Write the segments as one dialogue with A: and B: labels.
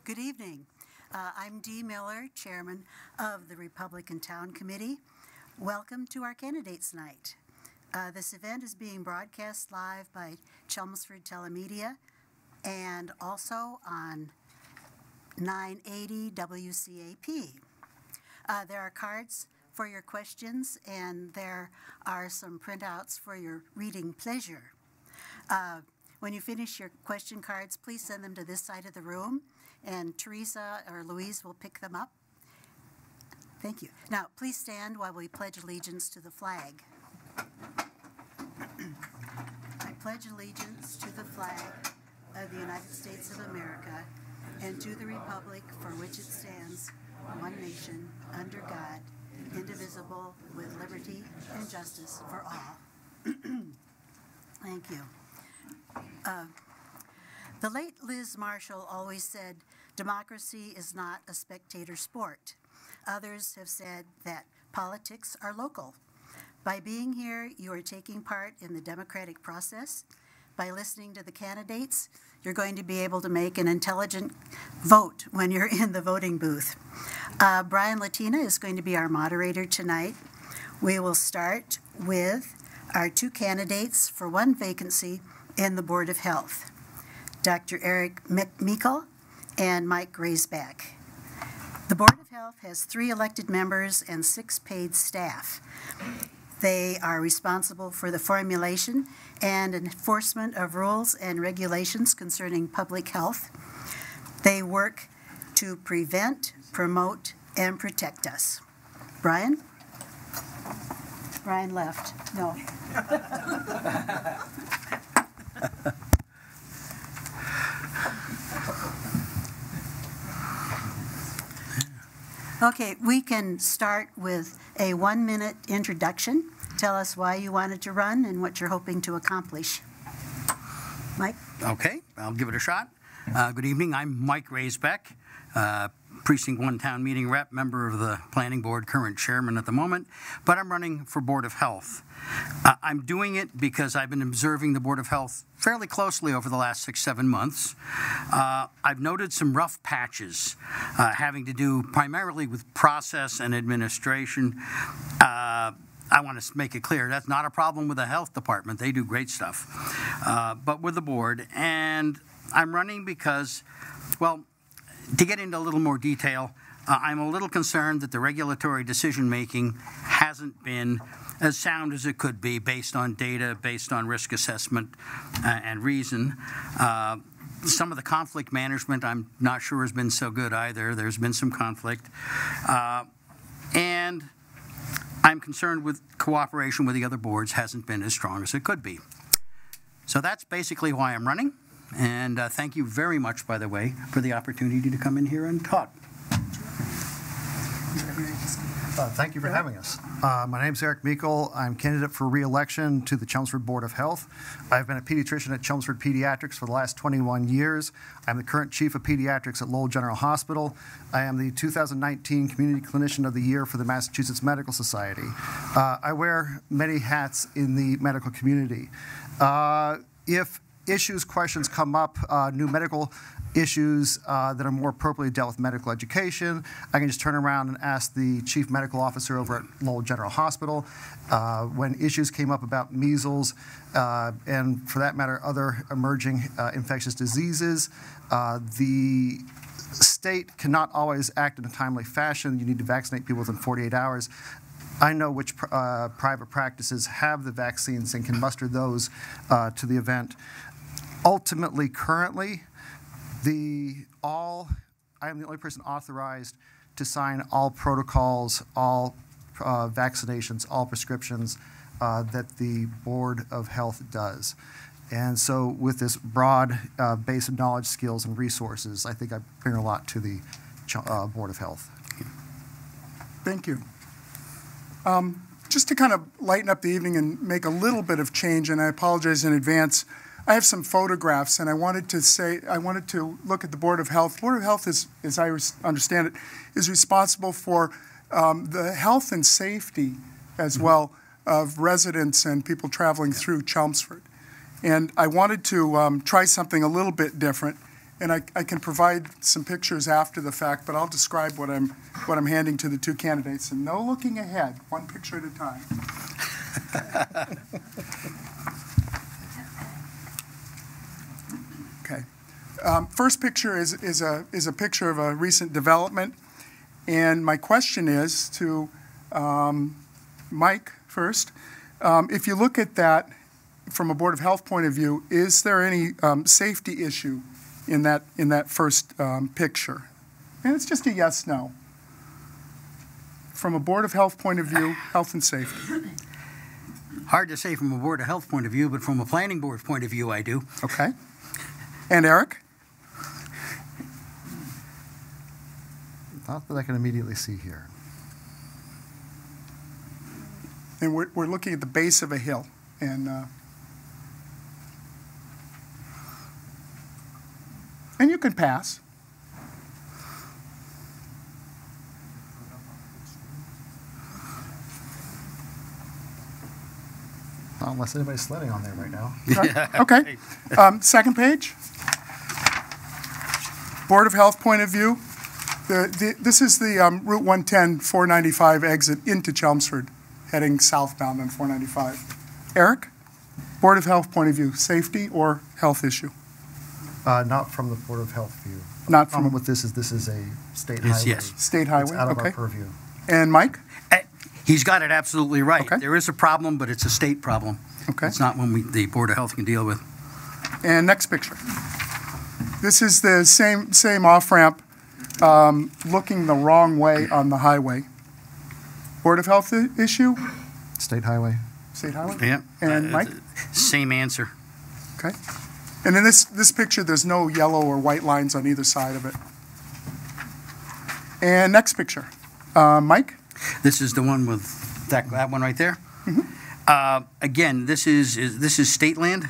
A: Good evening. I'm Dee Miller, Chairman of the Republican Town Committee. Welcome to our Candidates Night. This event is being broadcast live by Chelmsford Telemedia and also on 980 WCAP. There are cards for your questions, and there are some printouts for your reading pleasure. When you finish your question cards, please send them to this side of the room, and Teresa or Louise will pick them up. Thank you. Now, please stand while we pledge allegiance to the flag. I pledge allegiance to the flag of the United States of America and to the republic for which it stands, one nation, under God, indivisible, with liberty and justice for all. Thank you. The late Liz Marshall always said, democracy is not a spectator sport. Others have said that politics are local. By being here, you are taking part in the democratic process. By listening to the candidates, you're going to be able to make an intelligent vote when you're in the voting booth. Brian Latina is going to be our moderator tonight. We will start with our two candidates for one vacancy in the Board of Health, Dr. Eric Meikle and Mike Raisback. The Board of Health has 3 elected members and 6 paid staff. They are responsible for the formulation and enforcement of rules and regulations concerning public health. They work to prevent, promote, and protect us. Brian? Brian left. No. Okay, we can start with a 1-minute introduction. Tell us why you wanted to run and what you're hoping to accomplish. Mike?
B: Okay, I'll give it a shot. Good evening, I'm Mike Raisback, Precinct 1 Town Meeting Rep, member of the Planning Board, current chairman at the moment, but I'm running for Board of Health. I'm doing it because I've been observing the Board of Health fairly closely over the last 6-7 months. I've noted some rough patches having to do primarily with process and administration. I want to make it clear, that's not a problem with the health department. They do great stuff. But with the board, and I'm running because, well, to get into a little more detail, I'm a little concerned that the regulatory decision-making hasn't been as sound as it could be based on data, based on risk assessment and reason. Some of the conflict management I'm not sure has been so good either. There's been some conflict. And I'm concerned with cooperation with the other boards hasn't been as strong as it could be. So that's basically why I'm running. And thank you very much, by the way, for the opportunity to come in here and talk.
C: Thank you for having us. My name is Eric Meikle. I'm candidate for re-election to the Chelmsford Board of Health. I've been a pediatrician at Chelmsford Pediatrics for the last 21 years. I'm the current chief of pediatrics at Lowell General Hospital. I am the 2019 Community Clinician of the Year for the Massachusetts Medical Society. I wear many hats in the medical community. If questions come up, new medical issues that are more appropriately dealt with medical education, I can just turn around and ask the chief medical officer over at Lowell General Hospital. When issues came up about measles and, for that matter, other emerging infectious diseases, the state cannot always act in a timely fashion. You need to vaccinate people within 48 hours. I know which private practices have the vaccines and can muster those to the event. Ultimately, currently, I am the only person authorized to sign all protocols, all vaccinations, all prescriptions that the Board of Health does. And so with this broad base of knowledge, skills, and resources, I think I bring a lot to the Board of Health.
D: Thank you. Just to kind of lighten up the evening and make a little bit of change, and I apologize in advance, I have some photographs, and I wanted to look at the Board of Health. Board of Health is, as I understand it, is responsible for the health and safety as well of residents and people traveling through Chelmsford. And I wanted to try something a little bit different and I can provide some pictures after the fact, but I'll describe what I'm handing to the two candidates. And no looking ahead, one picture at a time. Okay. First picture is a picture of a recent development, and my question is to Mike first. If you look at that from a Board of Health point of view, is there any safety issue in that first picture? And it's just a yes/no. From a Board of Health point of view, health and safety.
B: Hard to say from a Board of Health point of view, but from a Planning Board point of view, I do.
D: Okay. And Eric?
C: Not that I can immediately see here.
D: And we're looking at the base of a hill. And you can pass.
C: Not unless anybody's sledding on there right now.
D: Okay. Second page. Board of Health point of view. This is the Route 110 495 exit into Chelmsford, heading southbound on 495. Eric, Board of Health point of view, safety or health issue?
C: Not from the Board of Health view.
D: Not
C: The problem
D: from
C: with this is a state
B: Yes,
C: highway.
B: yes.
D: state highway.
C: It's out of
D: Okay.
C: our purview.
D: And Mike?
B: He's got it absolutely right.
D: Okay.
B: There is a problem, but it's a state problem.
D: Okay.
B: It's not one the Board of Health can deal with.
D: And next picture. This is the same off-ramp looking the wrong way on the highway. Board of Health issue?
C: State highway.
D: State highway?
B: Yeah.
D: And Mike?
B: Same answer.
D: Okay. And in this picture, there's no yellow or white lines on either side of it. And next picture. Mike?
B: This is the one with that one right there.
D: Mm-hmm.
B: Again, this is state land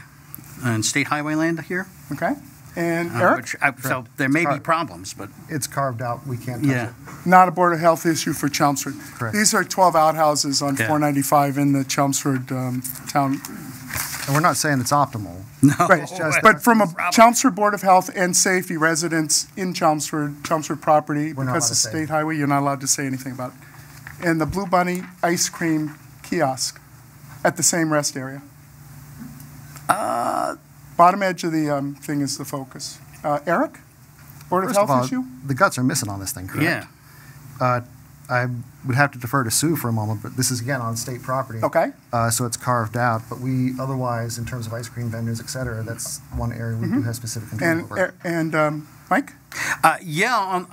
B: and state highway land here.
D: Okay. And Eric?
B: So there may be problems, but
C: It's carved out. We can't touch
B: yeah.
C: it.
D: Not a Board of Health issue for Chelmsford.
C: Correct.
D: These are 12 outhouses on
B: Yeah.
D: 495 in the Chelmsford town.
C: And we're not saying it's optimal.
B: No,
D: Right.
C: It's just-
D: But from a
B: Problem.
D: Chelmsford Board of Health and Safety residents in Chelmsford property,
C: We're not
D: because
C: allowed
D: it's
C: to say.
D: state highway, you're not allowed to say anything about it. And the Blue Bunny ice cream kiosk at the same rest area. Bottom edge of the thing is the focus. Eric? Board of
C: First of
D: Health
C: all,
D: issue?
C: the guts are missing on this thing, correct?
B: yeah.
C: I would have to defer to Sue for a moment, but this is again on state property.
D: Okay.
C: So it's carved out, but we otherwise, in terms of ice cream vendors, et cetera, that's one area we do have specific control over.
D: And Mike?
B: Yeah,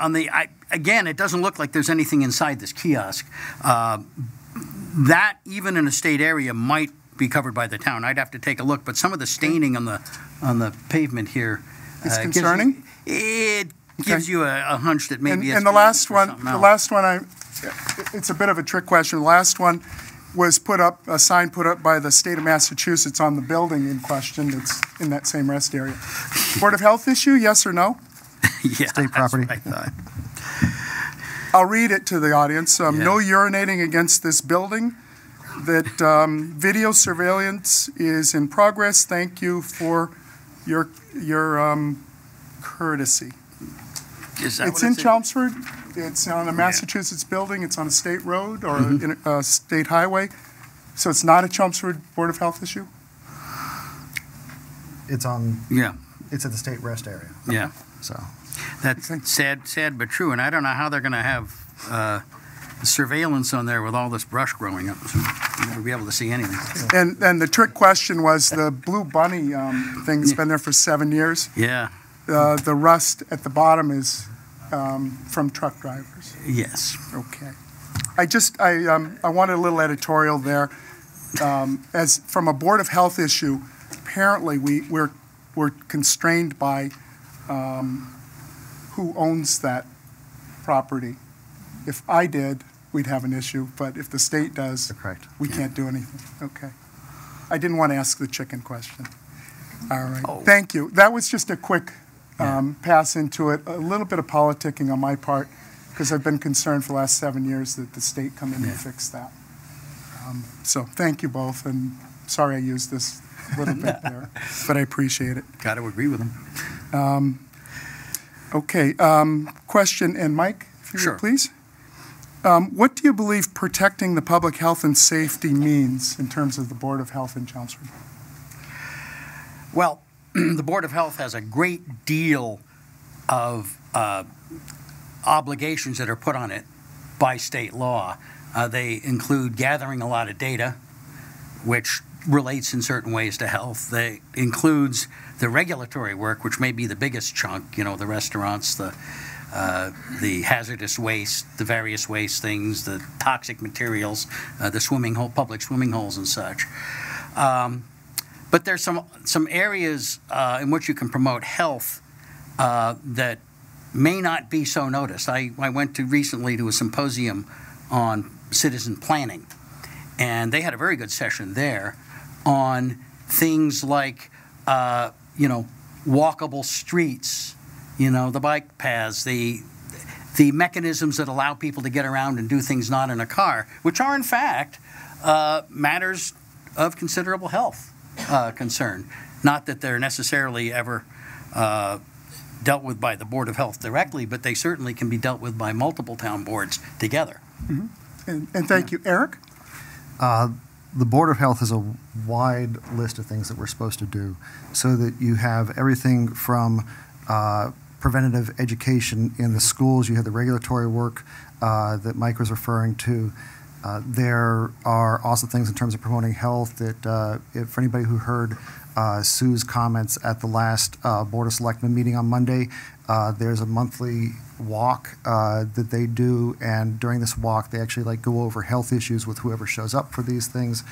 B: again, it doesn't look like there's anything inside this kiosk. That, even in a state area, might be covered by the town. I'd have to take a look, but some of the staining on the pavement here
D: It's concerning?
B: It gives you a hunch that maybe it's
D: And the last
B: for
D: one,
B: something
D: the
B: else.
D: last one, it's a bit of a trick question. The last one was a sign put up by the state of Massachusetts on the building in question that's in that same rest area. Board of Health issue, yes or no?
B: Yeah,
C: State property.
B: that's what I thought.
D: I'll read it to the audience. No urinating against this building. That video surveillance is in progress. Thank you for your courtesy.
B: Is that
D: It's
B: what
D: in
B: it said?
D: Chelmsford. It's on a Massachusetts building. It's on a state road or a state highway. So it's not a Chelmsford Board of Health issue?
C: It's on.
B: Yeah,
C: It's at the state rest area.
B: yeah.
C: So
B: That's sad but true, and I don't know how they're going to have surveillance on there with all this brush growing up. So you'll never be able to see anything.
D: And the trick question was the Blue Bunny thing that's been there for 7 years.
B: Yeah,
D: The rust at the bottom is from truck drivers.
B: yes.
D: Okay. I wanted a little editorial there. As from a Board of Health issue, apparently we're constrained by who owns that property. If I did, we'd have an issue, but if the state does,
C: correct.
D: we can't do anything. Okay. I didn't want to ask the chicken question. All right.
B: Oh.
D: Thank you. That was just a quick pass into it. A little bit of politicking on my part, because I've been concerned for the last 7 years that the state come in and fix that. So thank you both, and sorry I used this a little bit there, but I appreciate it.
B: Got to agree with them.
D: Okay, question, and Mike, if you
B: Sure.
D: would, please. What do you believe protecting the public health and safety means in terms of the Board of Health in Chelmsford?
B: Well, the Board of Health has a great deal of obligations that are put on it by state law. They include gathering a lot of data, which relates in certain ways to health. They includes the regulatory work, which may be the biggest chunk, the restaurants, the hazardous waste, the various waste things, the toxic materials, the public swimming holes and such. But there's some areas in which you can promote health that may not be so noticed. I went recently to a symposium on citizen planning, and they had a very good session there on things like, walkable streets, the bike paths, the mechanisms that allow people to get around and do things not in a car, which are in fact matters of considerable health concern. Not that they're necessarily ever dealt with by the Board of Health directly, but they certainly can be dealt with by multiple town boards together.
D: Mm-hmm. And thank you. Eric?
C: The Board of Health has a wide list of things that we're supposed to do, so that you have everything from preventative education in the schools. You have the regulatory work that Mike was referring to. There are also things in terms of promoting health that, for anybody who heard Sue's comments at the last Board of Selectmen meeting on Monday, there's a monthly walk that they do, and during this walk they actually go over health issues with whoever shows up for these things.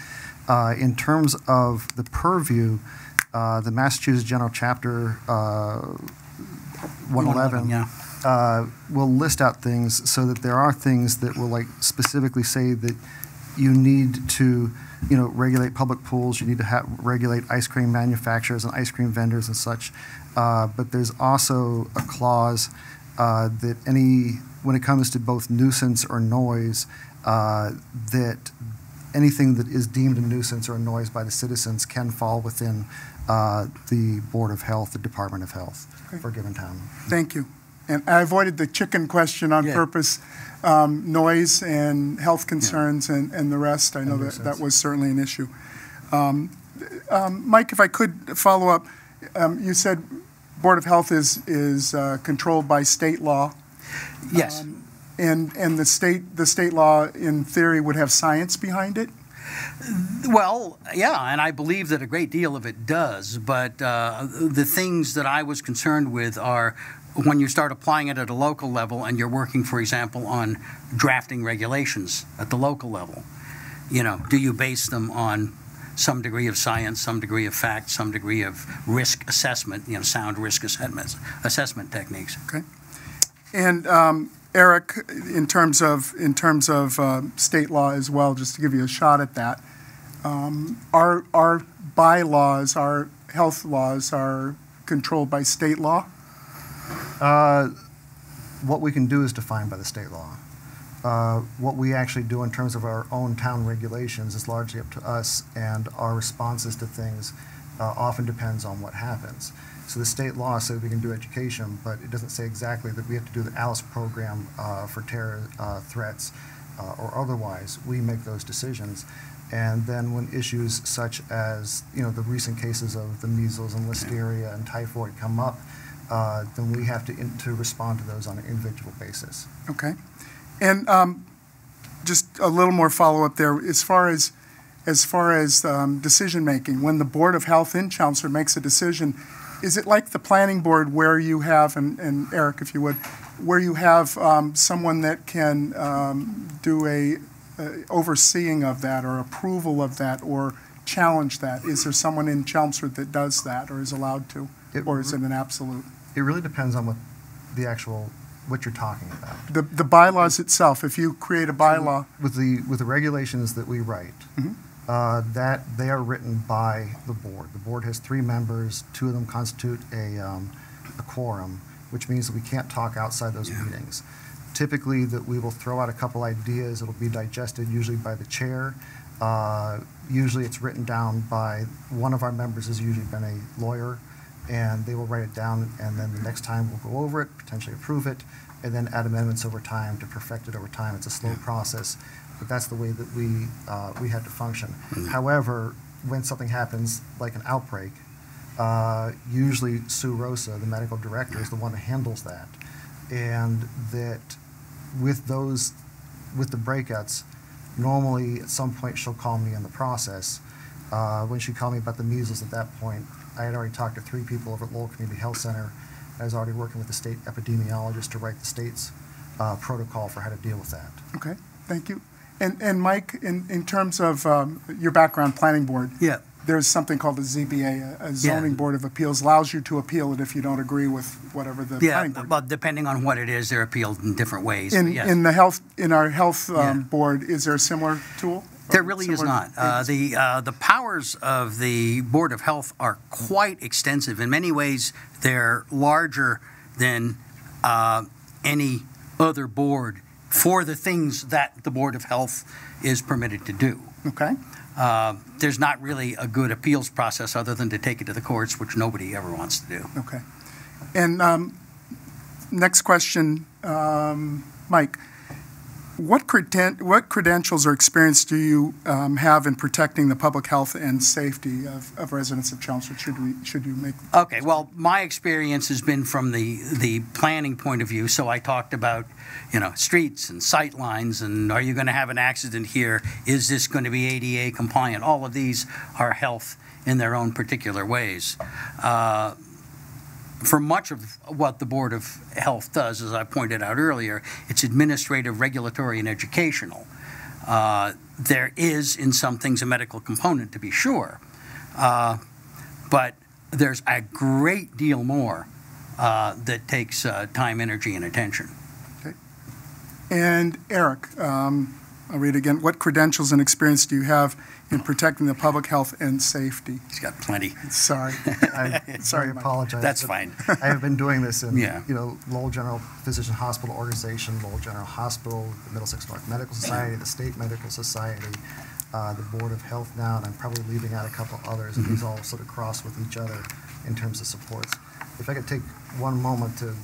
C: In terms of the purview, the Massachusetts General Chapter 111 will list out things, so that there are things that will specifically say that you need to regulate public pools, you need to regulate ice cream manufacturers and ice cream vendors and such. But there's also a clause that when it comes to both nuisance or noise, that anything that is deemed a nuisance or a noise by the citizens can fall within the Board of Health, the Department of Health, for a given town.
D: Thank you. And I avoided the chicken question on purpose. Noise and health concerns and the rest, I know that was certainly an issue. Mike, if I could follow up, you said Board of Health is controlled by state law.
B: Yes.
D: And the state law, in theory, would have science behind it?
B: Well, yeah, and I believe that a great deal of it does, but the things that I was concerned with are when you start applying it at a local level and you're working, for example, on drafting regulations at the local level. Do you base them on some degree of science, some degree of fact, some degree of risk assessment, sound risk assessment techniques. Okay.
D: And Eric, in terms of state law as well, just to give you a shot at that, our bylaws, our health laws are controlled by state law?
C: What we can do is defined by the state law. What we actually do in terms of our own town regulations is largely up to us, and our responses to things often depends on what happens. So the state law says we can do education, but it doesn't say exactly that we have to do the ALICE program for terror threats or otherwise. We make those decisions. And then when issues such as, the recent cases of the measles and listeria and typhoid come up, then we have to respond to those on an individual basis.
D: Okay. And just a little more follow-up there. As far as decision-making, when the Board of Health in Chelmsford makes a decision, is it like the planning board where you have, and Eric, if you would, where you have someone that can do a overseeing of that or approval of that or challenge that? Is there someone in Chelmsford that does that or is allowed to? Or is it an absolute?
C: It really depends on what you're talking about.
D: The bylaws itself, if you create a bylaw.
C: With the regulations that we write, that they are written by the board. The board has 3 members, 2 of them constitute a quorum, which means that we can't talk outside those meetings. Typically that we will throw out a couple ideas, it'll be digested usually by the chair. Usually it's written down by one of our members, has usually been a lawyer, and they will write it down, and then the next time we'll go over it, potentially approve it, and then add amendments over time to perfect it over time. It's a slow process, but that's the way that we had to function. However, when something happens, like an outbreak, usually Sue Rosa, the medical director, is the one that handles that. And that with the breakouts, normally at some point she'll call me in the process. When she called me about the measles at that point, I had already talked to 3 people over at Lowell Community Health Center. I was already working with the state epidemiologist to write the state's protocol for how to deal with that.
D: Okay, thank you. And Mike, in terms of your background, planning board,
B: Yeah.
D: there's something called the ZBA, a zoning board of appeals, allows you to appeal it if you don't agree with whatever the
B: Yeah,
D: planning board.
B: well, depending on what it is, they're appealed in different ways.
D: In
B: but yes.
D: in our health board, is there a similar tool?
B: There really is
D: Similar-
B: not. The powers of the Board of Health are quite extensive. In many ways, they're larger than any other board for the things that the Board of Health is permitted to do.
D: Okay.
B: There's not really a good appeals process other than to take it to the courts, which nobody ever wants to do.
D: Okay. And next question, Mike. What credentials or experience do you have in protecting the public health and safety of residents of Chelmsford? Should you make?
B: Okay. Well, my experience has been from the planning point of view. So I talked about, streets and sight lines, and are you going to have an accident here? Is this going to be ADA compliant? All of these are health in their own particular ways. For much of what the Board of Health does, as I pointed out earlier, it's administrative, regulatory, and educational. There is, in some things, a medical component, to be sure, but there's a great deal more that takes time, energy, and attention.
D: Okay. And Eric, I'll read again. What credentials and experience do you have in protecting the public health and safety?
B: He's got plenty.
D: Sorry.
C: I apologize.
B: That's
C: but
B: fine.
C: I have been doing this in,
B: Yeah.
C: Lowell General Physician Hospital Organization, Lowell General Hospital, the Middlesex North Medical Society, the State Medical Society, the Board of Health now, and I'm probably leaving out a couple others, and these all sort of cross with each other in terms of supports. If I could take one moment to,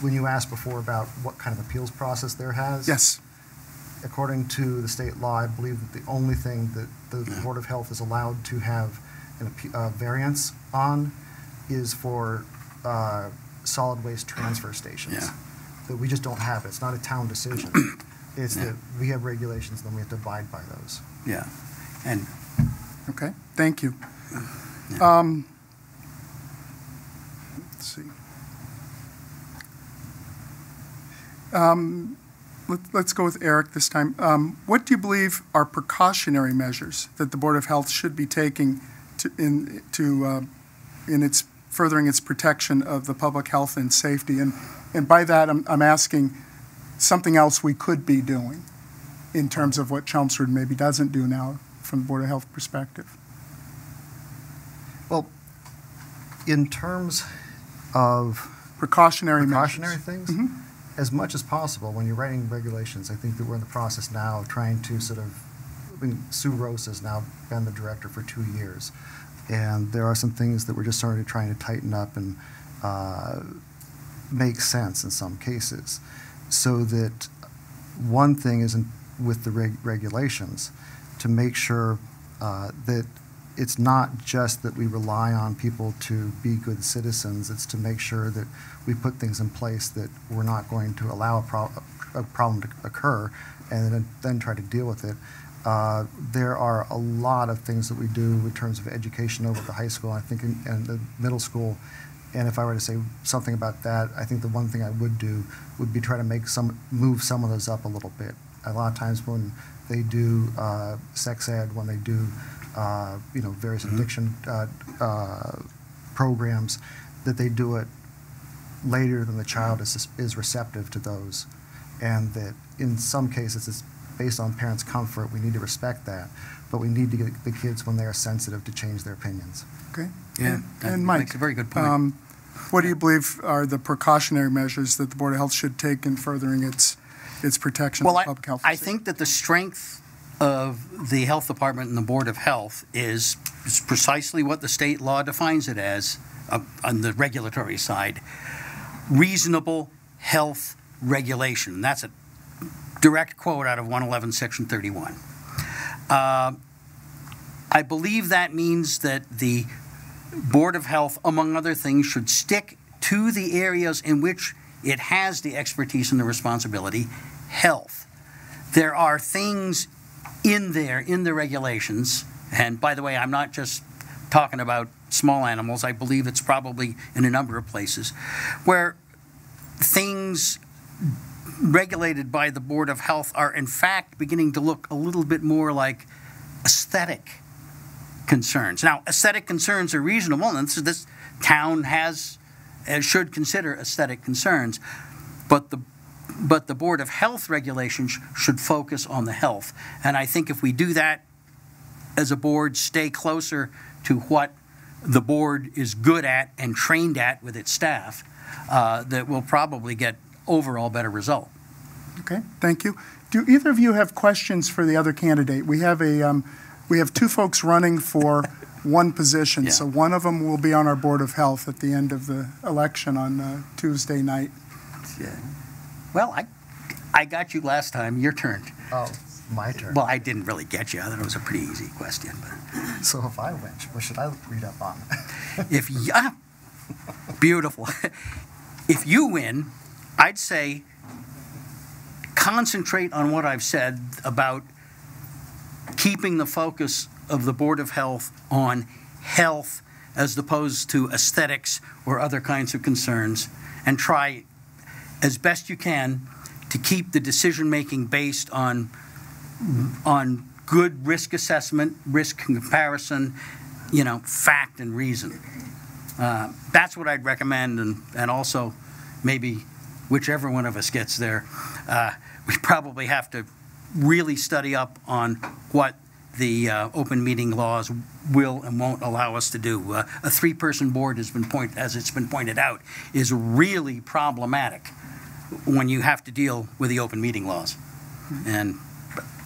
C: when you asked before about what kind of appeals process there has.
D: Yes.
C: According to the state law, I believe that the only thing that the Board of Health is allowed to have a variance on is for solid waste transfer stations.
B: Yeah.
C: That we just don't have it. It's not a town decision. It's that we have regulations, and then we have to abide by those.
B: Yeah. And
D: Okay. Thank you. Let's see. Let's go with Eric this time. What do you believe are precautionary measures that the Board of Health should be taking in its furthering its protection of the public health and safety? And by that, I'm asking something else we could be doing in terms of what Chelmsford maybe doesn't do now from the Board of Health perspective.
C: Well, in terms of
D: Precautionary
C: things,
D: Mm-hmm.
C: as much as possible, when you're writing regulations, I think that we're in the process now of trying to Sue Rose has now been the director for 2 years, and there are some things that we're just sort of trying to tighten up and make sense in some cases. So that one thing is with the regulations to make sure that it's not just that we rely on people to be good citizens, it's to make sure that we put things in place that we're not going to allow a problem to occur and then try to deal with it. There are a lot of things that we do in terms of education over at the high school, I think, and the middle school. And if I were to say something about that, I think the one thing I would do would be try to move some of those up a little bit. A lot of times when they do sex ed, when they do various addiction programs, that they do it later than the child is receptive to those, and that in some cases it's based on parents' comfort. We need to respect that, but we need to get the kids when they are sensitive to change their opinions.
D: Okay.
B: yeah,
D: And
B: that
D: Mike,
B: makes a very good point.
D: what do you believe are the precautionary measures that the Board of Health should take in furthering its protection of public health?
B: I think that the strength of the Health Department and the Board of Health is precisely what the state law defines it as, on the regulatory side, reasonable health regulation. That's a direct quote out of 111, Section 31. I believe that means that the Board of Health, among other things, should stick to the areas in which it has the expertise and the responsibility. Health. There are things in there, in the regulations, and by the way, I'm not just talking about small animals. I believe it's probably in a number of places, where things regulated by the Board of Health are in fact beginning to look a little bit more like aesthetic concerns. Now, aesthetic concerns are reasonable, and this town should consider aesthetic concerns, but the Board of Health regulations should focus on the health. And I think if we do that as a board, stay closer to what the board is good at and trained at with its staff, that we'll probably get overall better result.
D: Okay, thank you. Do either of you have questions for the other candidate? We have two folks running for one position, so one of them will be on our Board of Health at the end of the election on Tuesday night.
B: Yeah. Well, I got you last time. Your turn.
C: Oh, my turn.
B: Well, I didn't really get you. I thought it was a pretty easy question. But.
C: So if I win, what should I read up on?
B: Beautiful. If you win, I'd say concentrate on what I've said about keeping the focus of the Board of Health on health as opposed to aesthetics or other kinds of concerns, and try as best you can to keep the decision-making based on good risk assessment, risk comparison, fact and reason. That's what I'd recommend, and also maybe whichever one of us gets there, we probably have to really study up on what the open meeting laws will and won't allow us to do. A three-person board as it's been pointed out, is really problematic when you have to deal with the open meeting laws. And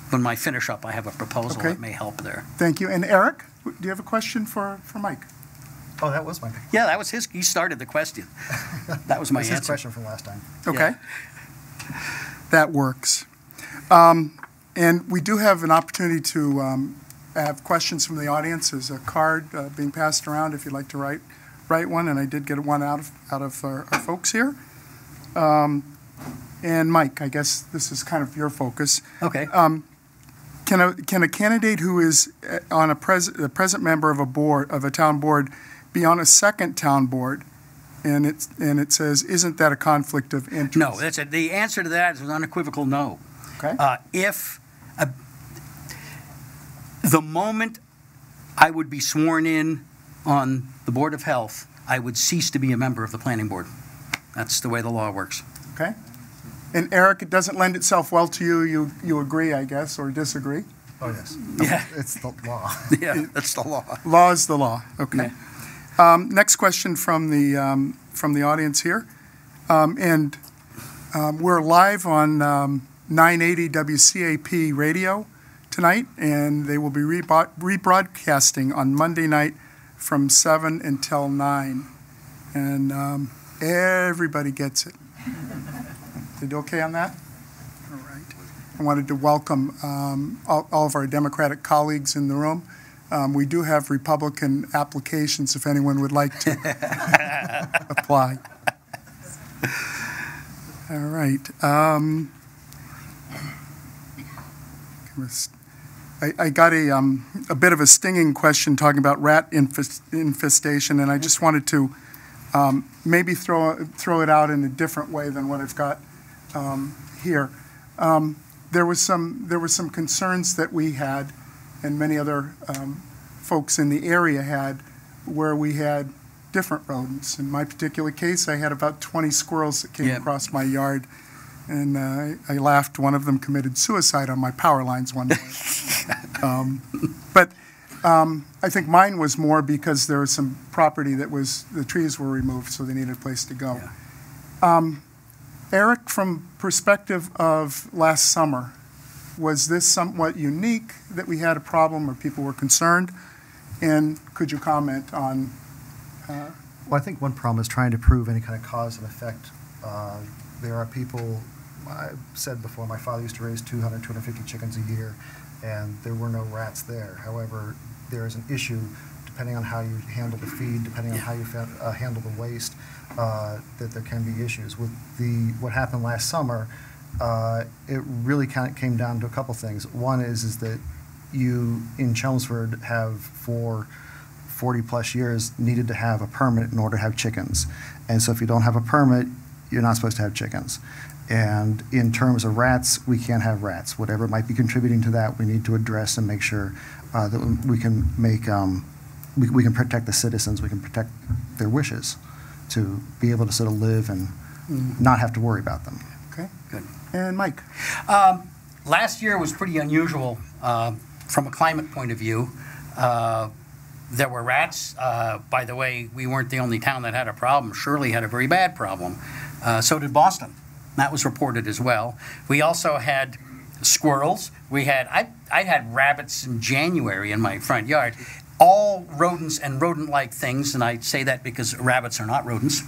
B: when I finish up, I have a proposal that may help there.
D: Thank you. And Eric, do you have a question for Mike?
C: Oh, that was my.
B: Yeah, that was his. He started the question. That was my answer.
C: His question from last time.
D: Okay. Yeah. That works. And we do have an opportunity to have questions from the audience. There's a card being passed around if you'd like to write one, and I did get one out of our folks here. And Mike, I guess this is kind of your focus.
B: Okay.
D: Can a candidate who is on a present member of a town board be on a second town board? And it says, isn't that a conflict of interest?
B: No, the answer to that is an unequivocal no.
D: Okay.
B: If the moment I would be sworn in on the Board of Health, I would cease to be a member of the planning board. That's the way the law works.
D: Okay. And Eric, it doesn't lend itself well to you. You agree, I guess, or disagree?
C: Oh, yes.
B: Yeah.
C: It's the law.
B: Yeah, that's the law.
D: Law is the law. Okay.
B: Yeah.
D: Next question from the audience here. We're live on 980 WCAP radio tonight, and they will be rebroadcasting on Monday night from 7 until 9. And everybody gets it. Did you okay on that? All right. I wanted to welcome all of our Democratic colleagues in the room. We do have Republican applications if anyone would like to apply. All right. I got a bit of a stinging question talking about rat infestation, and I just wanted to maybe throw it out in a different way than what I've got here. There was some concerns that we had, and many other folks in the area had, where we had different rodents. In my particular case, I had about 20 squirrels that came across my yard, and I laughed. One of them committed suicide on my power lines one day. But I think mine was more because there was some property that the trees were removed, so they needed a place to go. Yeah. Eric, from perspective of last summer, was this somewhat unique that we had a problem or people were concerned? And could you comment on
C: Well, I think one problem is trying to prove any kind of cause and effect. There are people, I've said before, my father used to raise 200, 250 chickens a year, and there were no rats there. However, there is an issue, depending on how you handle the feed, depending on how you handle the waste, that there can be issues. With what happened last summer, it really kind of came down to a couple things. One is that you, in Chelmsford, have for 40-plus years needed to have a permit in order to have chickens. And so if you don't have a permit, you're not supposed to have chickens. And in terms of rats, we can't have rats. Whatever might be contributing to that, we need to address and make sure that we can make, we can protect the citizens, we can protect their wishes to be able to sort of live and not have to worry about them.
D: Okay.
B: Good.
D: And Mike?
B: Last year was pretty unusual from a climate point of view. There were rats. By the way, we weren't the only town that had a problem. Shirley had a very bad problem. So did Boston. That was reported as well. We also had squirrels. We had, I had rabbits in January in my front yard. All rodents and rodent-like things, and I say that because rabbits are not rodents.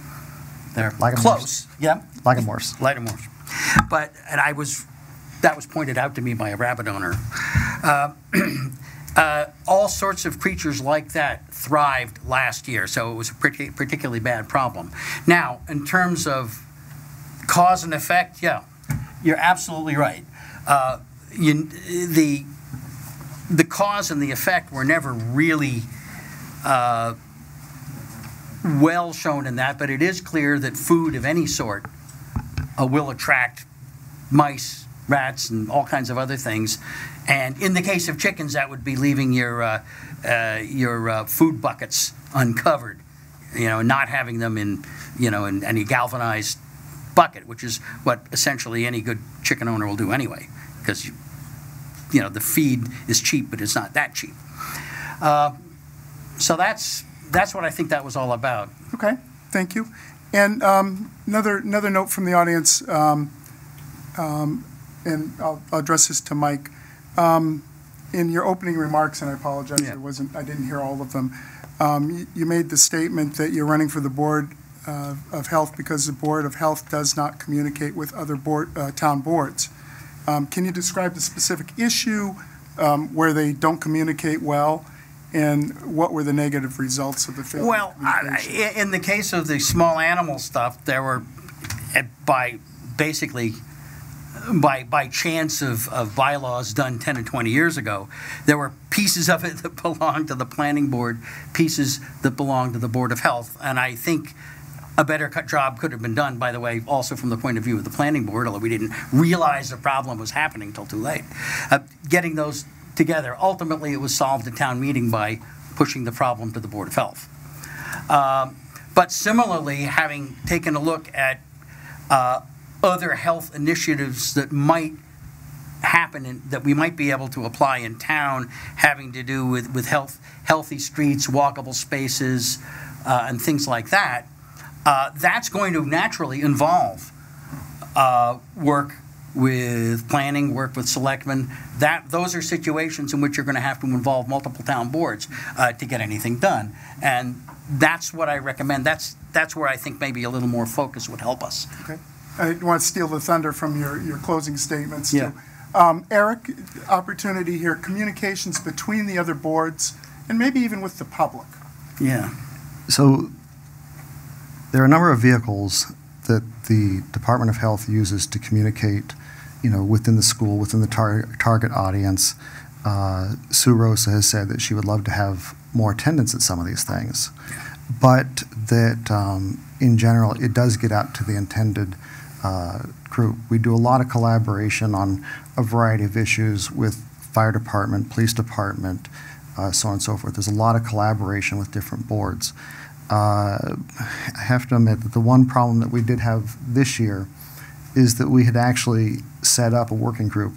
B: They're close. Yeah.
C: Lagomorphs.
B: Lagomorphs. But, and that was pointed out to me by a rabbit owner. All sorts of creatures like that thrived last year, so it was a particularly bad problem. Now, in terms of cause and effect, yeah, you're absolutely right. The cause and the effect were never really well shown in that, but it is clear that food of any sort will attract mice, rats, and all kinds of other things. And in the case of chickens, that would be leaving your food buckets uncovered, not having them in any galvanized bucket, which is what essentially any good chicken owner will do anyway, because the feed is cheap, but it's not that cheap. So that's what I think that was all about.
D: Okay, thank you. And another note from the audience, and I'll address this to Mike. In your opening remarks, and I apologize, I didn't hear all of them. You made the statement that you're running for the Board of Health because the Board of Health does not communicate with other town boards. Can you describe the specific issue where they don't communicate well, and what were the negative results of the failure?
B: Well, in the case of the small animal stuff, there were, by chance of bylaws done 10 or 20 years ago, there were pieces of it that belonged to the planning board, pieces that belonged to the Board of Health, and I think a better job could have been done, by the way, also from the point of view of the planning board, although we didn't realize the problem was happening until too late. Getting those together. Ultimately, it was solved at town meeting by pushing the problem to the Board of Health. But similarly, having taken a look at other health initiatives that might happen that we might be able to apply in town, having to do with healthy streets, walkable spaces, and things like that, that's going to naturally involve work with planning, work with selectmen. Those are situations in which you're going to have to involve multiple town boards to get anything done. And that's what I recommend. That's where I think maybe a little more focus would help us.
D: Okay. I want to steal the thunder from your closing statements,
B: yeah.
D: too. Eric, opportunity here, communications between the other boards and maybe even with the public.
B: Yeah.
C: So there are a number of vehicles that the Department of Health uses to communicate, within the school, within the target audience. Sue Rosa has said that she would love to have more attendance at some of these things, but that in general, it does get out to the intended group. We do a lot of collaboration on a variety of issues with fire department, police department, so on and so forth. There's a lot of collaboration with different boards. I have to admit that the one problem that we did have this year is that we had actually set up a working group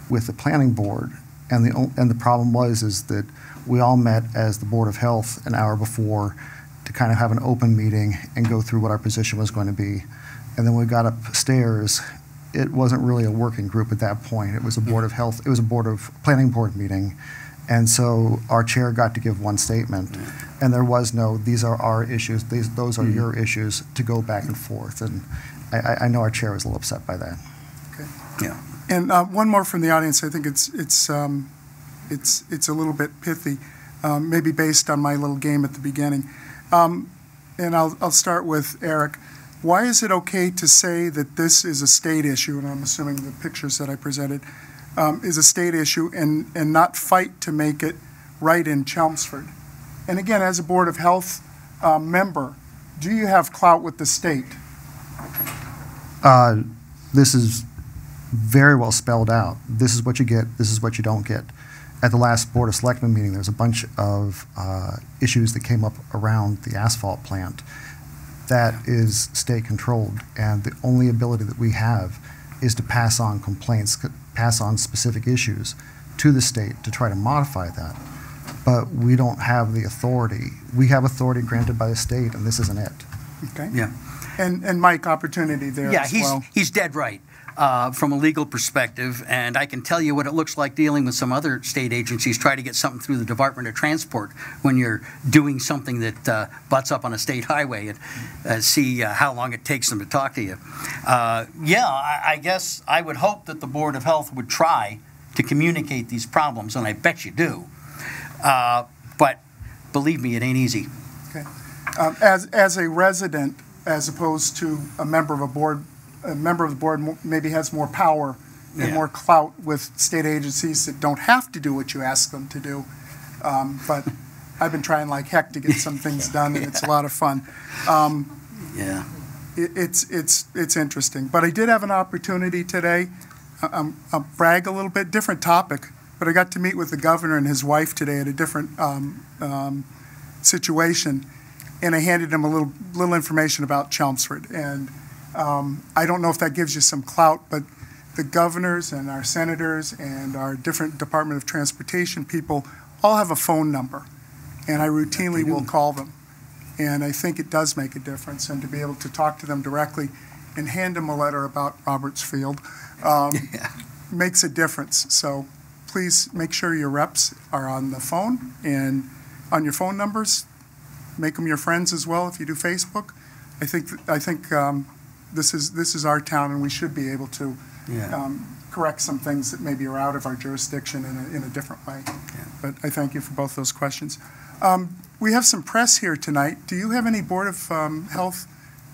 C: with the planning board, and the problem is that we all met as the Board of Health an hour before to kind of have an open meeting and go through what our position was going to be. And then when we got upstairs, it wasn't really a working group at that point. It was a Board of Health, it was a planning board meeting. And so our chair got to give one statement. and there was no, these are our issues, those are your issues, to go back and forth. And I know our chair was a little upset by that.
D: Okay.
B: Yeah.
D: And one more from the audience. I think it's a little bit pithy, maybe based on my little game at the beginning. And I'll start with Eric. Why is it okay to say that this is a state issue, and I'm assuming the pictures that I presented, is a state issue, and not fight to make it right in Chelmsford? And again, as a Board of Health member, do you have clout with the state?
C: This is very well spelled out. This is what you get, this is what you don't get. At the last Board of Selectmen meeting, there was a bunch of issues that came up around the asphalt plant. That is state controlled, and the only ability that we have is to pass on complaints, pass on specific issues to the state to try to modify that. But we don't have the authority. We have authority granted by the state, and this isn't it.
D: Okay.
B: Yeah.
D: And Mike, opportunity there as well.
B: Yeah, he's dead right from a legal perspective, and I can tell you what it looks like dealing with some other state agencies try to get something through the Department of Transport when you're doing something that butts up on a state highway, and see how long it takes them to talk to you. I guess I would hope that the Board of Health would try to communicate these problems, and I bet you do. But believe me, it ain't easy.
D: Okay. As a resident, as opposed to a member of a board, a member of the board maybe has more power and more clout with state agencies that don't have to do what you ask them to do. But I've been trying like heck to get some things done, and it's a lot of fun. It's interesting. But I did have an opportunity today. I'll brag a little bit, different topic, but I got to meet with the governor and his wife today at a different situation, and I handed him a little information about Chelmsford. And I don't know if that gives you some clout, but the governors and our senators and our different Department of Transportation people all have a phone number, and I routinely will call them. And I think it does make a difference, and to be able to talk to them directly and hand them a letter about Roberts Field makes a difference. So please make sure your reps are on the phone and on your phone numbers. Make them your friends as well if you do Facebook. I think this is our town, and we should be able to correct some things that maybe are out of our jurisdiction in a different way. But I thank you for both those questions. We have some press here tonight. Do you have any Board of Health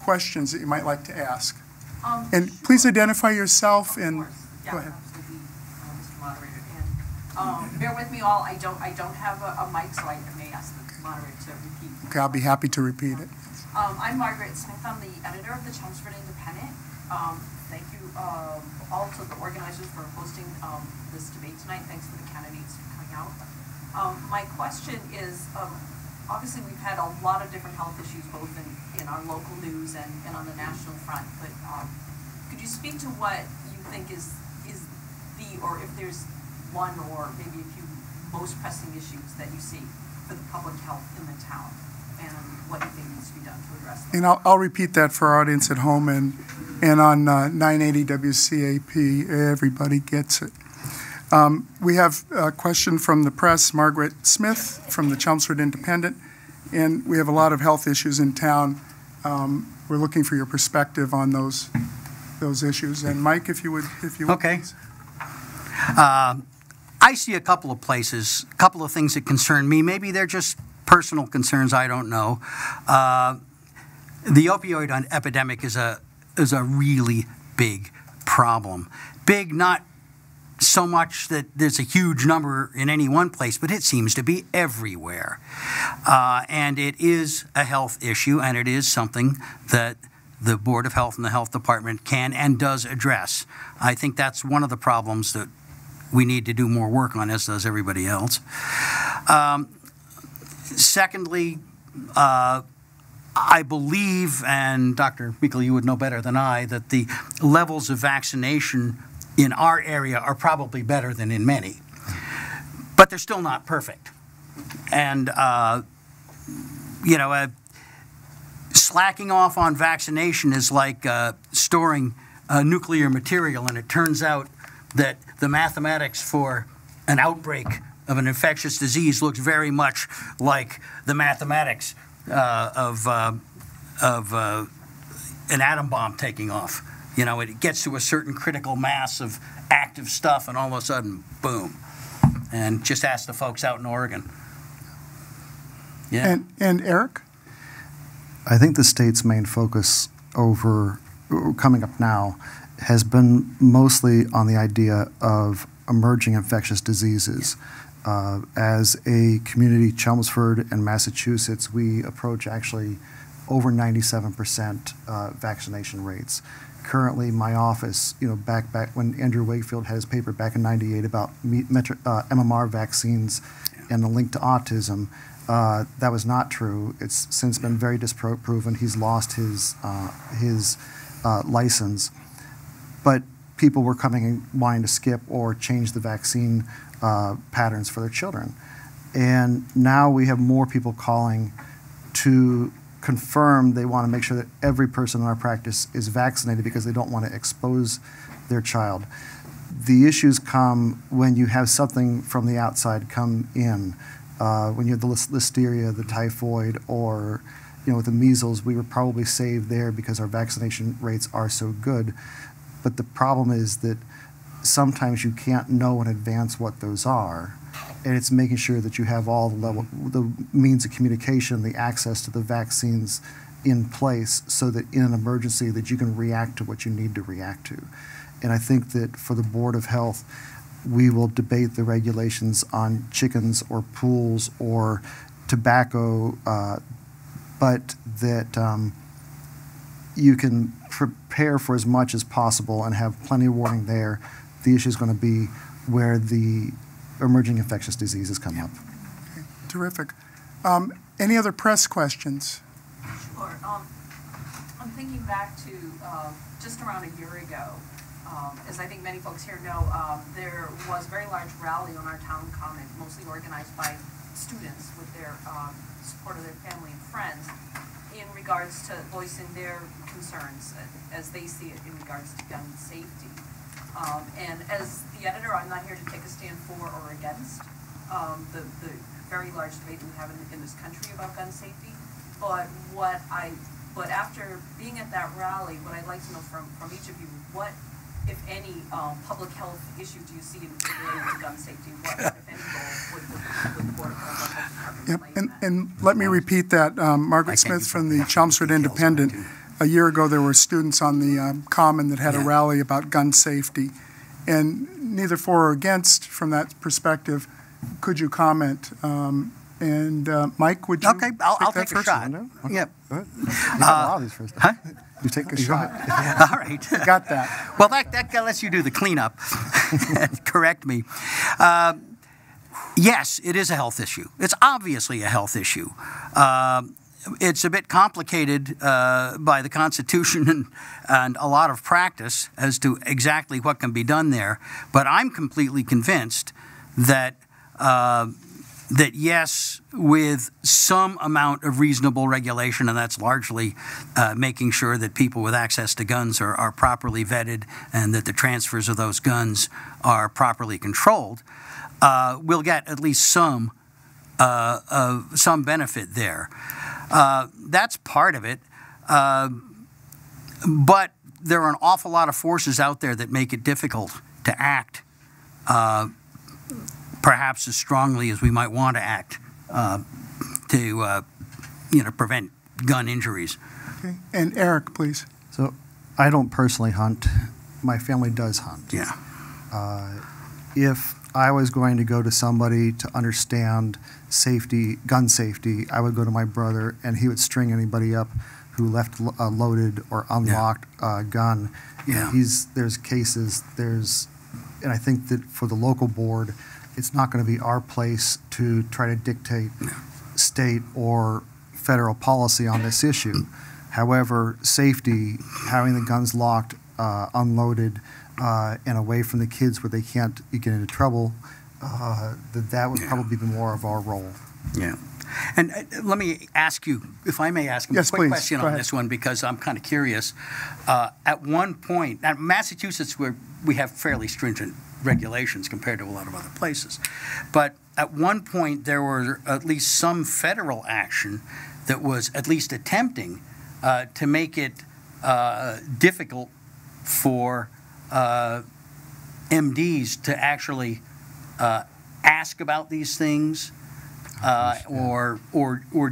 D: questions that you might like to ask? And please identify yourself and go ahead.
E: Mr. Moderator, and bear with me all. I don't have a mic, so I may ask the moderator to repeat.
D: Okay, I'll be happy to repeat it.
E: I'm Margaret Smith. I'm the editor of the Chelmsford Independent. Thank you all to the organizers for hosting this debate tonight. Thanks to the candidates for coming out. My question is, obviously we've had a lot of different health issues both in our local news and on the national front, but could you speak to what you think is or if there's one or maybe a few most pressing issues that you see for the public health in the town, and what you think needs to be done to address them?
D: And I'll repeat that for our audience at home and on 980 WCAP, everybody gets it. We have a question from the press, Margaret Smith from the Chelmsford Independent, and we have a lot of health issues in town. We're looking for your perspective on those issues. And Mike, if you would.
B: Okay.
D: Please.
B: I see a couple of places, a couple of things that concern me. Maybe they're just personal concerns, I don't know. The opioid epidemic is a really big problem. Big, not so much that there's a huge number in any one place, but it seems to be everywhere. And it is a health issue, and it is something that the Board of Health and the Health Department can and does address. I think that's one of the problems that we need to do more work on, as does everybody else. Secondly, I believe, and Dr. Meikle, you would know better than I, that the levels of vaccination in our area are probably better than in many. But they're still not perfect. And, slacking off on vaccination is like storing nuclear material, and it turns out that the mathematics for an outbreak of an infectious disease looks very much like the mathematics of an atom bomb taking off. You know, it gets to a certain critical mass of active stuff, and all of a sudden, boom. And just ask the folks out in Oregon. Yeah.
D: And Eric?
C: I think the state's main focus coming up now has been mostly on the idea of emerging infectious diseases. As a community, Chelmsford and Massachusetts, we approach actually over 97% vaccination rates. Currently, my office, back when Andrew Wakefield had his paper back in '98 about MMR vaccines and the link to autism, that was not true. It's since been very disproven. He's lost his license. But people were coming and wanting to skip or change the vaccine patterns for their children. And now we have more people calling to confirm they want to make sure that every person in our practice is vaccinated because they don't want to expose their child. The issues come when you have something from the outside come in. When you have the listeria, the typhoid, or with the measles, we were probably saved there because our vaccination rates are so good. But the problem is that sometimes you can't know in advance what those are. And it's making sure that you have all the means of communication, the access to the vaccines in place so that in an emergency that you can react to what you need to react to. And I think that for the Board of Health, we will debate the regulations on chickens or pools or tobacco, but that you can prepare for as much as possible and have plenty of warning there. The issue is going to be where the emerging infectious diseases come up.
D: Okay, terrific. Any other press questions?
E: Sure. I'm thinking back to just around a year ago, as I think many folks here know, there was a very large rally on our town common, mostly organized by students with their support of their family and friends, in regards to voicing their concerns as they see it in regards to gun safety. And as the editor, I'm not here to take a stand for or against the very large debate we have in this country about gun safety. But after being at that rally, what I'd like to know from each of you, what, if any, public health issue do you see related to gun safety? What, if any, role would the Board of Health Department play in that?
D: And let me repeat that. Margaret Smith from the Chelmsford Independent. A year ago, there were students on the Common that had a rally about gun safety. And neither for or against, from that perspective, could you comment? Mike, would you
B: I'll take a shot.
C: Okay.
B: Yep.
C: Huh? You take a shot.
B: All right.
D: Got that.
B: Well, that lets you do the cleanup. Correct me. Yes, it is a health issue. It's obviously a health issue. It's a bit complicated by the Constitution and a lot of practice as to exactly what can be done there. But I'm completely convinced that that yes, with some amount of reasonable regulation, and that's largely making sure that people with access to guns are properly vetted and that the transfers of those guns are properly controlled, we'll get at least some benefit there. That's part of it, but there are an awful lot of forces out there that make it difficult to act perhaps as strongly as we might want to act to prevent gun injuries.
D: Okay. And Eric, please.
C: So I don't personally hunt. My family does hunt.
B: Yeah.
C: If I was going to go to somebody to understand safety, gun safety, I would go to my brother, and he would string anybody up who left a loaded or unlocked gun.
B: Yeah.
C: There's cases, and I think that for the local board, it's not going to be our place to try to dictate state or federal policy on this issue. However, safety, having the guns locked, unloaded, and away from the kids where they can't get into trouble, that would probably be more of our role.
B: Yeah. And let me ask you, if I may ask a quick question on this one, because I'm kind of curious. At one point, at Massachusetts, we have fairly stringent regulations compared to a lot of other places. But at one point there were at least some federal action that was at least attempting to make it difficult for MDs to actually ask about these things or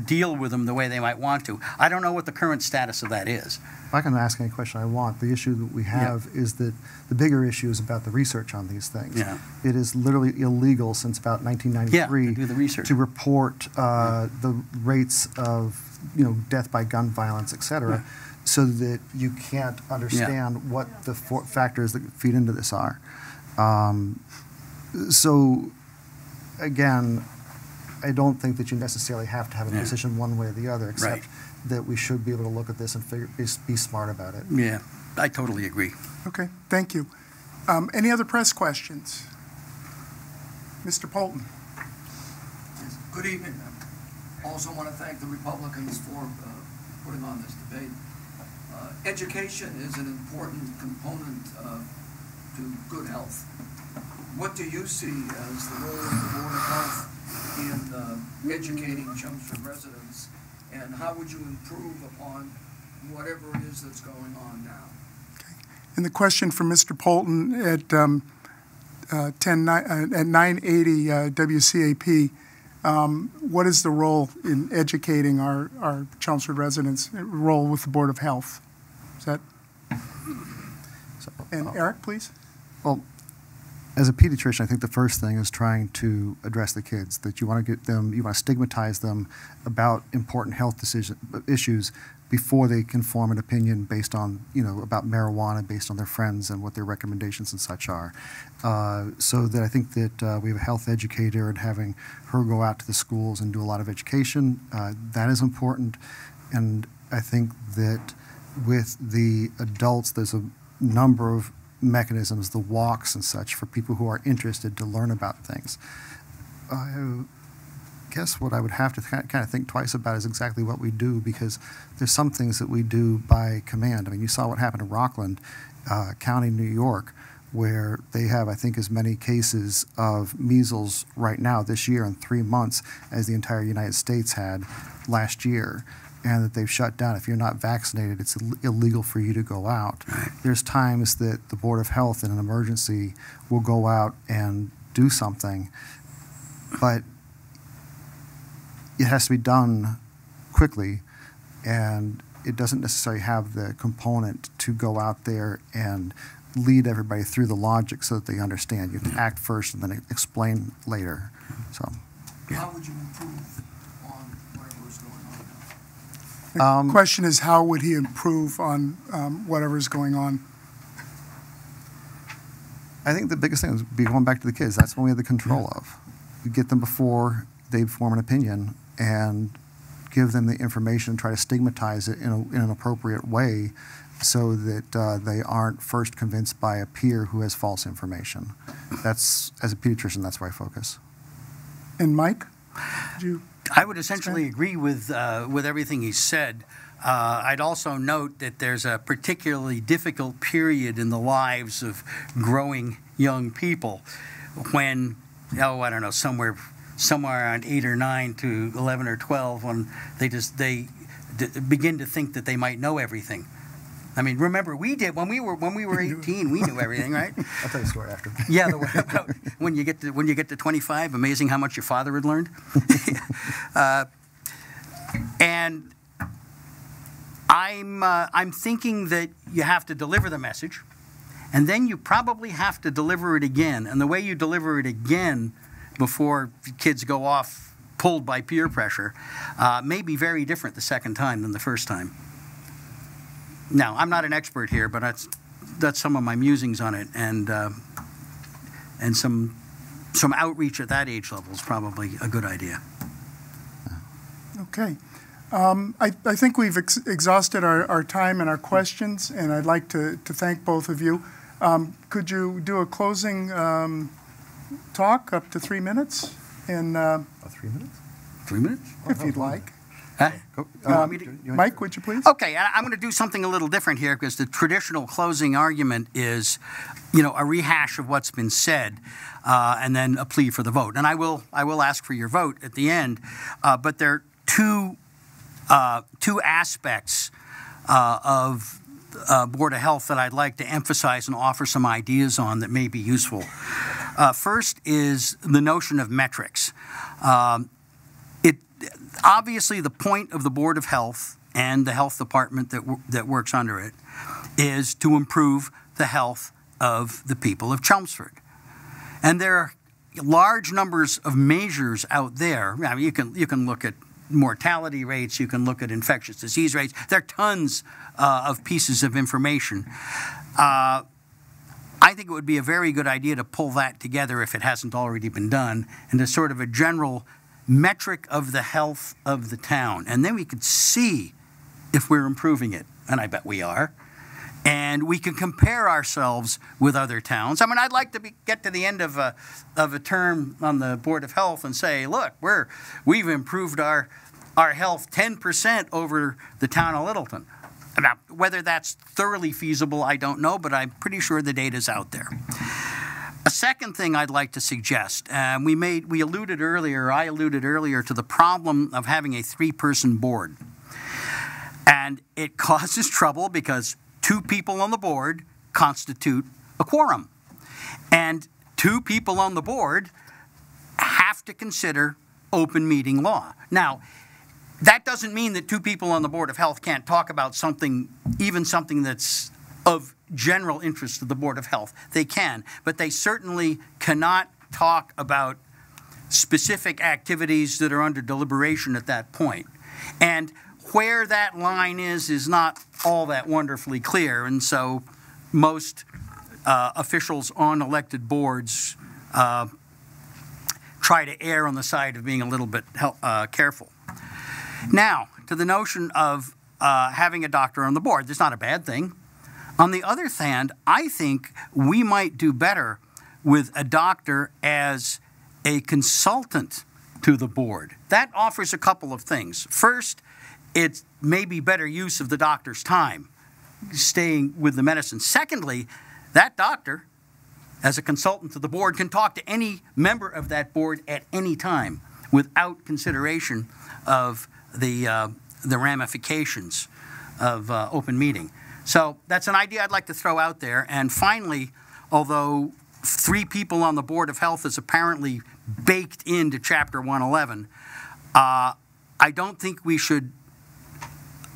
B: deal with them the way they might want to. I don't know what the current status of that is.
C: I can ask any question I want. The issue that we have is that the bigger issue is about the research on these things.
B: Yeah.
C: It is literally illegal since about 1993
B: to do the research.
C: to report the rates of death by gun violence, et cetera, so that you can't understand what the factors that feed into this are. So, again, I don't think that you necessarily have to have a position one way or the other, except that we should be able to look at this and be smart about it.
B: Yeah, I totally agree.
D: Okay, thank you. Any other press questions? Mr. Polton.
F: Yes, good evening. I also want to thank the Republicans for putting on this debate. Education is an important component to good health. What do you see as the role of the Board of Health in educating Chelmsford residents, and how would you improve upon whatever it is that's going on now?
D: Okay. And the question from Mr. Polton at 980 WCAP, what is the role in educating our Chelmsford residents, role with the Board of Health? Is that? And Eric, please.
C: Well, as a pediatrician, I think the first thing is trying to address the kids, that you want to get them, you want to stigmatize them about important health issues before they can form an opinion based on, about marijuana, based on their friends and what their recommendations and such are. So that I think that we have a health educator, and having her go out to the schools and do a lot of education, that is important. And I think that with the adults, there's a number of mechanisms, the walks and such, for people who are interested to learn about things. I guess what I would have to kind of think twice about is exactly what we do, because there's some things that we do by command. I mean, you saw what happened in Rockland County, New York, where they have, I think, as many cases of measles right now this year in 3 months as the entire United States had last year, and that they've shut down. If you're not vaccinated, it's illegal for you to go out.
B: Right.
C: There's times that the Board of Health in an emergency will go out and do something, but it has to be done quickly, and it doesn't necessarily have the component to go out there and lead everybody through the logic so that they understand. You have to act first and then explain later. So,
F: How would you improve on whatever is going on now?
D: The question is, how would he improve on whatever's going on?
C: I think the biggest thing is be going back to the kids. That's what we have the control of. We get them before they form an opinion and give them the information, try to stigmatize it in an appropriate way so that they aren't first convinced by a peer who has false information. That's, as a pediatrician, that's where I focus.
D: And Mike, did you?
B: I would essentially agree with everything he said. I'd also note that there's a particularly difficult period in the lives of growing young people when, I don't know, somewhere around 8 or 9 to 11 or 12, when they begin to think that they might know everything. I mean, remember, we did when we were 18. We knew everything, right?
C: I'll tell you a story after.
B: Yeah, about when you get to 25, amazing how much your father had learned. And I'm thinking that you have to deliver the message, and then you probably have to deliver it again. And the way you deliver it again before kids go off pulled by peer pressure may be very different the second time than the first time. Now, I'm not an expert here, but that's some of my musings on it, and some outreach at that age level is probably a good idea.
D: Okay. I think we've exhausted our time and our questions, and I'd like to thank both of you. Could you do a closing talk up to 3 minutes? And
C: 3 minutes?
B: 3 minutes?
D: if you'd like.
B: Huh?
D: Mike, would you please?
B: Okay, I'm going to do something a little different here because the traditional closing argument is, a rehash of what's been said, and then a plea for the vote. And I will ask for your vote at the end. But there are two aspects of Board of Health that I'd like to emphasize and offer some ideas on that may be useful. First is the notion of metrics. Obviously, the point of the Board of Health and the health department that works under it is to improve the health of the people of Chelmsford. And there are large numbers of measures out there. I mean, you can look at mortality rates, you can look at infectious disease rates. There are tons of pieces of information. I think it would be a very good idea to pull that together if it hasn't already been done into sort of a general metric of the health of the town. And then we could see if we're improving it, and I bet we are. And we can compare ourselves with other towns. I mean, I'd like to get to the end of a term on the Board of Health and say, look, we've improved our health 10% over the town of Littleton. Now, whether that's thoroughly feasible, I don't know, but I'm pretty sure the data's out there. A second thing I'd like to suggest, I alluded earlier to the problem of having a 3-person board. And it causes trouble because 2 people on the board constitute a quorum. And 2 people on the board have to consider open meeting law. Now, that doesn't mean that 2 people on the Board of Health can't talk about something, even something that's of general interest to the Board of Health. They can, but they certainly cannot talk about specific activities that are under deliberation at that point. And where that line is not all that wonderfully clear, and so most officials on elected boards try to err on the side of being a little bit careful. Now, to the notion of having a doctor on the board. That's not a bad thing. On the other hand, I think we might do better with a doctor as a consultant to the board. That offers a couple of things. First, it may be better use of the doctor's time staying with the medicine. Secondly, that doctor, as a consultant to the board, can talk to any member of that board at any time without consideration of the ramifications of open meeting. So that's an idea I'd like to throw out there. And finally, although 3 people on the Board of Health is apparently baked into Chapter 111, I don't think we should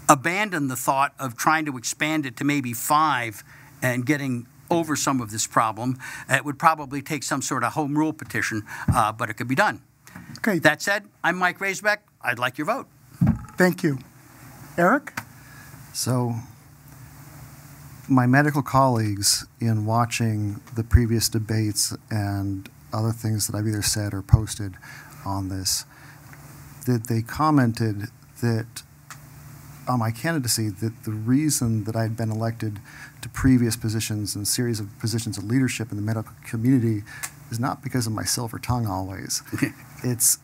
B: abandon the thought of trying to expand it to maybe 5 and getting over some of this problem. It would probably take some sort of home rule petition, but it could be done.
D: Okay.
B: That said, I'm Mike Raisbeck. I'd like your vote.
D: Thank you. Eric?
C: So, my medical colleagues, in watching the previous debates and other things that I've either said or posted on this, that they commented that on my candidacy that the reason that I'd been elected to previous positions and series of positions of leadership in the medical community is not because of my silver tongue always. It's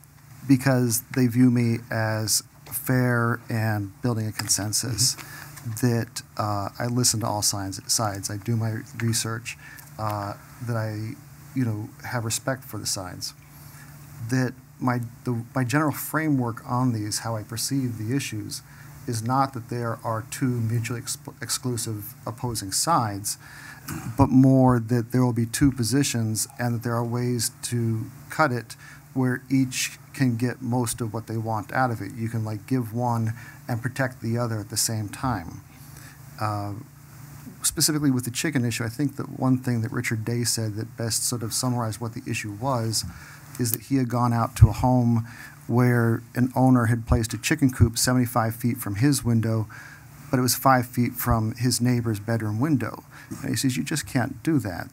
C: because they view me as fair and building a consensus, that I listen to all sides, I do my research, that I have respect for the sides, that my general framework on these, how I perceive the issues, is not that there are 2 mutually exclusive opposing sides, but more that there will be 2 positions and that there are ways to cut it where each can get most of what they want out of it. You can give one and protect the other at the same time. Specifically with the chicken issue, I think that one thing that Richard Day said that best sort of summarized what the issue was is that he had gone out to a home where an owner had placed a chicken coop 75 feet from his window, but it was 5 feet from his neighbor's bedroom window. And he says, you just can't do that,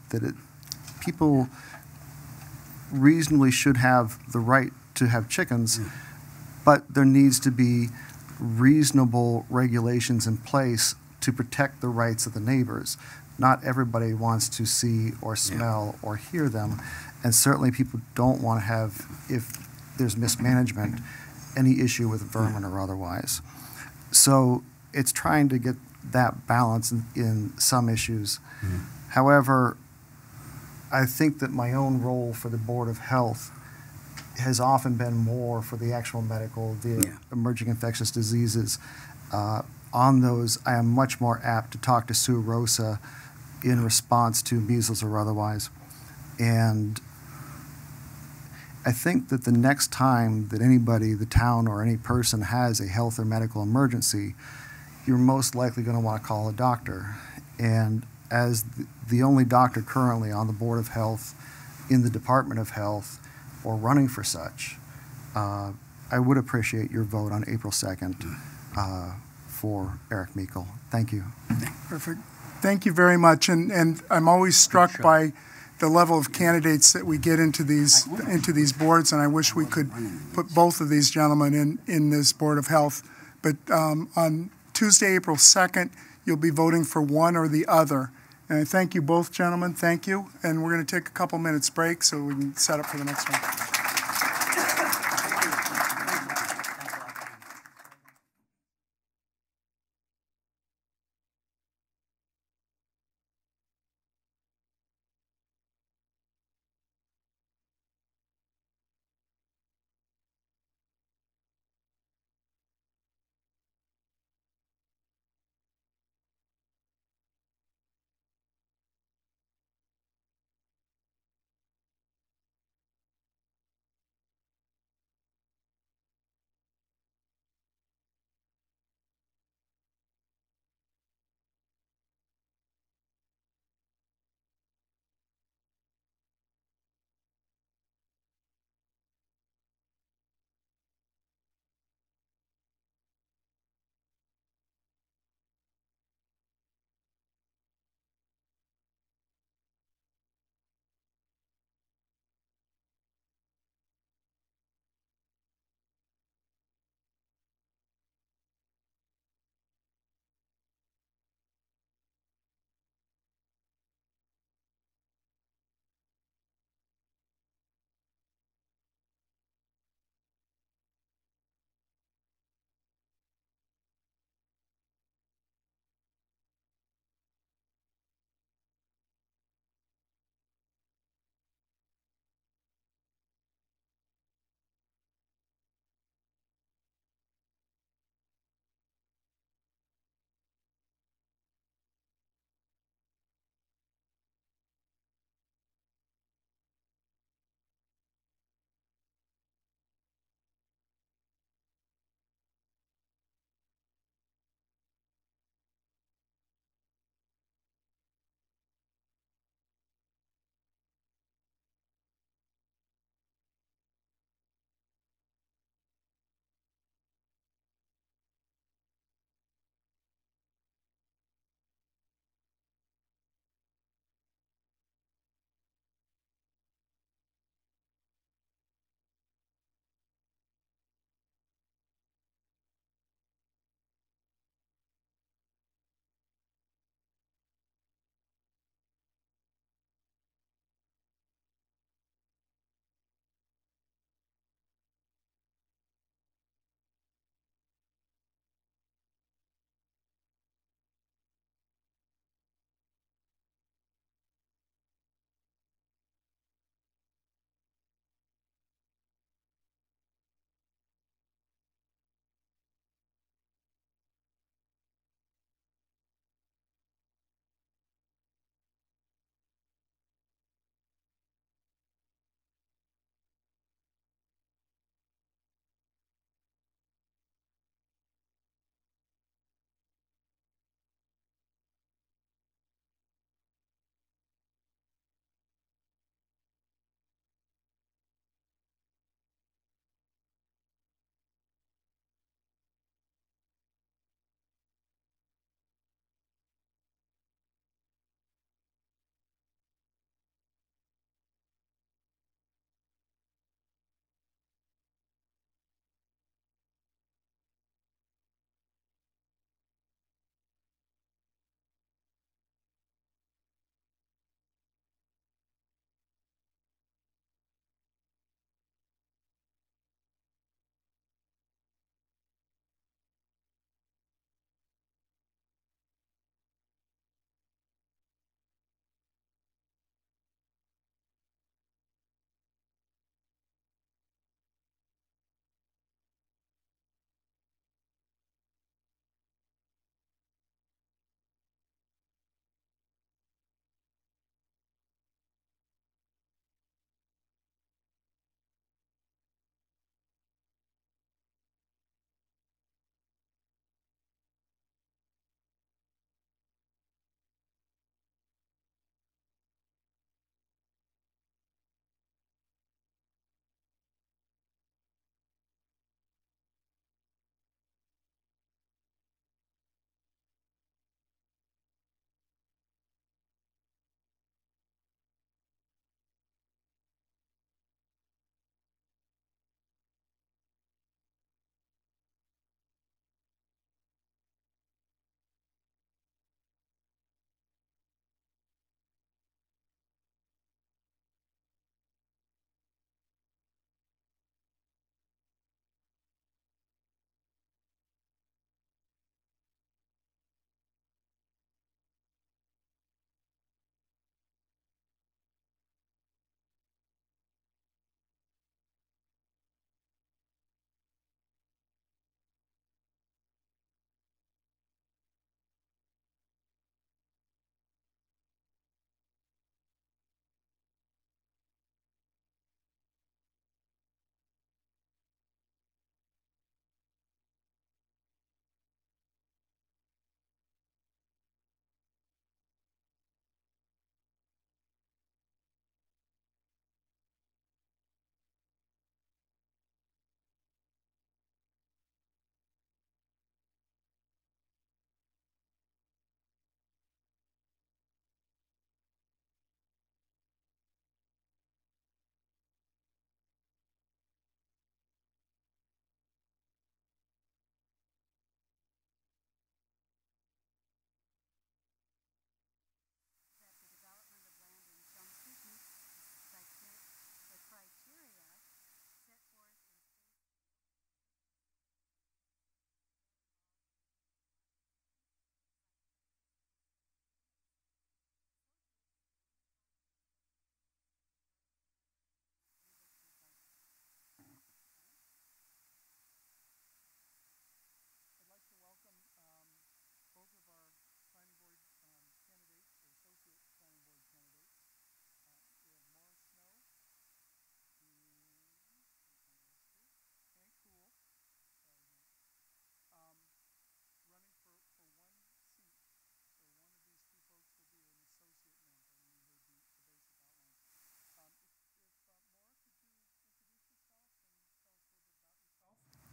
C: people reasonably should have the right to have chickens, but there needs to be reasonable regulations in place to protect the rights of the neighbors. Not everybody wants to see or smell or hear them, and certainly people don't want to have, if there's mismanagement, any issue with vermin or otherwise. So it's trying to get that balance in some issues. However, I think that my own role for the Board of Health has often been more for the actual medical, the emerging infectious diseases. On those, I am much more apt to talk to Sue Rosa in response to measles or otherwise. And I think that the next time that anybody, the town or any person has a health or medical emergency, you're most likely going to want to call a doctor. And as the only doctor currently on the Board of Health, in the Department of Health, or running for such, I would appreciate your vote on April 2nd for Eric Meikle. Thank you.
D: Perfect. Thank you very much. And I'm always struck by the level of candidates that we get into these boards, and I wish we could put both of these gentlemen in this Board of Health. But on Tuesday, April 2nd, you'll be voting for one or the other. And I thank you both, gentlemen. Thank you. And we're going to take a couple minutes break so we can set up for the next one.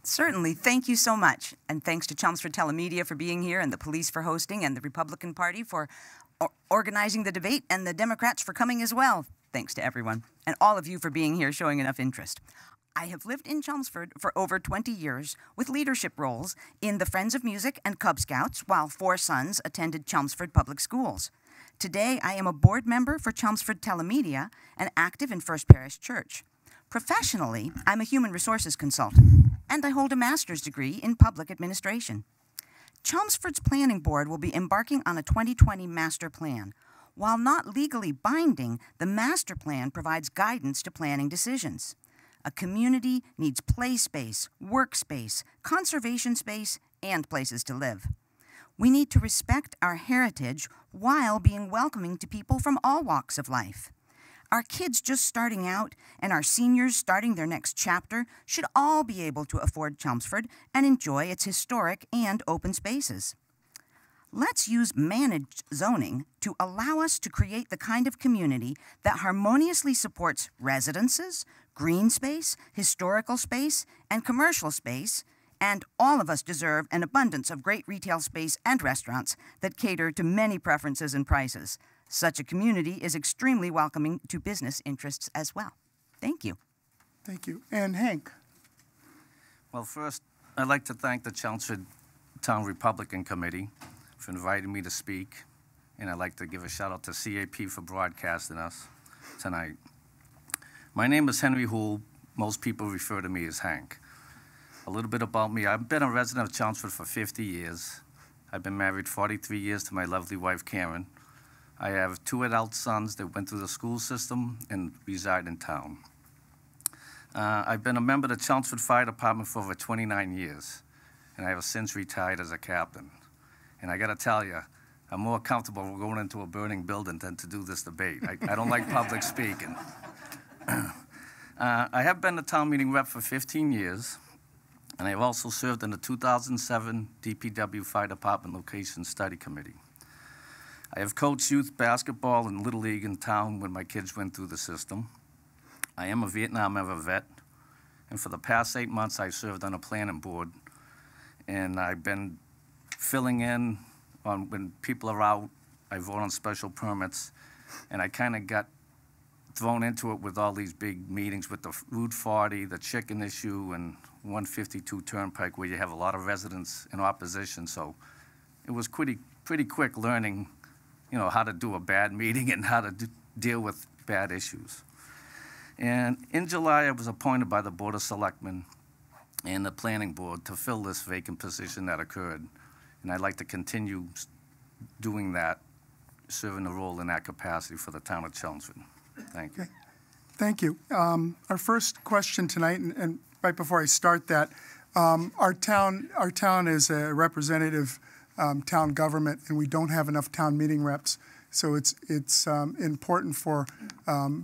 G: Certainly. Thank you so much. And thanks to Chelmsford Telemedia for being here, and the police for hosting, and the Republican Party for organizing the debate, and the Democrats for coming as well. Thanks to everyone. And all of you for being here, showing enough interest. I have lived in Chelmsford for over 20 years with leadership roles in the Friends of Music and Cub Scouts, while 4 sons attended Chelmsford Public Schools. Today, I am a board member for Chelmsford Telemedia and active in First Parish Church. Professionally, I'm a human resources consultant, and I hold a master's degree in public administration. Chelmsford's Planning Board will be embarking on a 2020 master plan. While not legally binding, the master plan provides guidance to planning decisions. A community needs play space, workspace, conservation space, and places to live. We need to respect our heritage while being welcoming to people from all walks of life. Our kids just starting out and our seniors starting their next chapter should all be able to afford Chelmsford and enjoy its historic and open spaces. Let's use managed zoning to allow us to create the kind of community that harmoniously supports residences, green space, historical space, and commercial space, and all of us deserve an abundance of great retail space and restaurants that cater to many preferences and prices. Such a community is extremely welcoming to business interests as well. Thank you.
D: Thank you. And Hank?
H: Well, first, I'd like to thank the Chelmsford Town Republican Committee for inviting me to speak, and I'd like to give a shout out to CAP for broadcasting us tonight. My name is Henry Houle. Most people refer to me as Hank. A little bit about me. I've been a resident of Chelmsford for 50 years. I've been married 43 years to my lovely wife, Karen. I have 2 adult sons that went through the school system and reside in town. I've been a member of the Chelmsford Fire Department for over 29 years, and I have since retired as a captain. And I got to tell you, I'm more comfortable going into a burning building than to do this debate. I don't like public speaking. I have been the town meeting rep for 15 years, and I have also served in the 2007 DPW Fire Department Location Study Committee. I have coached youth basketball and Little League in town when my kids went through the system. I am a Vietnam-era vet, and for the past 8 months I served on a planning board, and I've been filling in on when people are out. I vote on special permits, and I kind of got thrown into it with all these big meetings with the Route 40, the chicken issue, and 152 Turnpike, where you have a lot of residents in opposition. So it was pretty quick learning, you know, how to do a bad meeting and how to deal with bad issues. And in July, I was appointed by the Board of Selectmen and the Planning Board to fill this vacant position that occurred. And I'd like to continue doing that, serving the role in that capacity for the town of Chelmsford. Thank you.
D: Okay. Thank you. Our first question tonight, and right before I start that, our town is a representative town government, and we don't have enough town meeting reps. So it's important for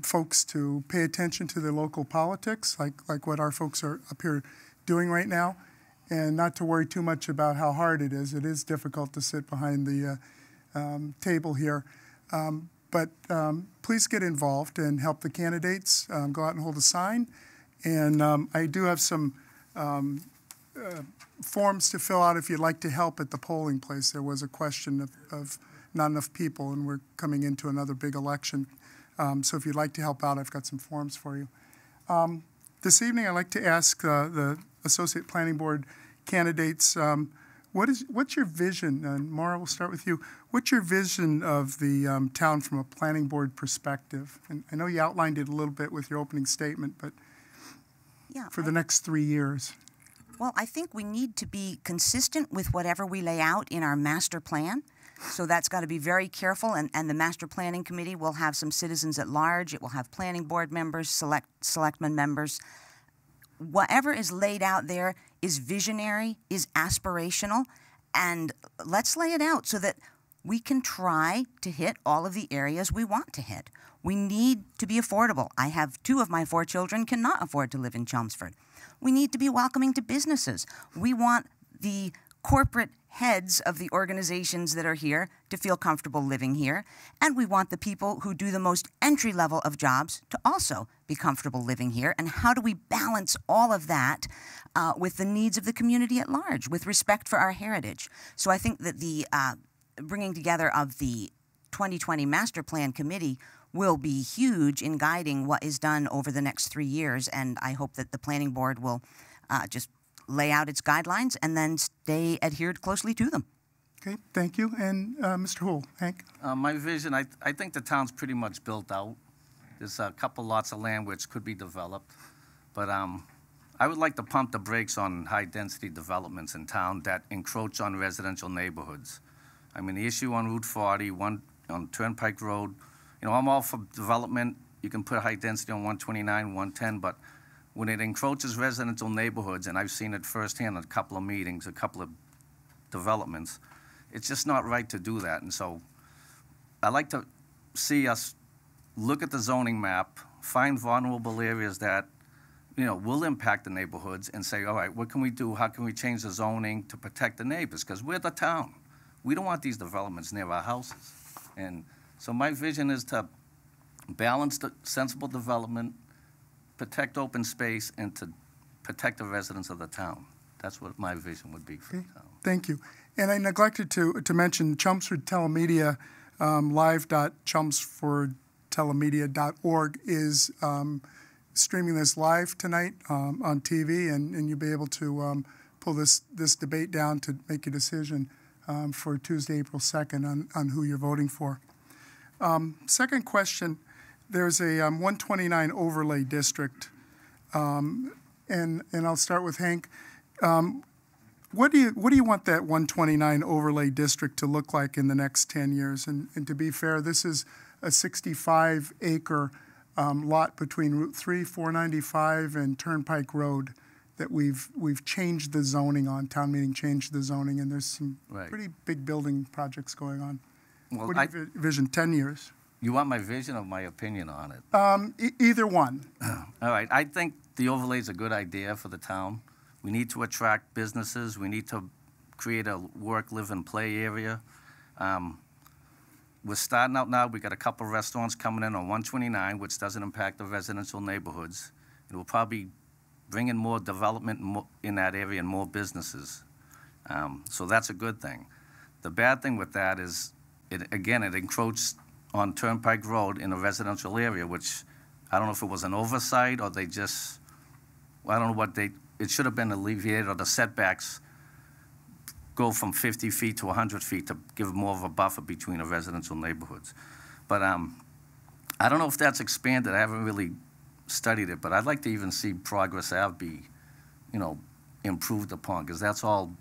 D: folks to pay attention to their local politics, like what our folks are up here doing right now, and not to worry too much about how hard it is. It is difficult to sit behind the table here. But please get involved and help the candidates. Go out and hold a sign. And I do have some forms to fill out if you'd like to help at the polling place. There was a question of not enough people, and we're coming into another big election. So if you'd like to help out, I've got some forms for you. This evening, I'd like to ask the Associate Planning Board candidates, what's your vision? And Maura, we'll start with you. What's your vision of the town from a planning board perspective? And I know you outlined it a little bit with your opening statement, but for the next 3 years.
G: Well, I think we need to be consistent with whatever we lay out in our master plan. So that's got to be very careful, and the Master Planning Committee will have some citizens at large. It will have planning board members, selectmen members. Whatever is laid out there is visionary, is aspirational, and let's lay it out so that we can try to hit all of the areas we want to hit. We need to be affordable. I have 2 of my 4 children cannot afford to live in Chelmsford. We need to be welcoming to businesses. We want the corporate heads of the organizations that are here to feel comfortable living here, and we want the people who do the most entry level of jobs to also be comfortable living here. And how do we balance all of that with the needs of the community at large, with respect for our heritage? So I think that the bringing together of the 2020 Master Plan Committee will be huge in guiding what is done over the next 3 years, and I hope that the Planning Board will just lay out its guidelines and then stay adhered closely to them.
D: Okay, thank you. And Mr. Houle, Hank?
H: My vision, I think the town's pretty much built out. There's a couple lots of land which could be developed, but I would like to pump the brakes on high-density developments in town that encroach on residential neighborhoods. I mean, the issue on Route 40, on Turnpike Road, you know, I'm all for development. You can put high density on 129, 110, but when it encroaches residential neighborhoods, and I've seen it firsthand in a couple of meetings, a couple of developments, it's just not right to do that. And so I like to see us look at the zoning map, find vulnerable areas that, you know, will impact the neighborhoods and say, all right, what can we do? How can we change the zoning to protect the neighbors? Because we're the town. We don't want these developments near our houses. And so my vision is to balance the sensible development, protect open space, and to protect the residents of the town. That's what my vision would be for the town.
D: Thank you. And I neglected to mention Chelmsford Telemedia, live.chelmsfordtelemedia.org is streaming this live tonight on TV, and you'll be able to pull this debate down to make a decision for Tuesday, April 2nd on who you're voting for. Second question, there's a 129 overlay district, and I'll start with Hank. What do you want that 129 overlay district to look like in the next 10 years? And to be fair, this is a 65-acre lot between Route 3, 495, and Turnpike Road that we've changed the zoning on. Town meeting changed the zoning, and there's some pretty big building projects going on.
H: Well,
D: what do you envision 10 years?
H: You want my vision or my opinion on it?
D: Either one.
H: All right. I think the overlay is a good idea for the town. We need to attract businesses. We need to create a work, live, and play area. We're starting out now. We got a couple of restaurants coming in on 129, which doesn't impact the residential neighborhoods. It will probably bring in more development in that area and more businesses. So that's a good thing. The bad thing with that is, it encroaches on Turnpike Road in a residential area, which I don't know if it was an oversight or they just, I don't know what it should have been alleviated, or the setbacks go from 50 feet to 100 feet to give more of a buffer between the residential neighborhoods. But I don't know if that's expanded. I haven't really studied it, but I'd like to even see Progress Ave be, you know, improved upon, because that's all,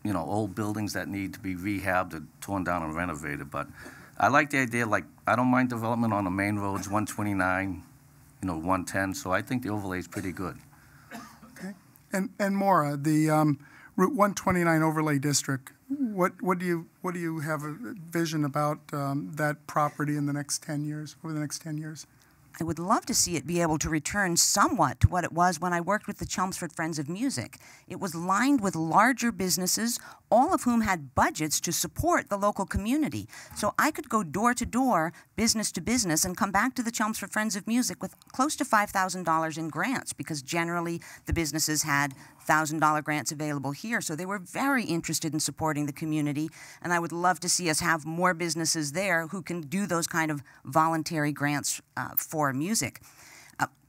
H: you know, old buildings that need to be rehabbed or torn down and renovated. But I like the idea, like, I don't mind development on the main roads, 129, you know, 110, so I think the overlay is pretty good.
D: Okay. And Maura, the Route 129 overlay district, what do you have a vision about that property in the next 10 years, over the next 10 years?
G: I would love to see it be able to return somewhat to what it was when I worked with the Chelmsford Friends of Music. It was lined with larger businesses, all of whom had budgets to support the local community. So I could go door to door, business to business, and come back to the Chelmsford Friends of Music with close to $5,000 in grants, because generally the businesses had $1,000 grants available here. So they were very interested in supporting the community, and I would love to see us have more businesses there who can do those kind of voluntary grants for music.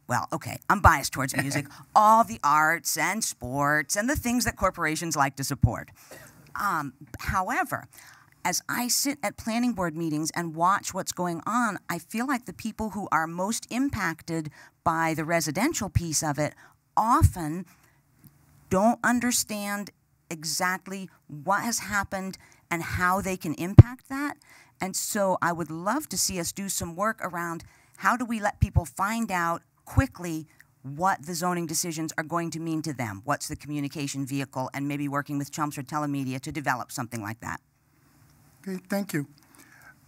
G: Well, okay, I'm biased towards music. All the arts and sports and the things that corporations like to support. However, as I sit at planning board meetings and watch what's going on, I feel like the people who are most impacted by the residential piece of it often don't understand exactly what has happened and how they can impact that. And so I would love to see us do some work around how do we let people find out quickly what the zoning decisions are going to mean to them, what's the communication vehicle, and maybe working with Chelmsford Telemedia to develop something like that.
D: Okay, thank you.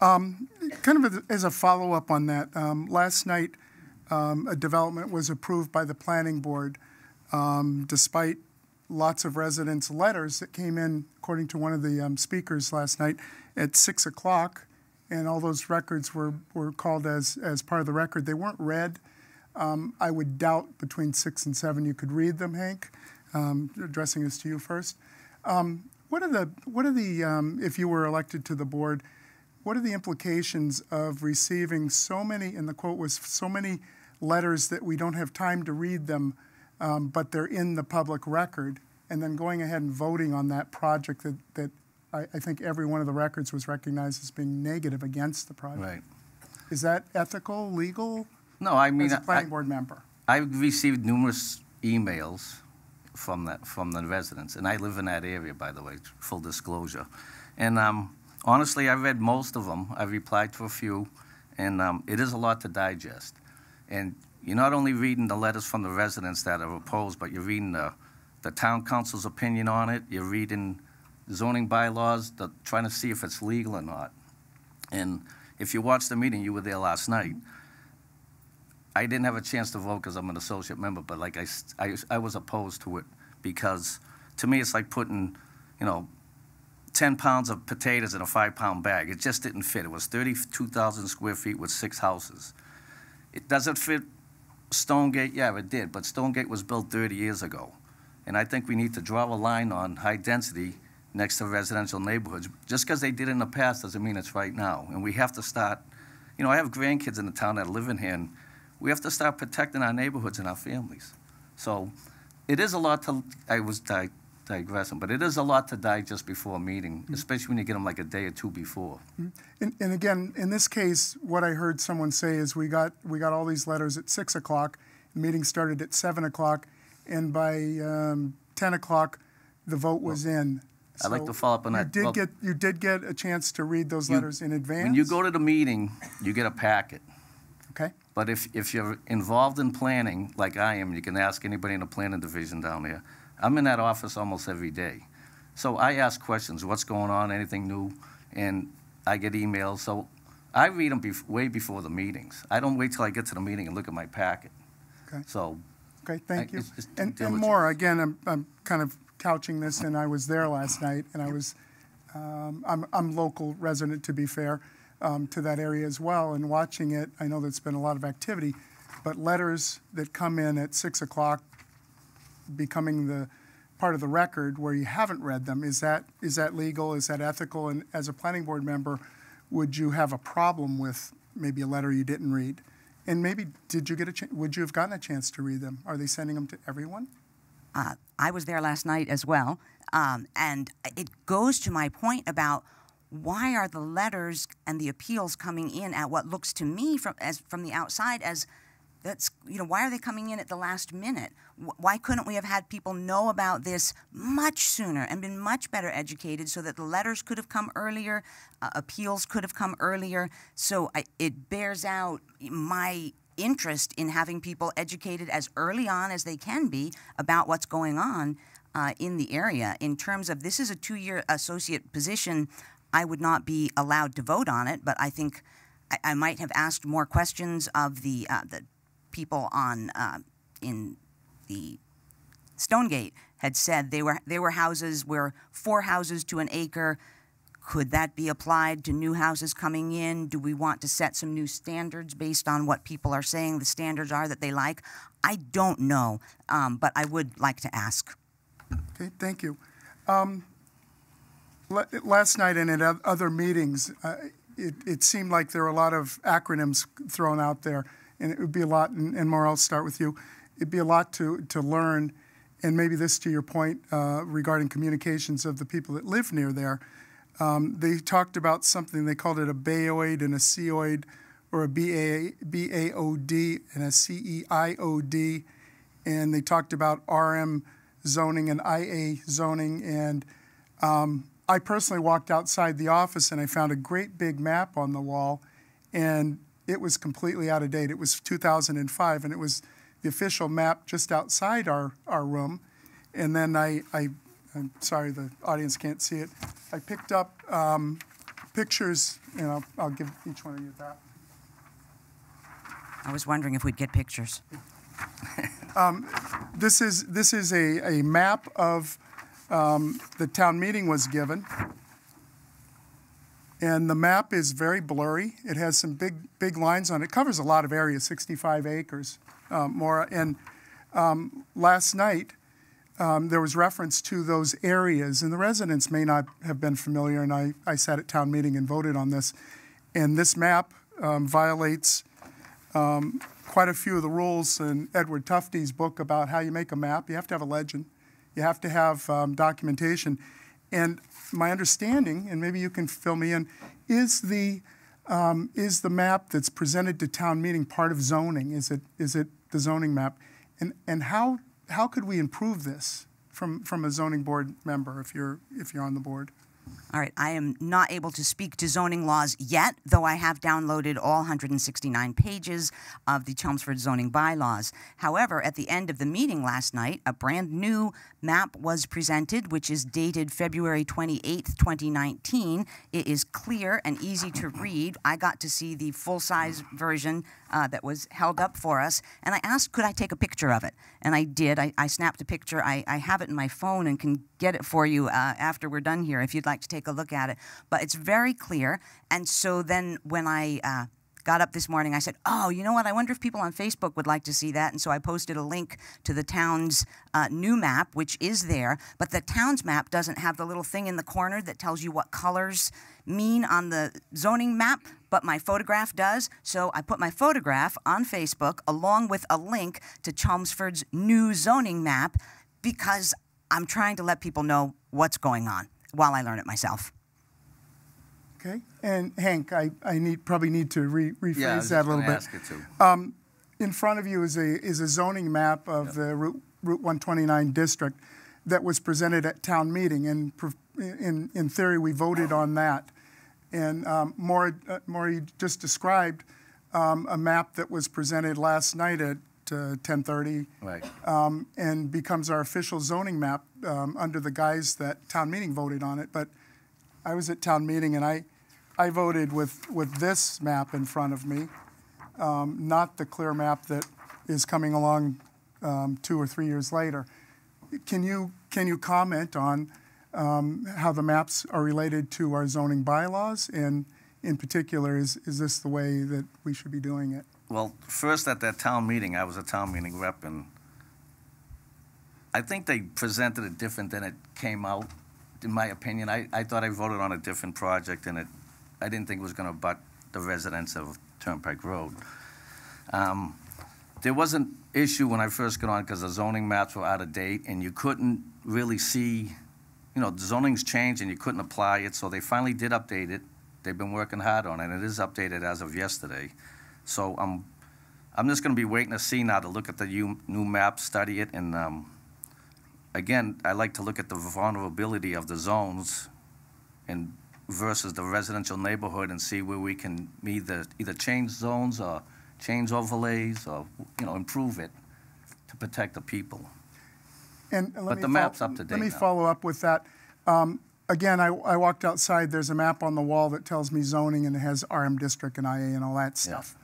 D: Kind of as a follow-up on that, last night a development was approved by the planning board despite lots of residents' letters that came in, according to one of the speakers last night, at 6 o'clock, and all those records were called as part of the record. They weren't read. I would doubt between 6 and 7 you could read them, Hank. Addressing this to you first. What are the if you were elected to the board, what are the implications of receiving so many, and the quote was, so many letters that we don't have time to read them, but they're in the public record, and then going ahead and voting on that project that I think every one of the records was recognized as being negative against the project?
H: Right.
D: Is that ethical, legal?
H: No, I mean,
D: as a planning board member.
H: I've received numerous emails from the residents, and I live in that area, by the way, full disclosure. And honestly, I read most of them. I've replied to a few, and it is a lot to digest. And you're not only reading the letters from the residents that are opposed, but you're reading the town council's opinion on it. You're reading zoning bylaws, trying to see if it's legal or not. And if you watched the meeting, you were there last night. I didn't have a chance to vote because I'm an associate member, but like I was opposed to it because to me it's like putting, 10 pounds of potatoes in a 5-pound bag. It just didn't fit. It was 32,000 square feet with 6 houses. Does it fit Stonegate? Yeah, it did, but Stonegate was built 30 years ago. And I think we need to draw a line on high density next to residential neighborhoods. Just because they did it in the past doesn't mean it's right now. And we have to start, I have grandkids in the town that live in here, and we have to start protecting our neighborhoods and our families. So it is a lot to, I was digressing, but it is a lot to digest before a meeting, especially when you get them like a day or two before.
D: And again, in this case, what I heard someone say is we got all these letters at 6 o'clock, the meeting started at 7 o'clock, and by 10 o'clock, the vote was in.
H: I'd like to follow up on that.
D: You did get a chance to read those letters in advance?
H: When you go to the meeting, you get a packet.
D: Okay.
H: But if you're involved in planning, like I am, you can ask anybody in the planning division down there. I'm in that office almost every day. So I ask questions, what's going on, anything new, and I get emails. So I read them way before the meetings. I don't wait till I get to the meeting and look at my packet.
D: Okay.
H: So.
D: Okay, thank you.
H: It's
D: and more, again, I'm kind of couching this, and I was there last night, and I was, I'm local resident, to be fair, to that area as well, and watching it, I know there's been a lot of activity, but letters that come in at 6 o'clock becoming the part of the record where you haven't read them, is that legal, is that ethical, and as a planning board member, would you have a problem with maybe a letter you didn't read? And maybe, would you have gotten a chance to read them? Are they sending them to everyone?
G: I was there last night as well, and it goes to my point about why are the letters and the appeals coming in at what looks to me from the outside as that's, why are they coming in at the last minute? Why couldn't we have had people know about this much sooner and been much better educated so that the letters could have come earlier, appeals could have come earlier? So it bears out my interest in having people educated as early on as they can be about what's going on in the area. In terms of this is a 2-year associate position, I would not be allowed to vote on it, but I think I might have asked more questions of the people on in the Stonegate had said they were houses were 4 houses to an acre. Could that be applied to new houses coming in? Do we want to set some new standards based on what people are saying the standards are that they like? I don't know, but I would like to ask.
D: Okay, thank you. Last night and at other meetings, it seemed like there were a lot of acronyms thrown out there, and it would be a lot, and Maura, I'll start with you. It'd be a lot to learn, and maybe this to your point regarding communications of the people that live near there. They talked about something, they called it a bayoid and a COID, or a BAOD and a CEIOD, and they talked about RM zoning and IA zoning, and I personally walked outside the office and I found a great big map on the wall, and it was completely out of date. It was 2005, and it was the official map just outside our room. And then I'm sorry the audience can't see it, I picked up pictures, and I'll give each one of you that.
G: I was wondering if we'd get pictures.
D: This is a map of the town meeting was given. And the map is very blurry. It has some big lines on it. It covers a lot of areas, 65 acres more. And last night, there was reference to those areas, and the residents may not have been familiar, and I sat at town meeting and voted on this. And this map violates quite a few of the rules in Edward Tufte's book about how you make a map. You have to have a legend. You have to have documentation. And my understanding, and maybe you can fill me in, is the map that's presented to town meeting part of zoning? Is it the zoning map? And how could we improve this from a zoning board member if you're on the board?
G: All right, I am not able to speak to zoning laws yet, though I have downloaded all 169 pages of the Chelmsford zoning bylaws. However, at the end of the meeting last night, a brand new map was presented, which is dated February 28th, 2019. It is clear and easy to read. I got to see the full-size version that was held up for us, and I asked, could I take a picture of it? And I did. I snapped a picture. I have it in my phone and can get it for you after we're done here if you'd like to take a look at it. But it's very clear. And so then when I got up this morning, I said, oh, you know what? I wonder if people on Facebook would like to see that. And so I posted a link to the town's new map, which is there. But the town's map doesn't have the little thing in the corner that tells you what colors mean on the zoning map, but my photograph does. So I put my photograph on Facebook along with a link to Chelmsford's new zoning map because I'm trying to let people know what's going on while I learn it myself.
D: Okay, and Hank, I probably need to rephrase that a little bit.
H: Ask it too.
D: In front of you is a zoning map of the Route 129 district that was presented at town meeting, and in theory we voted on that. And Maury just described a map that was presented last night at 10:30,
H: Right.
D: and becomes our official zoning map under the guise that town meeting voted on it. But I was at town meeting and I voted with this map in front of me, not the clear map that is coming along 2 or 3 years later. Can you comment on how the maps are related to our zoning bylaws, and in particular, is this the way that we should be doing it?
H: Well, first at that town meeting, I was a town meeting rep, and I think they presented it different than it came out, in my opinion. I thought I voted on a different project, and I didn't think it was going to butt the residents of Turnpike Road. There was an issue when I first got on because the zoning maps were out of date, and you couldn't really see, the zoning's changed, and you couldn't apply it, so they finally did update it. They've been working hard on it, and it is updated as of yesterday. So I'm just going to be waiting to see now to look at the new map, study it, and again, I like to look at the vulnerability of the zones and versus the residential neighborhood and see where we can either change zones or change overlays or improve it to protect the people. But the map's up to date
D: Let me
H: now.
D: follow up with that. Again, I walked outside. There's a map on the wall that tells me zoning, and it has RM district and IA and all that stuff.
H: Yeah.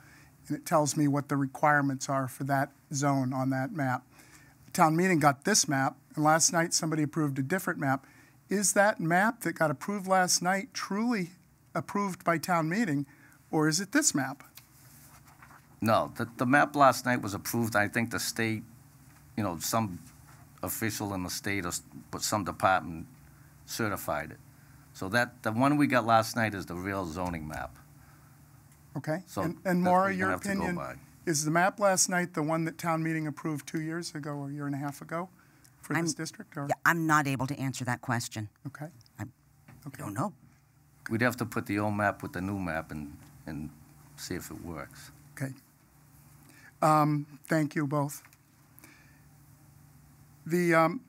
D: And it tells me what the requirements are for that zone on that map. The town meeting got this map, and last night somebody approved a different map. Is that map that got approved last night truly approved by town meeting, or is it this map?
H: No, the map last night was approved. I think the state, some official in the state or some department certified it. So the one we got last night is the real zoning map.
D: Okay.
H: So
D: and
H: that's
D: Maura,
H: what you're
D: your
H: gonna have to go
D: opinion,
H: by.
D: is the map last night the one that town meeting approved 2 years ago or a year and a half ago for this district? Or?
G: Yeah, I'm not able to answer that question.
D: Okay.
G: I don't know.
H: We'd have to put the old map with the new map and see if it works.
D: Okay. Thank you both. And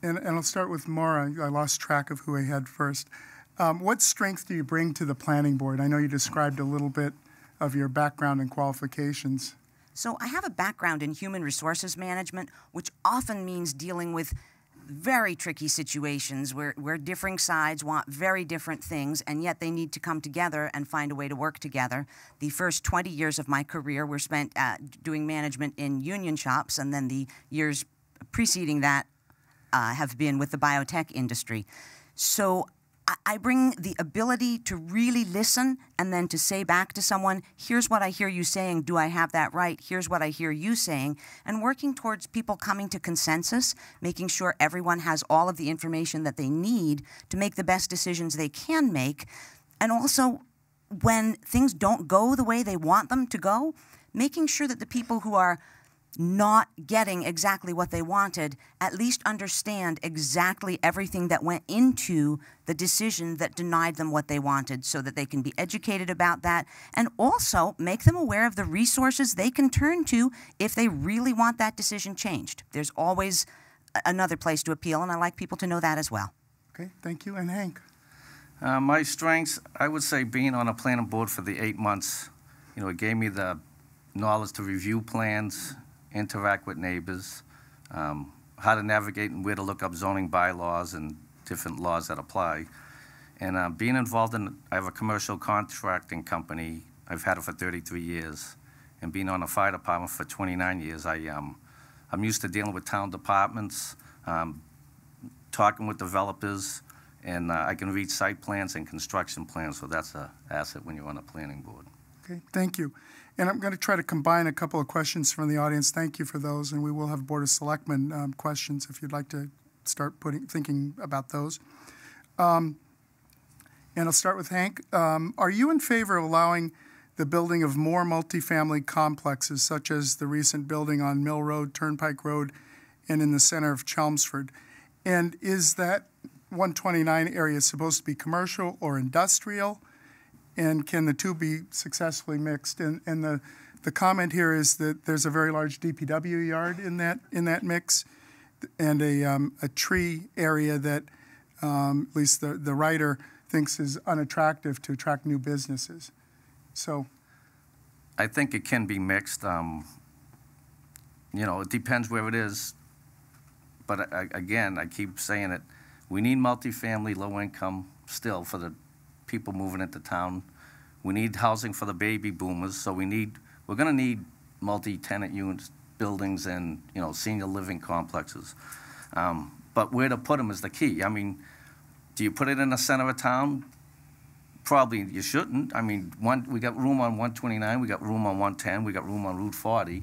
D: I'll start with Maura. I lost track of who I had first. What strength do you bring to the planning board? I know you described a little bit of your background and qualifications.
G: So I have a background in human resources management, which often means dealing with very tricky situations where differing sides want very different things, and yet they need to come together and find a way to work together. The first 20 years of my career were spent doing management in union shops, and then the years preceding that have been with the biotech industry. So I bring the ability to really listen and then to say back to someone, here's what I hear you saying, do I have that right? Here's what I hear you saying, and working towards people coming to consensus, making sure everyone has all of the information that they need to make the best decisions they can make, and also when things don't go the way they want them to go, making sure that the people who are not getting exactly what they wanted at least understand exactly everything that went into the decision that denied them what they wanted, so that they can be educated about that, and also make them aware of the resources they can turn to if they really want that decision changed. There's always another place to appeal, and I like people to know that as well.
D: Okay, thank you. And Hank?
H: My strengths, I would say being on a planning board for the 8 months, it gave me the knowledge to review plans, interact with neighbors, how to navigate and where to look up zoning bylaws and different laws that apply. And being involved I have a commercial contracting company. I've had it for 33 years. And being on the fire department for 29 years, I'm used to dealing with town departments, talking with developers, and I can read site plans and construction plans, so that's an asset when you're on a planning board.
D: Okay, thank you. And I'm going to try to combine a couple of questions from the audience. Thank you for those, and we will have Board of Selectmen questions if you'd like to start thinking about those. And I'll start with Hank. Are you in favor of allowing the building of more multifamily complexes, such as the recent building on Mill Road, Turnpike Road, and in the center of Chelmsford? And is that 129 area supposed to be commercial or industrial? And can the two be successfully mixed? And the comment here is that there's a very large DPW yard in that mix, and a tree area that at least the writer thinks is unattractive to attract new businesses. So,
H: I think it can be mixed. It depends where it is. But again, I keep saying it. We need multifamily, low income still for the people moving into town. We need housing for the baby boomers, so we're going to need multi-tenant units, buildings, and senior living complexes. But where to put them is the key. I mean, do you put it in the center of town? Probably you shouldn't. I mean, we got room on 129, we got room on 110, we got room on Route 40.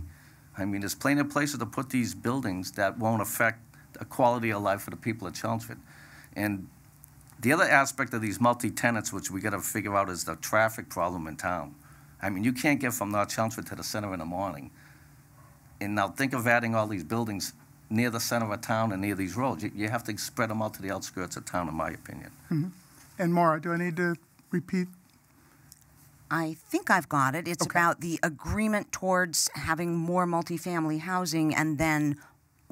H: I mean, there's plenty of places to put these buildings that won't affect the quality of life for the people of Chelmsford. And the other aspect of these multi-tenants, which we got to figure out, is the traffic problem in town. I mean, you can't get from North Chelmsford to the center in the morning. And now think of adding all these buildings near the center of town and near these roads. You have to spread them out to the outskirts of town, in my opinion.
D: Mm-hmm. And Maura, do I need to repeat?
G: I think I've got it. It's
D: okay.
G: About the agreement towards having more multifamily housing, and then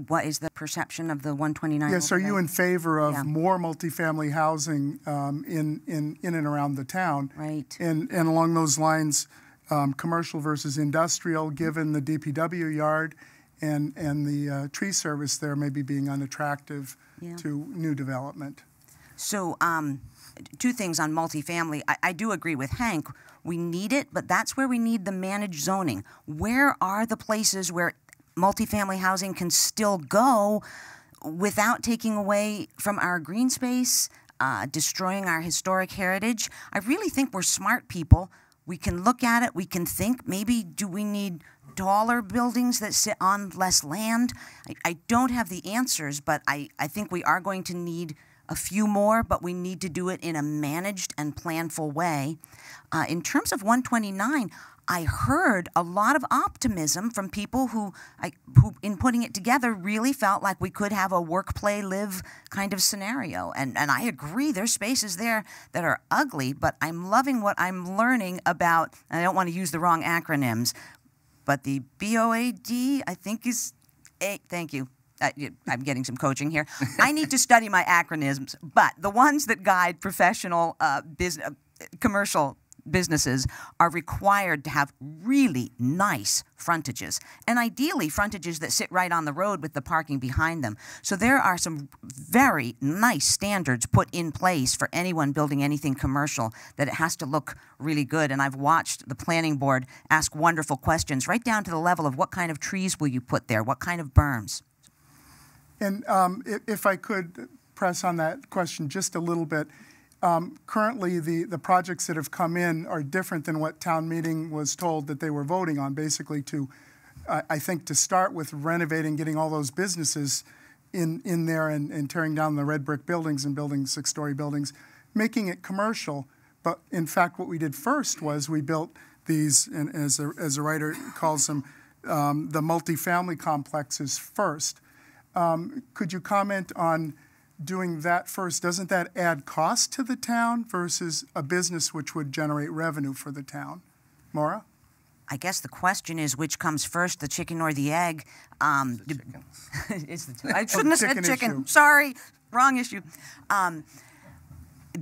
G: what is the perception of the 129?
D: Yes, are you in favor of more multifamily housing in and around the town?
G: Right.
D: And along those lines, commercial versus industrial, given the DPW yard and the tree service there maybe being unattractive to new development?
G: So two things on multifamily. I do agree with Hank. We need it, but that's where we need the managed zoning. Where are the places where multifamily housing can still go without taking away from our green space, destroying our historic heritage? I really think we're smart people. We can look at it. We can think, maybe do we need taller buildings that sit on less land? I don't have the answers, but I think we are going to need a few more, but we need to do it in a managed and planful way. In terms of 129, I heard a lot of optimism from people who, in putting it together, really felt like we could have a work, play, live kind of scenario. And I agree, there's spaces there that are ugly, but I'm loving what I'm learning about, and I don't want to use the wrong acronyms, but the BOAD, I think is, thank you. I'm getting some coaching here. I need to study my acronyms, but the ones that guide professional, business, commercial businesses are required to have really nice frontages, and ideally frontages that sit right on the road with the parking behind them. So there are some very nice standards put in place for anyone building anything commercial, that it has to look really good. And I've watched the planning board ask wonderful questions, right down to the level of what kind of trees will you put there, what kind of berms.
D: And if I could press on that question just a little bit, currently the projects that have come in are different than what town meeting was told that they were voting on, basically to, I think, to start with renovating, getting all those businesses in there and tearing down the red brick buildings and building 6-story buildings, making it commercial. But in fact, what we did first was we built these, and as a writer calls them, the multifamily complexes first. Could you comment on doing that first? Doesn't that add cost to the town versus a business which would generate revenue for the town? Maura?
G: I guess the question is, which comes first, the chicken or the egg?
H: The chicken.
G: It's I shouldn't have said chicken.
D: Issue.
G: Sorry, wrong issue.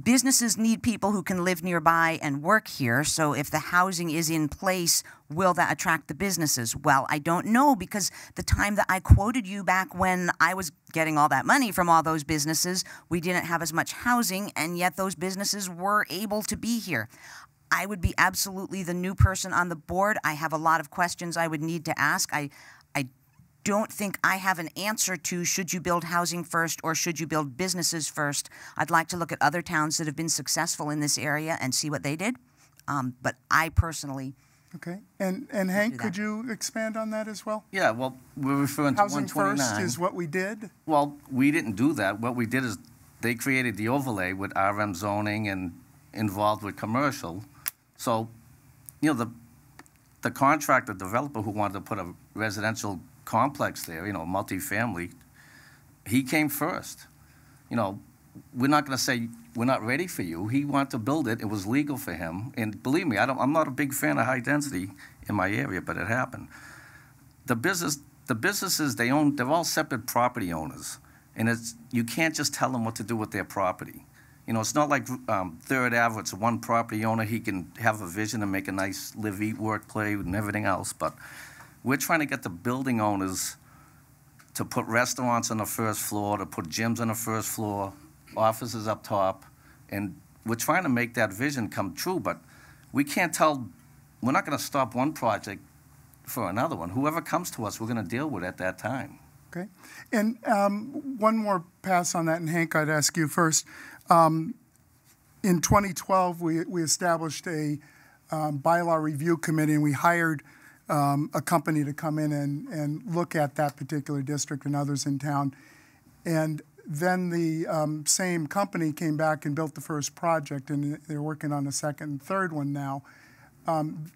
G: Businesses need people who can live nearby and work here, so if the housing is in place, will that attract the businesses? Well, I don't know, because the time that I quoted you back when I was getting all that money from all those businesses, we didn't have as much housing, and yet those businesses were able to be here. I would be absolutely the new person on the board. I have a lot of questions I would need to ask. I don't think I have an answer to, should you build housing first or should you build businesses first. I'd like to look at other towns that have been successful in this area and see what they did. But I personally...
D: Okay. And Hank, could you expand on that as well?
H: Yeah, well, we're referring to
D: Housing
H: 129.
D: first is what we did?
H: Well, we didn't do that. What we did is they created the overlay with RM zoning and involved with commercial. So, you know, the contractor developer who wanted to put a residential complex there, you know, multifamily, he came first. You know, we're not going to say we're not ready for you. He wanted to build it. It was legal for him. And believe me, I'm not a big fan of high density in my area, but it happened. The businesses they own, they're all separate property owners. And you can't just tell them what to do with their property. You know, it's not like Third Ave, it's one property owner. He can have a vision and make a nice live, eat, work, play, and everything else. But we're trying to get the building owners to put restaurants on the first floor, to put gyms on the first floor, offices up top, and we're trying to make that vision come true, but we can't tell, we're not going to stop one project for another one. Whoever comes to us, we're going to deal with at that time.
D: Okay. And one more pass on that, and Hank, I'd ask you first. In 2012, we established a bylaw review committee, and we hired a company to come in and look at that particular district and others in town. And then the same company came back and built the first project, and they're working on a second and third one now.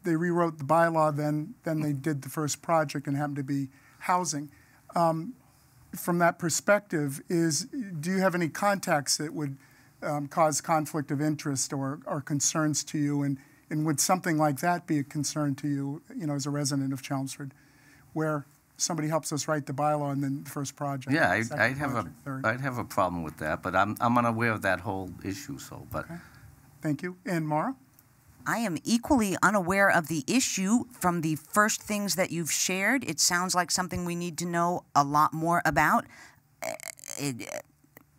D: They rewrote the bylaw, then they did the first project, and happened to be housing. From that perspective, do you have any contacts that would cause conflict of interest or concerns to you, and would something like that be a concern to you, you know, as a resident of Chelmsford, where somebody helps us write the bylaw and then the first project?
H: Yeah, I'd have a problem with that, but I'm unaware of that whole issue. So, but
D: okay. Thank you. And Maura?
G: I am equally unaware of the issue. From the first things that you've shared, it sounds like something we need to know a lot more about.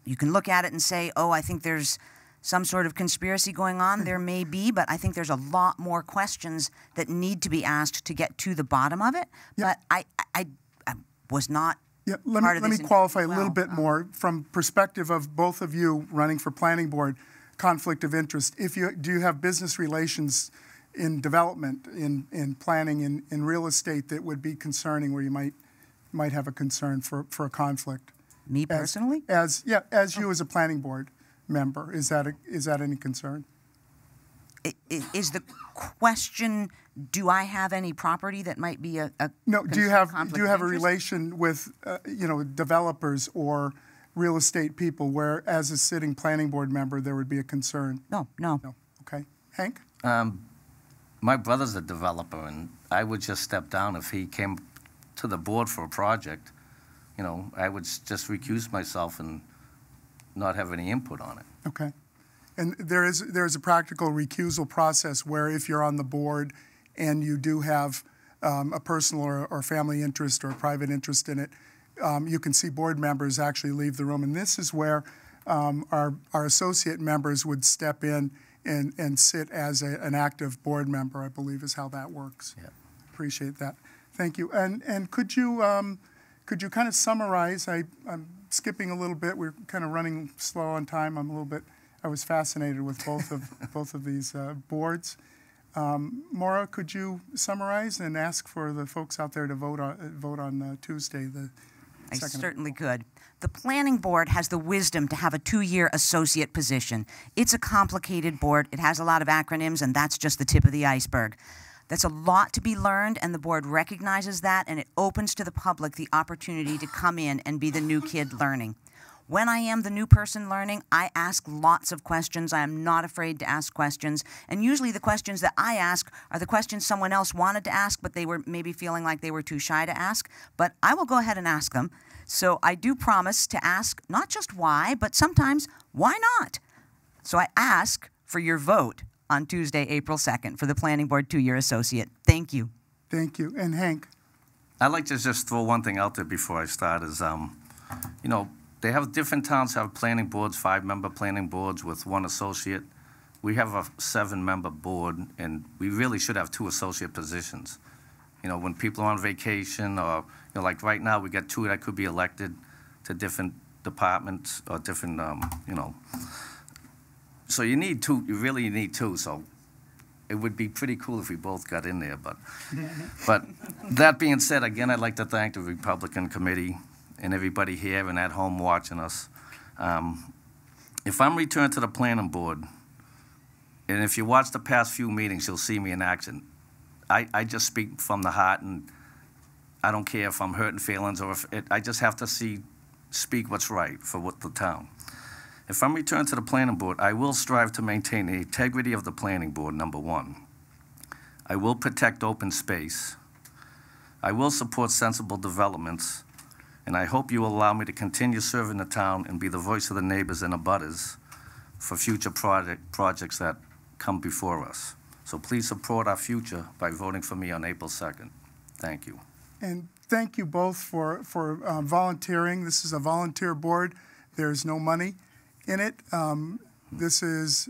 G: You can look at it and say, oh, I think there's some sort of conspiracy going on. There may be, but I think there's a lot more questions that need to be asked to get to the bottom of it.
D: Yep.
G: But I was not
D: let me qualify a little bit more from perspective of both of you running for planning board. Conflict of interest. Do you have business relations in development, in planning, in real estate that would be concerning, where you might have a concern for a conflict?
G: Me personally?
D: As you as a planning board member, is that any concern?
G: Is the question, do I have any property that might be a
D: no? Do you have a
G: interest?
D: relation with developers or real estate people where, as a sitting planning board member, there would be a concern?
G: No.
D: Okay. Hank?
H: My brother's a developer, and I would just step down if he came to the board for a project. You know, I would just recuse myself and not have any input on it.
D: Okay. And there's a practical recusal process where if you're on the board and you do have a personal or family interest or a private interest in it, you can see board members actually leave the room. And this is where our associate members would step in and sit as an active board member, I believe is how that works.
H: Yeah.
D: Appreciate that. Thank you. And could you kind of summarize? I'm skipping a little bit. We're kind of running slow on time. I was fascinated with both of these boards. Maura, could you summarize and ask for the folks out there to vote on Tuesday?
G: I certainly could. The planning board has the wisdom to have a 2-year associate position. It's a complicated board. It has a lot of acronyms, and that's just the tip of the iceberg. That's a lot to be learned, and the board recognizes that, and it opens to the public the opportunity to come in and be the new kid learning. When I am the new person learning, I ask lots of questions. I am not afraid to ask questions. And usually the questions that I ask are the questions someone else wanted to ask, but they were maybe feeling like they were too shy to ask. But I will go ahead and ask them. So I do promise to ask not just why, but sometimes why not? So I ask for your vote on Tuesday, April 2nd for the Planning Board 2-year associate. Thank you.
D: Thank you. And Hank?
H: I'd like to just throw one thing out there before I start is, you know, they have different towns have planning boards, 5-member planning boards with 1 associate. We have a 7-member board, and we really should have 2 associate positions. You know, when people are on vacation or, you know, like right now, we got 2 that could be elected to different departments or different, you know. So you need 2, you really need 2, so it would be pretty cool if we both got in there, but that being said, again, I'd like to thank the Republican Committee and everybody here and at home watching us. If I'm returned to the planning board, and if you watch the past few meetings, you'll see me in action. I just speak from the heart, and I don't care if I'm hurting feelings or if I just have to speak what's right for the town. If I'm returned to the planning board, I will strive to maintain the integrity of the planning board, number 1. I will protect open space. I will support sensible developments, and I hope you will allow me to continue serving the town and be the voice of the neighbors and abutters for future projects that come before us. So please support our future by voting for me on April 2nd. Thank you.
D: And thank you both for volunteering. This is a volunteer board. There's no money in it. This is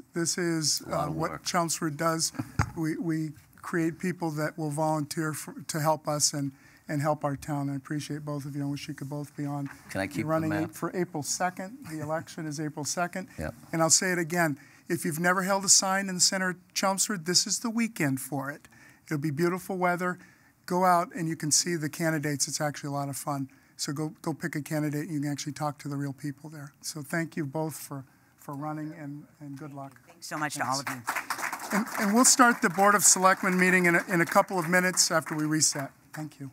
D: what Chelmsford does. We create people that will volunteer to help us and help our town. I appreciate both of you. I wish you could both be on.
H: Can I keep
D: running
H: the map?
D: for April 2nd. The election is April 2nd.
H: Yep.
D: And I'll say it again. If you've never held a sign in the center of Chelmsford, this is the weekend for it. It'll be beautiful weather. Go out and you can see the candidates. It's actually a lot of fun. So go pick a candidate and you can actually talk to the real people there. So thank you both for running and good luck.
G: Thanks so much to all of you.
D: And we'll start the Board of Selectmen meeting in a couple of minutes after we reset. Thank you.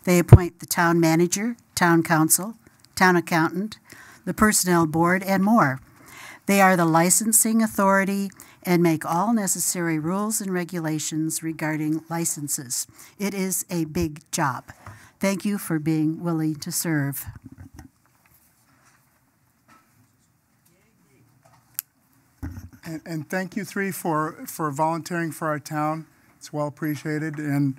A: They appoint the town manager, town council, town accountant, the personnel board, and more. They are the licensing authority and make all necessary rules and regulations regarding licenses. It is a big job. Thank you for being willing to serve.
D: And thank you three for volunteering for our town. It's well appreciated. And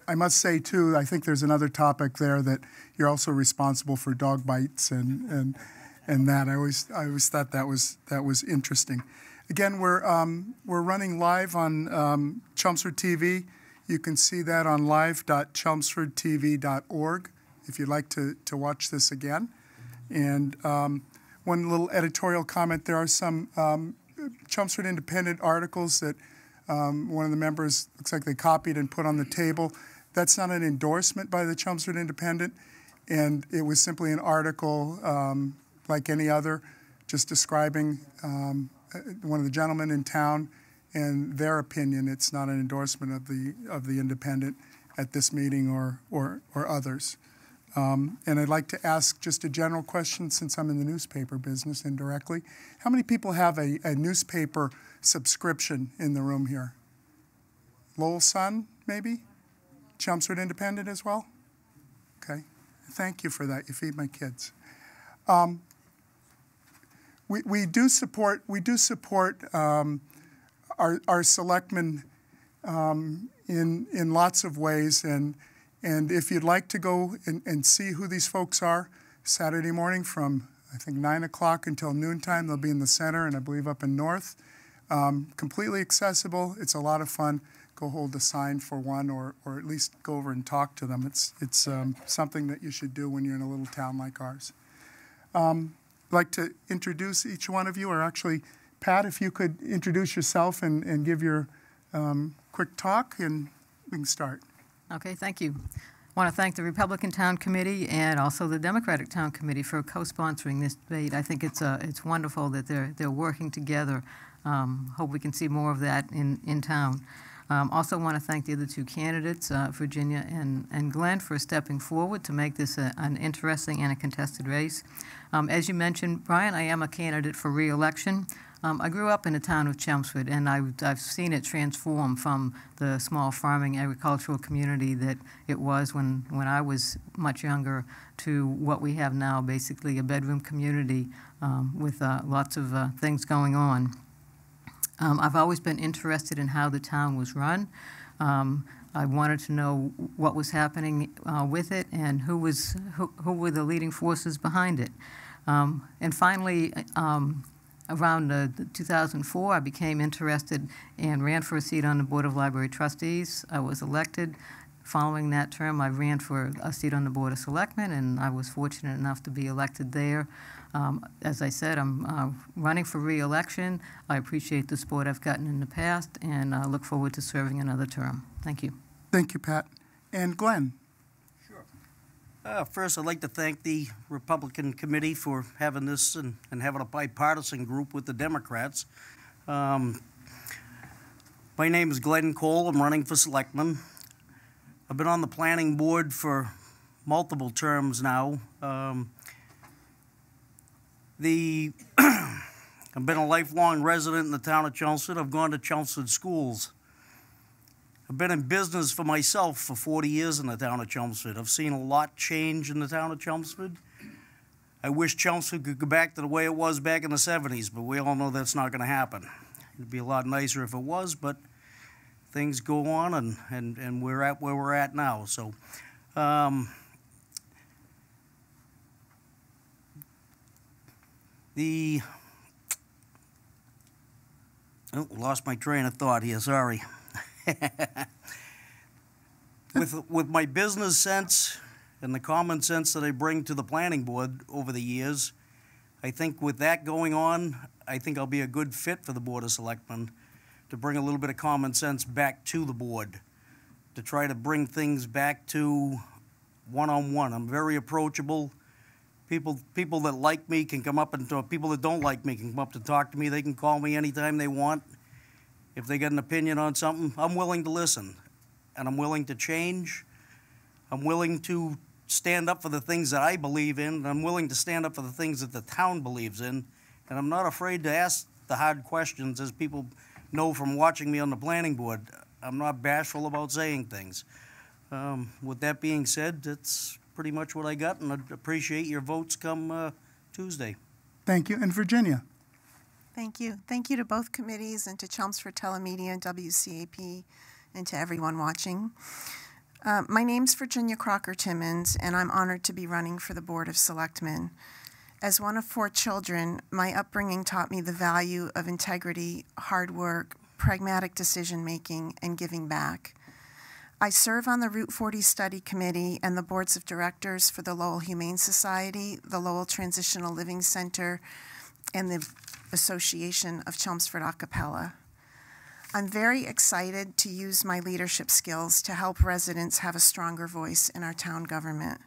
D: I must say too, I think there's another topic there that you're also responsible for dog bites and that. I always thought that was interesting. Again, we're running live on Chelmsford TV. You can see that on live.chelmsfordtv.org if you'd like to watch this again. And one little editorial comment, there are some Chelmsford Independent articles that one of the members, looks like they copied and put on the table. That's not an endorsement by the Chelmsford Independent, and it was simply an article like any other, just describing one of the gentlemen in town and their opinion. It's not an endorsement of the Independent at this meeting or others. And I'd like to ask just a general question, since I'm in the newspaper business indirectly. How many people have a newspaper subscription in the room here? Lowell Sun, maybe? Chelmsford Independent as well? Okay. Thank you for that. You feed my kids. We do support our selectmen in lots of ways, and if you'd like to go and see who these folks are, Saturday morning from, I think, 9 o'clock until noontime, they'll be in the center and I believe up in North. Completely accessible. It's a lot of fun. Go hold a sign for one, or at least go over and talk to them. It's something that you should do when you're in a little town like ours. I'd like to introduce each one of you, or actually, Pat, if you could introduce yourself and give your quick talk, and we can start.
I: Okay, thank you. I want to thank the Republican Town Committee and also the Democratic Town Committee for co-sponsoring this debate. I think it's wonderful that they're working together. Hope we can see more of that in town. Also want to thank the other two candidates, Virginia and Glenn, for stepping forward to make this an interesting and a contested race. As you mentioned, Brian, I am a candidate for re-election. I grew up in the town of Chelmsford, and I've seen it transform from the small farming agricultural community that it was when I was much younger to what we have now, basically a bedroom community with lots of things going on. I've always been interested in how the town was run. I wanted to know what was happening with it and who were the leading forces behind it. And finally, around 2004, I became interested and ran for a seat on the Board of Library Trustees. I was elected. Following that term, I ran for a seat on the Board of Selectmen, and I was fortunate enough to be elected there. As I said, I'm running for re-election. I appreciate the support I've gotten in the past, and I look forward to serving another term. Thank you.
D: Thank you, Pat. And Glenn.
B: First, I'd like to thank the Republican Committee for having this and having a bipartisan group with the Democrats. My name is Glenn Cole. I'm running for selectman. I've been on the planning board for multiple terms now. I've been a lifelong resident in the town of Chelmsford. I've gone to Chelmsford schools. I've been in business for myself for 40 years in the town of Chelmsford. I've seen a lot change in the town of Chelmsford. I wish Chelmsford could go back to the way it was back in the 70s, but we all know that's not going to happen. It'd be a lot nicer if it was, but things go on, and we're at where we're at now. So, lost my train of thought here, sorry. With my business sense and the common sense that I bring to the planning board over the years, I think with that going on, I think I'll be a good fit for the Board of Selectmen to bring a little bit of common sense back to the board, to try to bring things back to one-on-one. I'm very approachable. People that like me can come up and talk. People that don't like me can come up to talk to me. They can call me anytime they want. If they get an opinion on something, I'm willing to listen, and I'm willing to change. I'm willing to stand up for the things that I believe in, and I'm willing to stand up for the things that the town believes in, and I'm not afraid to ask the hard questions, as people know from watching me on the planning board. I'm not bashful about saying things. With that being said, that's pretty much what I got, and I'd appreciate your votes come Tuesday.
D: Thank you. And Virginia?
J: Thank you. Thank you to both committees and to Chelmsford Telemedia and WCAP and to everyone watching. My name's Virginia Crocker-Timmons, and I'm honored to be running for the Board of Selectmen. As one of 4 children, my upbringing taught me the value of integrity, hard work, pragmatic decision-making, and giving back. I serve on the Route 40 Study Committee and the boards of directors for the Lowell Humane Society, the Lowell Transitional Living Center, and the Association of Chelmsford A Cappella. I'm very excited to use my leadership skills to help residents have a stronger voice in our town government.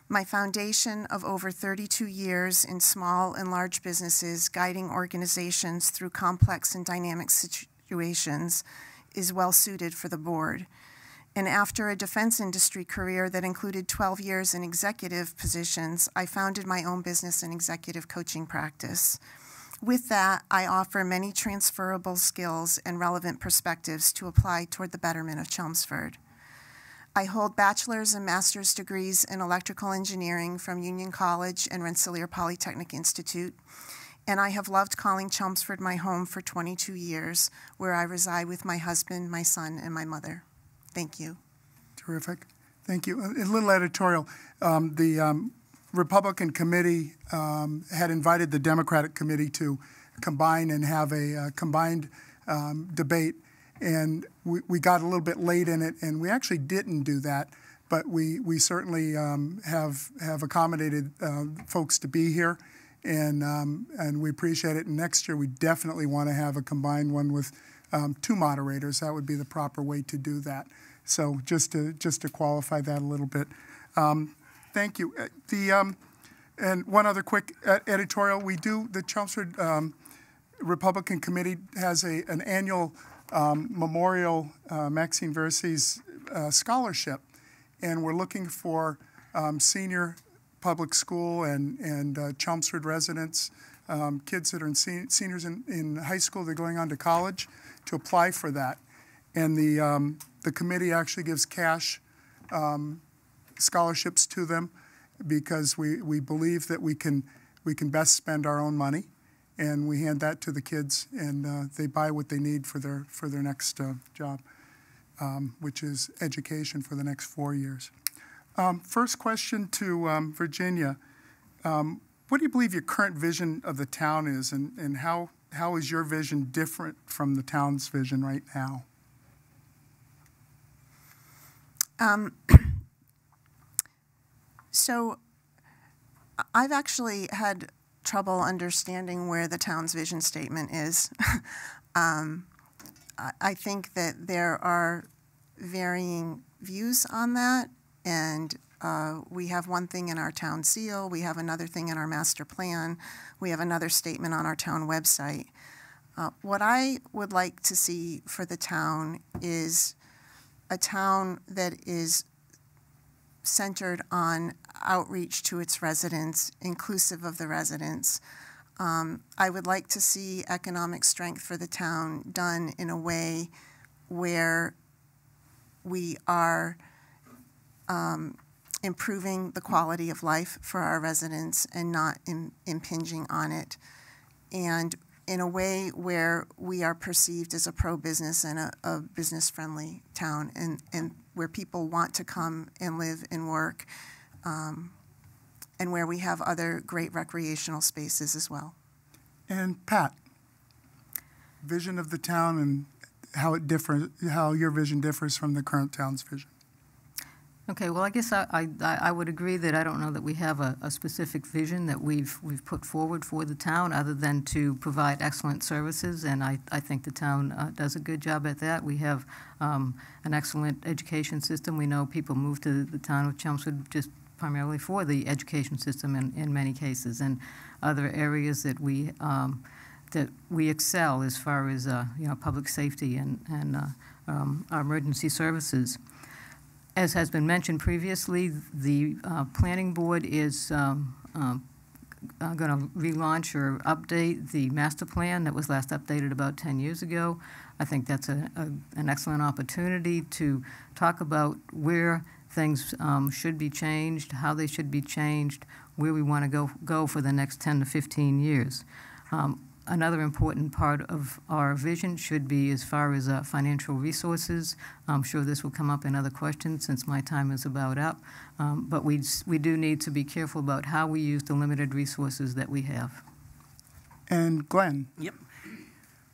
J: My foundation of over 32 years in small and large businesses guiding organizations through complex and dynamic situations is well suited for the board. And after a defense industry career that included 12 years in executive positions, I founded my own business and executive coaching practice. With that, I offer many transferable skills and relevant perspectives to apply toward the betterment of Chelmsford. I hold bachelor's and master's degrees in electrical engineering from Union College and Rensselaer Polytechnic Institute, and I have loved calling Chelmsford my home for 22 years, where I reside with my husband, my son, and my mother. Thank you.
D: Terrific. Thank you. A little editorial. The Republican committee had invited the Democratic committee to combine and have a combined debate, and we got a little bit late in it, and we actually didn't do that, but we certainly have accommodated folks to be here, and we appreciate it. And next year we definitely want to have a combined one with 2 moderators. That would be the proper way to do that. So just to qualify that a little bit. Thank you. And one other quick editorial. The Chelmsford Republican Committee has an annual memorial Maxine Versi's scholarship, and we're looking for senior public school and Chelmsford residents, kids that are seniors in high school, they're going on to college, to apply for that. And the committee actually gives cash scholarships to them because we believe that we can best spend our own money, and we hand that to the kids, and they buy what they need for their next job, which is education for the next 4 years. First question to Virginia. What do you believe your current vision of the town is, and how is your vision different from the town's vision right now?
J: So I've actually had trouble understanding where the town's vision statement is. I think that there are varying views on that, and we have one thing in our town seal, we have another thing in our master plan, we have another statement on our town website. What I would like to see for the town is a town that is centered on outreach to its residents, inclusive of the residents. I would like to see economic strength for the town done in a way where we are improving the quality of life for our residents and not impinging on it, and in a way where we are perceived as a pro-business and a business-friendly town, and where people want to come and live and work, and where we have other great recreational spaces as well.
D: And Pat, vision of the town and how your vision differs from the current town's vision.
I: Okay, well, I guess I would agree that I don't know that we have a specific vision that we've put forward for the town other than to provide excellent services, and I think the town does a good job at that. We have an excellent education system. We know people move to the town of Chelmsford just primarily for the education system in many cases, and other areas that we excel as far as public safety and our emergency services. As has been mentioned previously, the Planning Board is going to relaunch or update the master plan that was last updated about 10 years ago. I think that's an excellent opportunity to talk about where things should be changed, how they should be changed, where we want to go for the next 10 to 15 years. Another important part of our vision should be as far as financial resources. I'm sure this will come up in other questions since my time is about up. But we do need to be careful about how we use the limited resources that we have.
D: And Glenn?
B: Yep.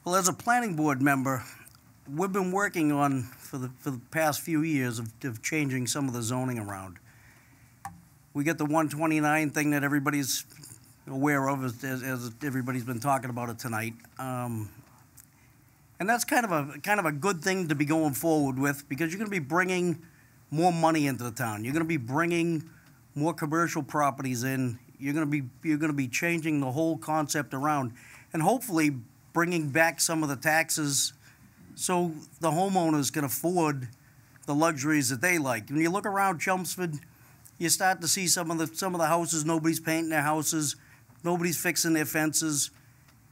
B: Well, as a planning board member, we've been working on, for the past few years, of changing some of the zoning around. We get the 129 thing that everybody's aware of, as everybody's been talking about it tonight, and that's kind of a good thing to be going forward with, because you're going to be bringing more money into the town. You're going to be bringing more commercial properties in. You're going to be changing the whole concept around, and hopefully bringing back some of the taxes, so the homeowners can afford the luxuries that they like. When you look around Chelmsford, you start to see some of the houses. Nobody's painting their houses. Nobody's fixing their fences.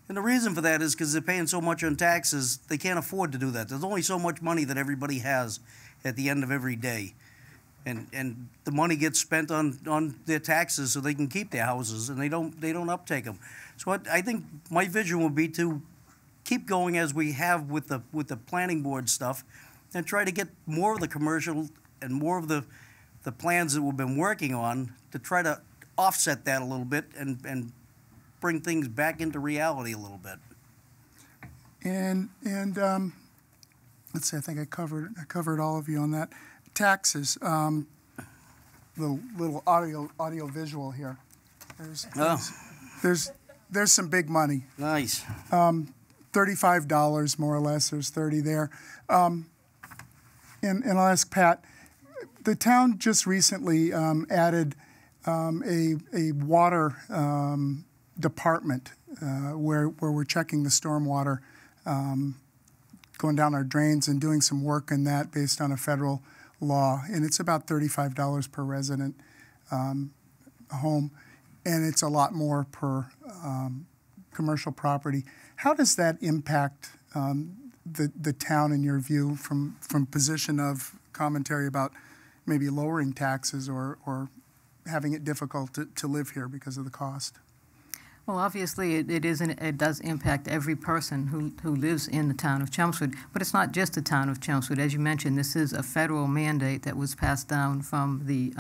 B: And the reason for that is because they're paying so much on taxes, they can't afford to do that. There's only so much money that everybody has at the end of every day. And the money gets spent on their taxes so they can keep their houses, and they don't uptake them. So I think my vision will be to keep going as we have with the planning board stuff, and try to get more of the commercial and more of the plans that we've been working on to try to offset that a little bit and bring things back into reality a little bit.
D: And let's see, I think I covered all of you on that. Taxes, little audio visual here. There's some big money.
B: Nice.
D: $35 more or less. There's 30 there. And I'll ask Pat. The town just recently added a water department where we're checking the stormwater, going down our drains and doing some work in that based on a federal law. And it's about $35 per resident home, and it's a lot more per commercial property. How does that impact the town in your view from position of commentary about maybe lowering taxes or having it difficult to live here because of the cost?
I: Well, obviously, it does impact every person who lives in the town of Chelmsford, but it's not just the town of Chelmsford. As you mentioned, this is a federal mandate that was passed down from the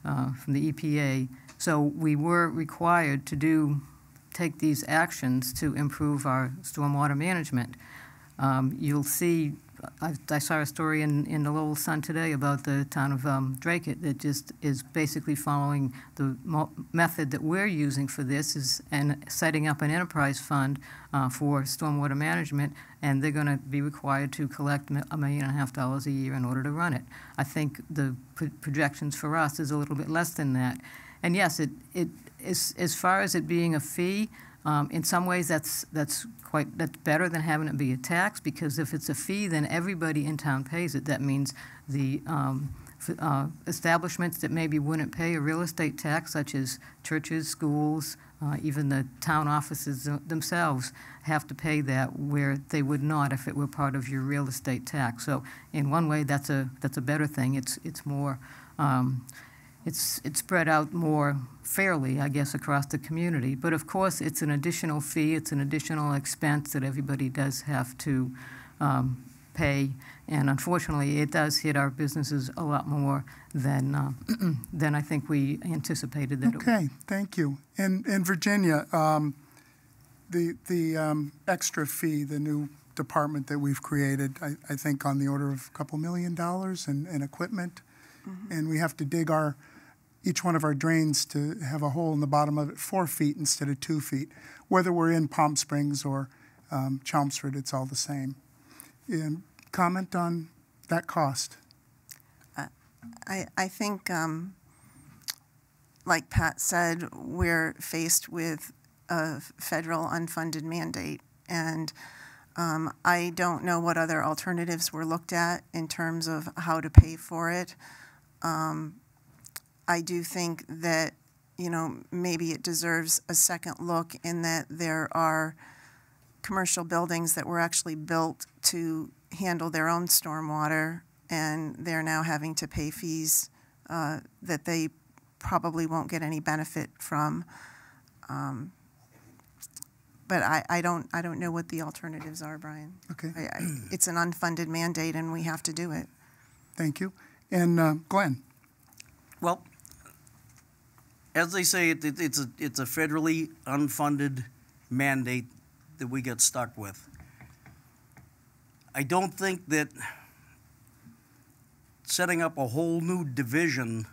I: EPA. So we were required to take these actions to improve our stormwater management. You'll see, I saw a story in the Lowell Sun today about the town of Dracut that just is basically following the method that we're using for this and setting up an enterprise fund for stormwater management, and they're going to be required to collect $1.5 million a year in order to run it. I think the projections for us is a little bit less than that. And yes, it is, as far as it being a fee, in some ways that's better than having it be a tax, because if it's a fee, then everybody in town pays it. That means the establishments that maybe wouldn't pay a real estate tax, such as churches, schools, even the town offices themselves, have to pay that, where they would not if it were part of your real estate tax. So in one way, that's a better thing. It's more it's spread out more fairly, I guess, across the community. But of course, it's an additional fee. It's an additional expense that everybody does have to pay. And unfortunately, it does hit our businesses a lot more than than I think we anticipated that it would.
D: Okay, thank you. And Virginia, the extra fee, the new department that we've created, I think on the order of a couple $2 million in equipment. Mm-hmm. And we have to dig each one of our drains to have a hole in the bottom of it 4 feet instead of 2 feet. Whether we're in Palm Springs or Chelmsford, it's all the same. Comment on that cost?
J: I think, like Pat said, we're faced with a federal unfunded mandate, and I don't know what other alternatives were looked at in terms of how to pay for it. I do think that, you know, maybe it deserves a second look in that there are commercial buildings that were actually built to handle their own stormwater, and they're now having to pay fees that they probably won't get any benefit from. But I don't know what the alternatives are, Brian.
D: Okay.
J: It's an unfunded mandate, and we have to do it.
D: Thank you. And Glenn?
B: Well, as they say, it's a federally unfunded mandate that we get stuck with. I don't think that setting up a whole new division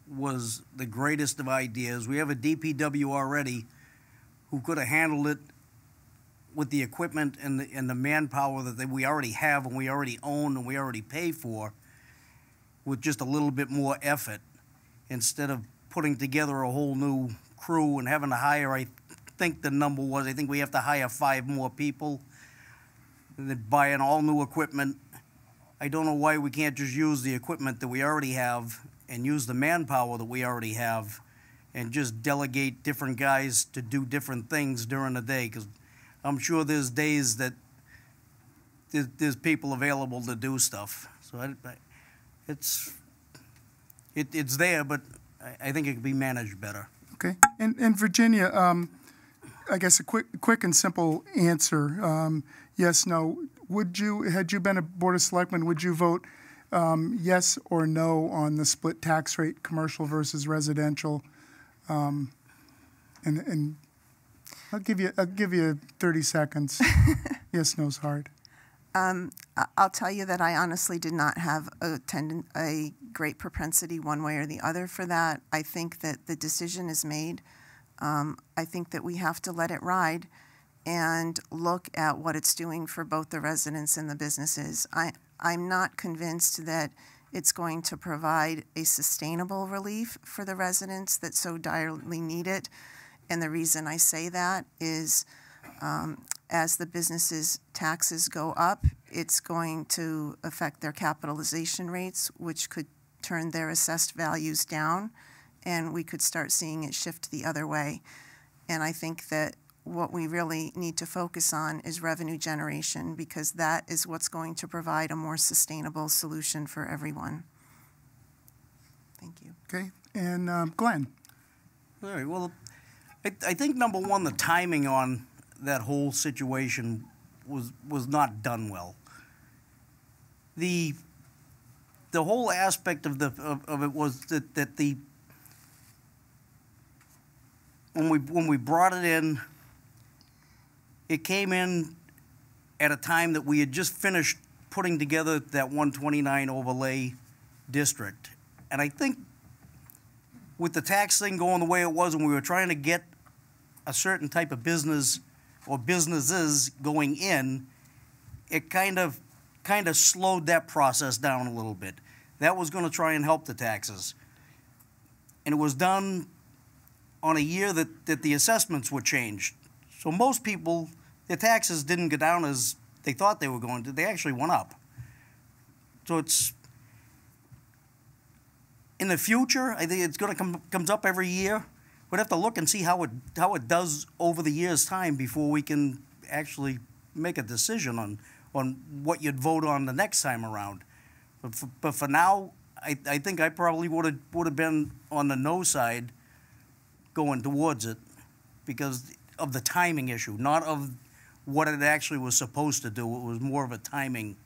B: was the greatest of ideas. We have a DPW already who could have handled it with the equipment and the manpower that we already have and we already own and we already pay for, with just a little bit more effort, instead of putting together a whole new crew and having to hire, I think the number was, I think we have to hire 5 more people, and then buying all new equipment. I don't know why we can't just use the equipment that we already have and use the manpower that we already have and just delegate different guys to do different things during the day, because I'm sure there's days that there's people available to do stuff. So it's there, but I think it could be managed better.
D: Okay. And Virginia, I guess a quick and simple answer, yes, no. Had you been a Board of Selectmen, would you vote yes or no on the split tax rate, commercial versus residential? And I'll give you 30 seconds. Yes, no's hard.
J: I'll tell you that I honestly did not have a great propensity one way or the other for that. I think that the decision is made. I think that we have to let it ride and look at what it's doing for both the residents and the businesses. I'm not convinced that it's going to provide a sustainable relief for the residents that so direly need it. And the reason I say that is as the businesses' taxes go up, it's going to affect their capitalization rates, which could turn their assessed values down, and we could start seeing it shift the other way. And I think that what we really need to focus on is revenue generation, because that is what's going to provide a more sustainable solution for everyone. Thank you.
D: Okay. And Glenn?
B: All right, well, I think number one, the timing on that whole situation was not done well. The whole aspect of it was that when we brought it in, it came in at a time that we had just finished putting together that 129 overlay district, and I think with the tax thing going the way it was, and we were trying to get a certain type of business or businesses going in, it kind of slowed that process down a little bit. That was going to try and help the taxes. And it was done on a year that the assessments were changed. So most people, their taxes didn't go down as they thought they were going to. They actually went up. So it's, in the future, I think it's going to comes up every year. We'd have to look and see how it does over the year's time before we can actually make a decision on what you'd vote on the next time around. But for now, I think I probably would have been on the no side going towards it because of the timing issue, not of what it actually was supposed to do. It was more of a timing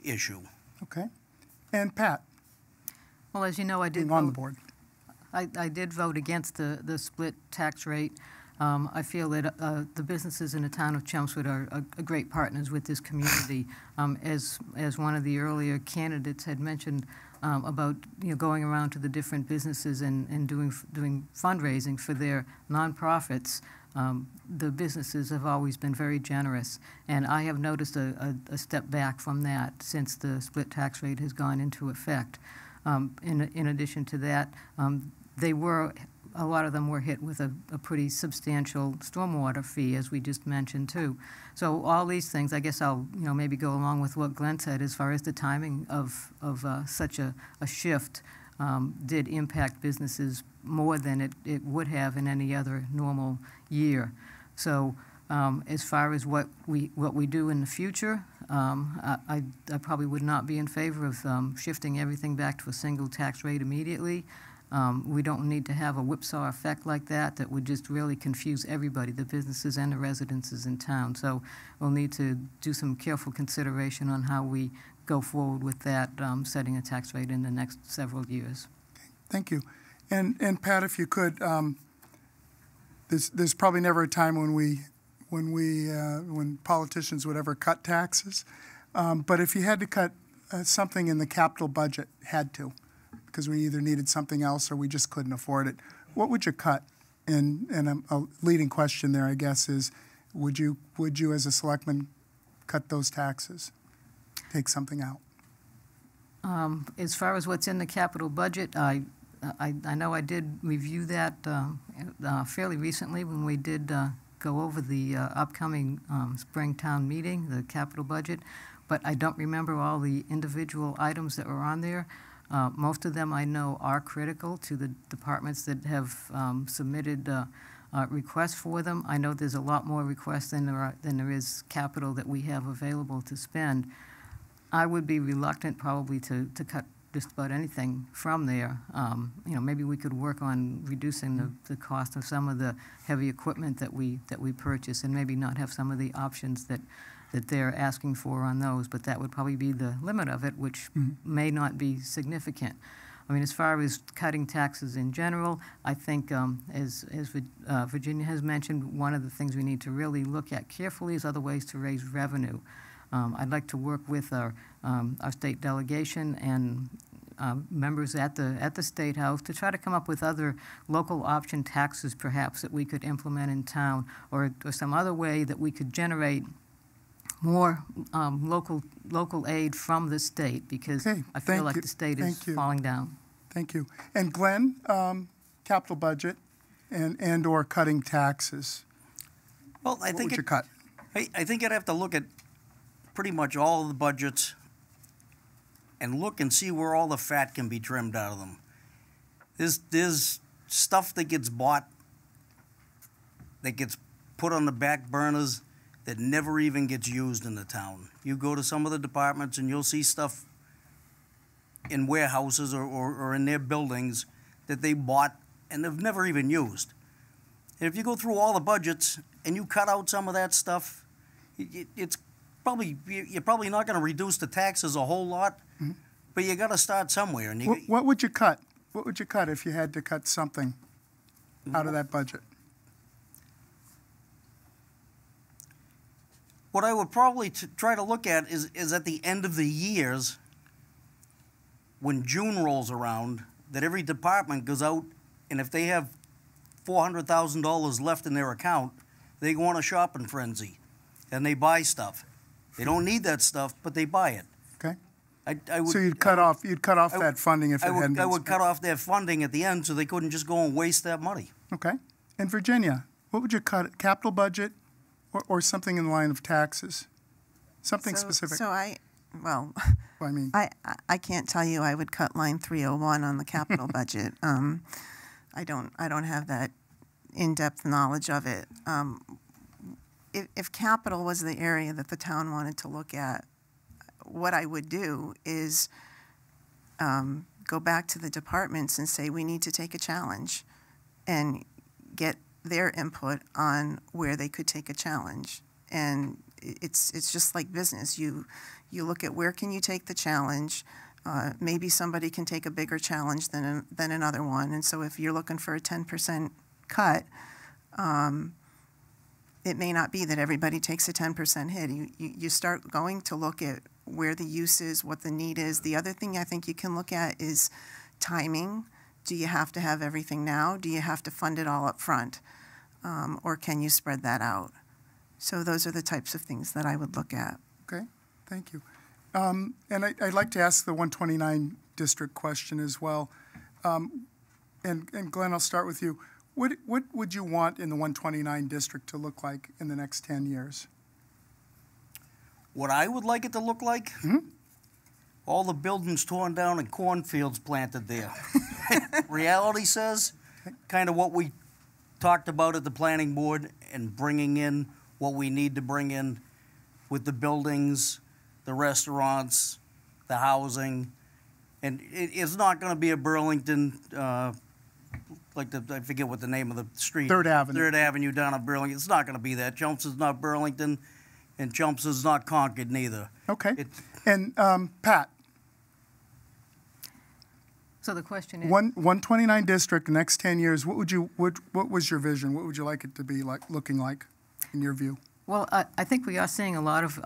B: issue.
D: Okay. And Pat?
I: Well, as you know, I did
D: being on the board.
I: I did vote against the split tax rate. I feel that the businesses in the town of Chelmsford are great partners with this community. As one of the earlier candidates had mentioned about going around to the different businesses and doing fundraising for their nonprofits, the businesses have always been very generous, and I have noticed a step back from that since the split tax rate has gone into effect. In addition to that, they were a lot of them were hit with a pretty substantial stormwater fee, as we just mentioned too. So all these things, I guess I'll maybe go along with what Glenn said as far as the timing of such a shift did impact businesses more than it would have in any other normal year. So as far as what we do in the future, I probably would not be in favor of shifting everything back to a single tax rate immediately. We don't need to have a whipsaw effect like that would just really confuse everybody, the businesses and the residences in town. So we'll need to do some careful consideration on how we go forward with that, setting a tax rate in the next several years.
D: Thank you. And Pat, if you could, there's probably never a time when politicians would ever cut taxes. But if you had to cut something in the capital budget, had to, because we either needed something else or we just couldn't afford it, what would you cut? And a leading question there, I guess, is would you as a selectman cut those taxes, take something out?
I: As far as what's in the capital budget, I know I did review that fairly recently when we did go over the upcoming spring town meeting, the capital budget, but I don't remember all the individual items that were on there. Most of them I know are critical to the departments that have submitted requests for them. I know there's a lot more requests than there is capital that we have available to spend. I would be reluctant probably to cut just about anything from there. Maybe we could work on reducing the cost of some of the heavy equipment that we purchase, and maybe not have some of the options that they're asking for on those, but that would probably be the limit of it, which may not be significant. I mean, as far as cutting taxes in general, I think, as Virginia has mentioned, one of the things we need to really look at carefully is other ways to raise revenue. I'd like to work with our state delegation and members at the State House to try to come up with other local option taxes, perhaps, that we could implement in town, or some other way that we could generate more local aid from the state, because I feel like the state is falling down.
D: Thank you. And Glenn, capital budget and or cutting taxes.
K: Well, I think
D: what would you cut?
K: I think I'd have to look at pretty much all of the budgets and look and see where all the fat can be trimmed out of them. There's stuff that gets bought, that gets put on the back burners, that never even gets used in the town. You go to some of the departments and you'll see stuff in warehouses or in their buildings that they bought and they've never even used. And if you go through all the budgets and you cut out some of that stuff, you're probably not going to reduce the taxes a whole lot, but you got to start somewhere. And
D: what would you cut? What would you cut if you had to cut something out of that budget?
K: What I would probably try to look at is at the end of the years, when June rolls around, that every department goes out, and if they have $400,000 left in their account, they go on a shopping frenzy, and they buy stuff. They don't need that stuff, but they buy it.
D: Okay.
K: I would,
D: so you'd cut off that funding if it hadn't been
K: I would
D: spent.
K: cut off their funding at the end, so they couldn't just go and waste that money.
D: Okay. And Virginia, what would you cut? Capital budget? Or something in the line of taxes, something specific.
J: I
D: mean,
J: I can't tell you I would cut line 301 on the capital budget. I don't have that in-depth knowledge of it. If capital was the area that the town wanted to look at, what I would do is go back to the departments and say we need to take a challenge, and get their input on where they could take a challenge. And it's just like business. You look at where can you take the challenge. Maybe somebody can take a bigger challenge than another one. And so if you're looking for a 10% cut, it may not be that everybody takes a 10% hit. You start going to look at where the use is, what the need is. The other thing I think you can look at is timing. Do you have to have everything now? Do you have to fund it all up front? Or can you spread that out? So those are the types of things that I would look at.
D: Okay, thank you. And I'd like to ask the 129 district question as well. And And Glenn, I'll start with you. What would you want in the 129 district to look like in the next 10 years?
K: What I would like it to look like? All the buildings torn down and cornfields planted there. Reality says kind of what we talked about at the planning board and bringing in what we need to bring in with the buildings, the restaurants, the housing. And it's not going to be a Burlington, I forget what the name of the street.
D: 3rd Avenue.
K: 3rd Avenue down at Burlington. It's not going to be that. Chelmsford's not Burlington, and Chelmsford's not Concord neither.
D: Okay. And Pat?
I: So the question is,
D: 129 district, next 10 years, what was your vision? What would you like it to be looking like, in your view?
I: well, I think we are seeing a lot of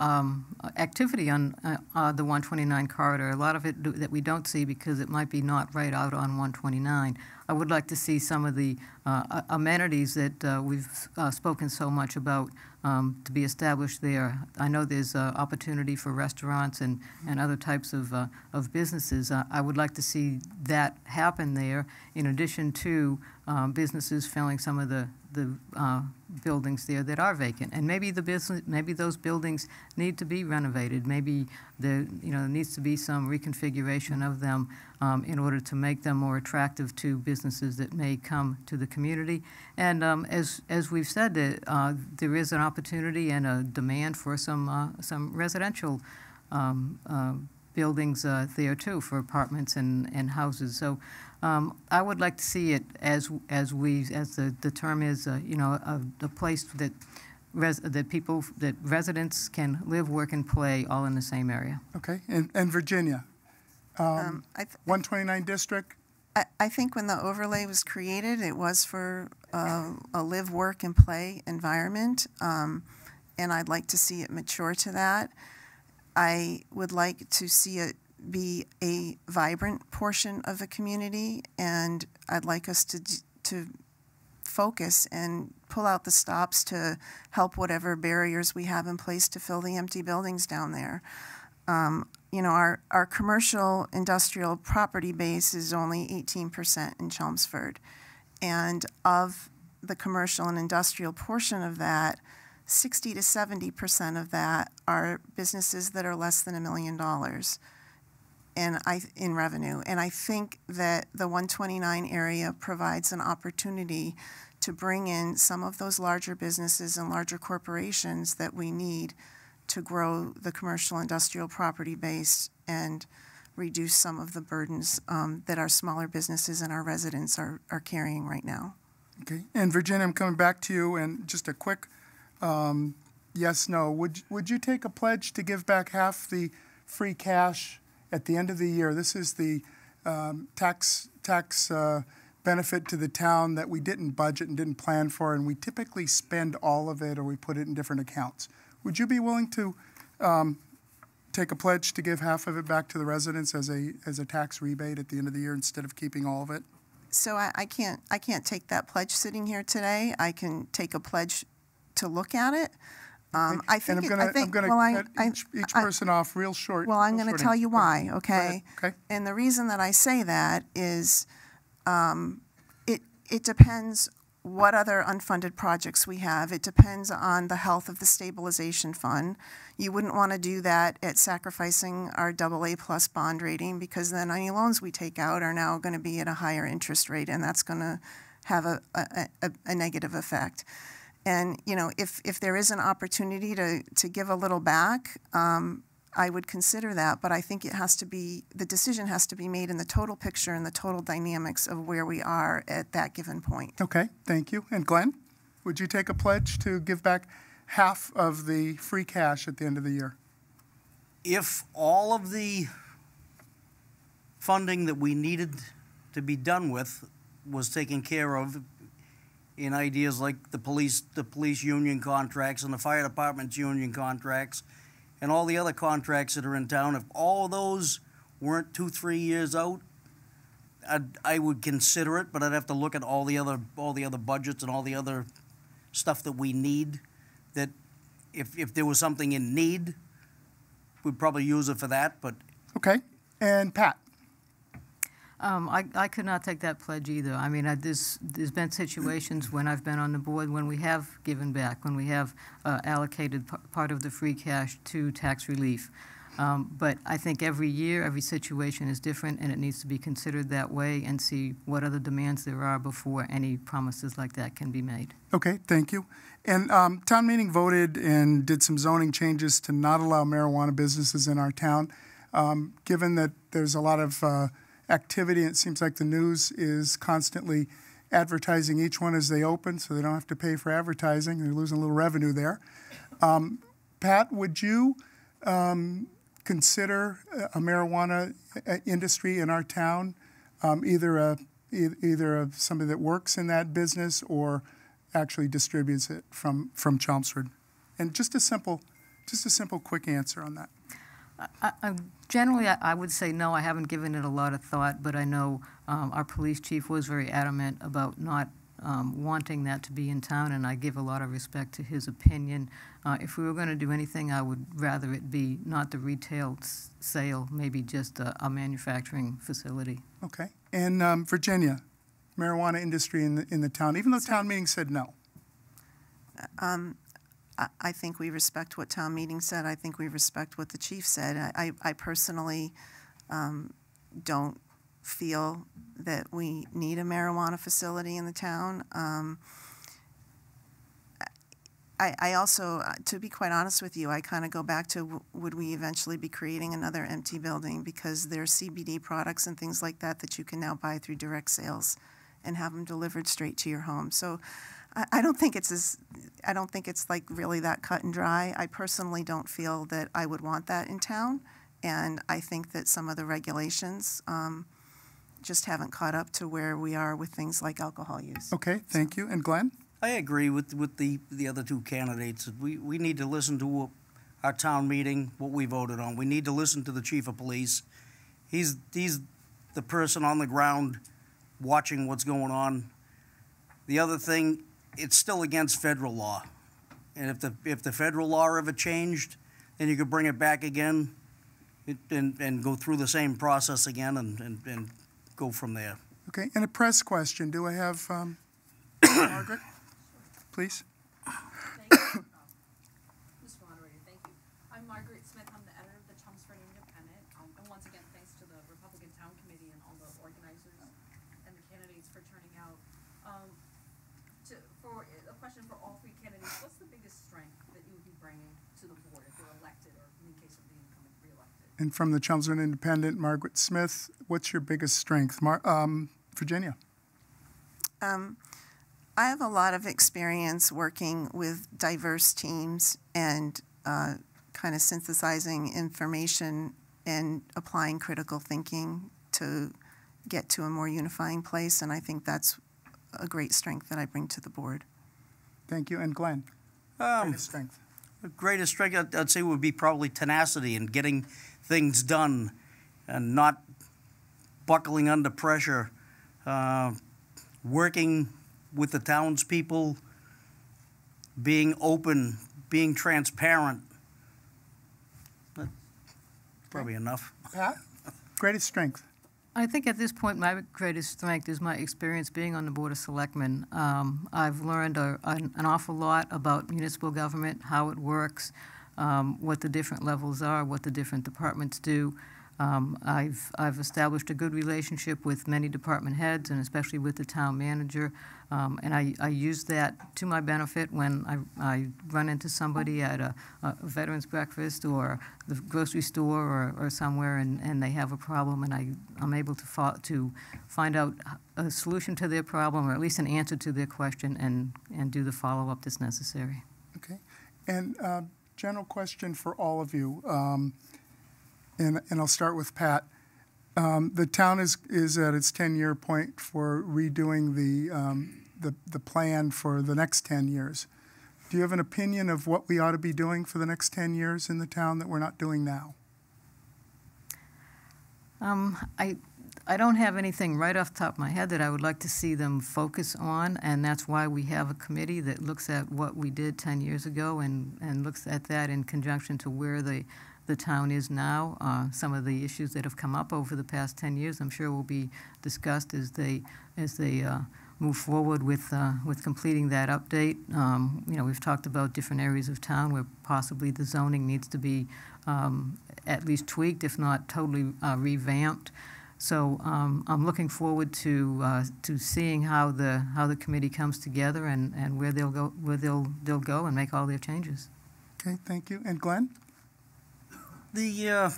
I: activity on the 129 corridor, a lot of it that we don't see because it might be not right out on 129. I would like to see some of the amenities that we've spoken so much about to be established there. I know there's opportunity for restaurants and other types of businesses. I would like to see that happen there, in addition to businesses filling some of the buildings there that are vacant. And maybe those buildings need to be renovated. Maybe there needs to be some reconfiguration of them in order to make them more attractive to businesses that may come to the community. And as we've said, there is an opportunity and a demand for some residential buildings there too, for apartments and houses. So I would like to see it as the term is, a place that residents can live, work, and play all in the same area.
D: Okay, and Virginia, 129 district.
J: I think when the overlay was created, it was for a live, work, and play environment, and I'd like to see it mature to that. I would like to see it be a vibrant portion of the community, and I'd like us to focus and pull out the stops to help whatever barriers we have in place to fill the empty buildings down there. Our commercial industrial property base is only 18% in Chelmsford, and of the commercial and industrial portion of that, 60 to 70% of that are businesses that are less than $1 million in revenue. And I think that the 129 area provides an opportunity to bring in some of those larger businesses and larger corporations that we need to grow the commercial industrial property base and reduce some of the burdens that our smaller businesses and our residents are carrying right now.
D: Okay, and Virginia, I'm coming back to you, and just a quick yes, no. Would you take a pledge to give back half the free cash at the end of the year? This is the tax benefit to the town that we didn't budget and didn't plan for, and we typically spend all of it or we put it in different accounts. Would you be willing to take a pledge to give half of it back to the residents as a tax rebate at the end of the year instead of keeping all of it?
J: So I can't take that pledge sitting here today. I can take a pledge to look at it. I think
D: and I'm going to cut each person off real short.
J: Well, I'm going to tell you why, okay?
D: Okay.
J: And the reason that I say that is it depends what other unfunded projects we have. It depends on the health of the stabilization fund. You wouldn't want to do that at sacrificing our AA+ bond rating, because then any loans we take out are now going to be at a higher interest rate, and that's going to have a negative effect. And, if there is an opportunity to give a little back, I would consider that. But I think the decision has to be made in the total picture and the total dynamics of where we are at that given point.
D: Okay, thank you. And Glenn, would you take a pledge to give back half of the free cash at the end of the year?
K: If all of the funding that we needed to be done with was taken care of in ideas like the police union contracts and the fire department's union contracts and all the other contracts that are in town, if all of those weren't 2-3 years out, I would consider it, but I'd have to look at all the other budgets and all the other stuff that we need. That if there was something in need, we'd probably use it for that. But
D: okay, and Pat.
I: I could not take that pledge either. I mean, there's been situations when I've been on the board when we have given back, when we have allocated part of the free cash to tax relief. But I think every year, every situation is different, and it needs to be considered that way and see what other demands there are before any promises like that can be made.
D: Okay, thank you. And town meeting voted and did some zoning changes to not allow marijuana businesses in our town. Given that there's a lot of activity, and it seems like the news is constantly advertising each one as they open, so they don't have to pay for advertising. They're losing a little revenue there. Pat, would you consider a marijuana industry in our town, either somebody that works in that business or actually distributes it from Chelmsford? And just a simple, quick answer on that.
I: Generally, I would say no. I haven't given it a lot of thought, but I know our police chief was very adamant about not wanting that to be in town, and I give a lot of respect to his opinion. If we were going to do anything, I would rather it be not the retail sale, maybe just a manufacturing facility.
D: Okay. And Virginia, marijuana industry in the town, even though town meeting said no.
J: I think we respect what town meeting said. I think we respect what the chief said. I personally don't feel that we need a marijuana facility in the town. I also, to be quite honest with you, I kind of go back to would we eventually be creating another empty building, because there's CBD products and things like that that you can now buy through direct sales and have them delivered straight to your home. So I don't think it's like really that cut and dry. I personally don't feel that I would want that in town, and I think that some of the regulations just haven't caught up to where we are with things like alcohol use.
D: Okay, thank you. And Glenn?
K: I agree with the other two candidates. We need to listen to our town meeting, what we voted on. We need to listen to the chief of police. He's the person on the ground watching what's going on. The other thing, it's still against federal law. And if the federal law ever changed, then you could bring it back again and go through the same process again and go from there.
D: Okay, and a press question. Do I have Margaret, please?
E: Thank you. Mr. Moderator, thank you. I'm Margaret Smith. I'm the editor of the Chelmsford Independent. And once again, thanks to the Republican Town Committee and all the organizers and the candidates for turning out. For a question for all three candidates, what's the biggest strength that you would be bringing to the board if you're elected, or in the case of being re-elected?
D: And from the Chelmsford Independent, Margaret Smith, what's your biggest strength? Virginia?
J: I have a lot of experience working with diverse teams and kind of synthesizing information and applying critical thinking to get to a more unifying place, and I think that's a great strength that I bring to the board.
D: Thank you. And Glenn? Greatest strength?
K: The greatest strength, I'd say, would be probably tenacity and getting things done and not buckling under pressure, working with the townspeople, being open, being transparent. That's probably enough.
D: Pat? Greatest strength?
I: I think at this point, my greatest strength is my experience being on the Board of Selectmen. I've learned an awful lot about municipal government, how it works, what the different levels are, what the different departments do. I've established a good relationship with many department heads, and especially with the town manager, and I use that to my benefit when I run into somebody at a veterans breakfast or the grocery store or somewhere, and they have a problem, and I'm able to find out a solution to their problem, or at least an answer to their question, and do the follow-up that's necessary.
D: Okay. And general question for all of you. And I'll start with Pat. The town is at its 10-year point for redoing the plan for the next 10 years. Do you have an opinion of what we ought to be doing for the next 10 years in the town that we're not doing now?
I: I don't have anything right off the top of my head that I would like to see them focus on, and that's why we have a committee that looks at what we did 10 years ago and looks at that in conjunction to where the town is now. Some of the issues that have come up over the past 10 years, I'm sure, will be discussed as they move forward with completing that update. You know, we've talked about different areas of town where possibly the zoning needs to be at least tweaked, if not totally revamped. So I'm looking forward to seeing how the committee comes together and where they'll go and make all their changes.
D: Okay, thank you. And Glenn?
K: I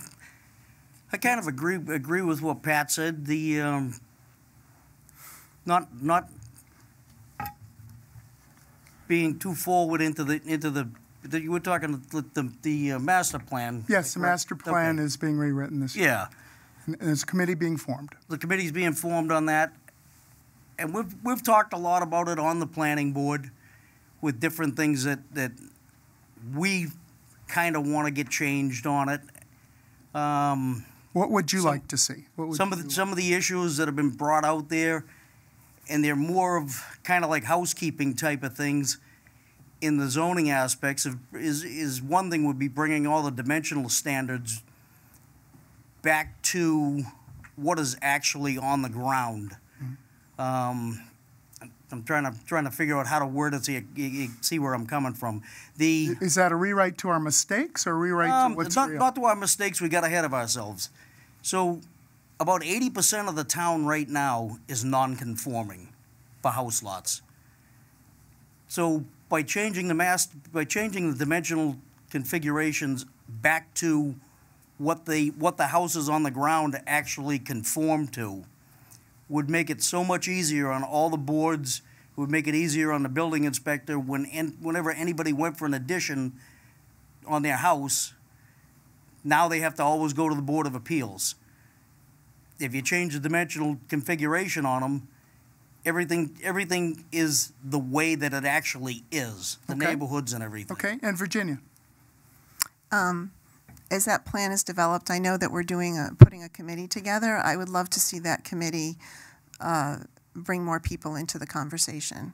K: kind of agree with what Pat said. Not being too forward into the you were talking the master plan.
D: Yes, the master plan is being rewritten this year.
K: Yeah.
D: And there's a committee being formed.
K: The committee's being formed on that, and we've talked a lot about it on the planning board with different things that we kind of want to get changed on it.
D: What would you like to see?
K: Some of the issues that have been brought out there, and they're more of kind of like housekeeping type of things in the zoning aspects is one thing would be bringing all the dimensional standards back to what is actually on the ground. I'm trying to figure out how to word it so you see where I'm coming from.
D: Is that a rewrite to our mistakes or a rewrite to what's real?
K: Not to our mistakes. We got ahead of ourselves. So about 80% of the town right now is non-conforming for house lots. So by changing the dimensional configurations back to what the houses on the ground actually conform to would make it so much easier on all the boards. It would make it easier on the building inspector whenever anybody went for an addition on their house. Now they have to always go to the Board of Appeals. If you change the dimensional configuration on them, everything is the way that it actually is, the neighborhoods and everything.
D: Okay, and Virginia?
J: As that plan is developed, I know that we're putting a committee together. I would love to see that committee bring more people into the conversation.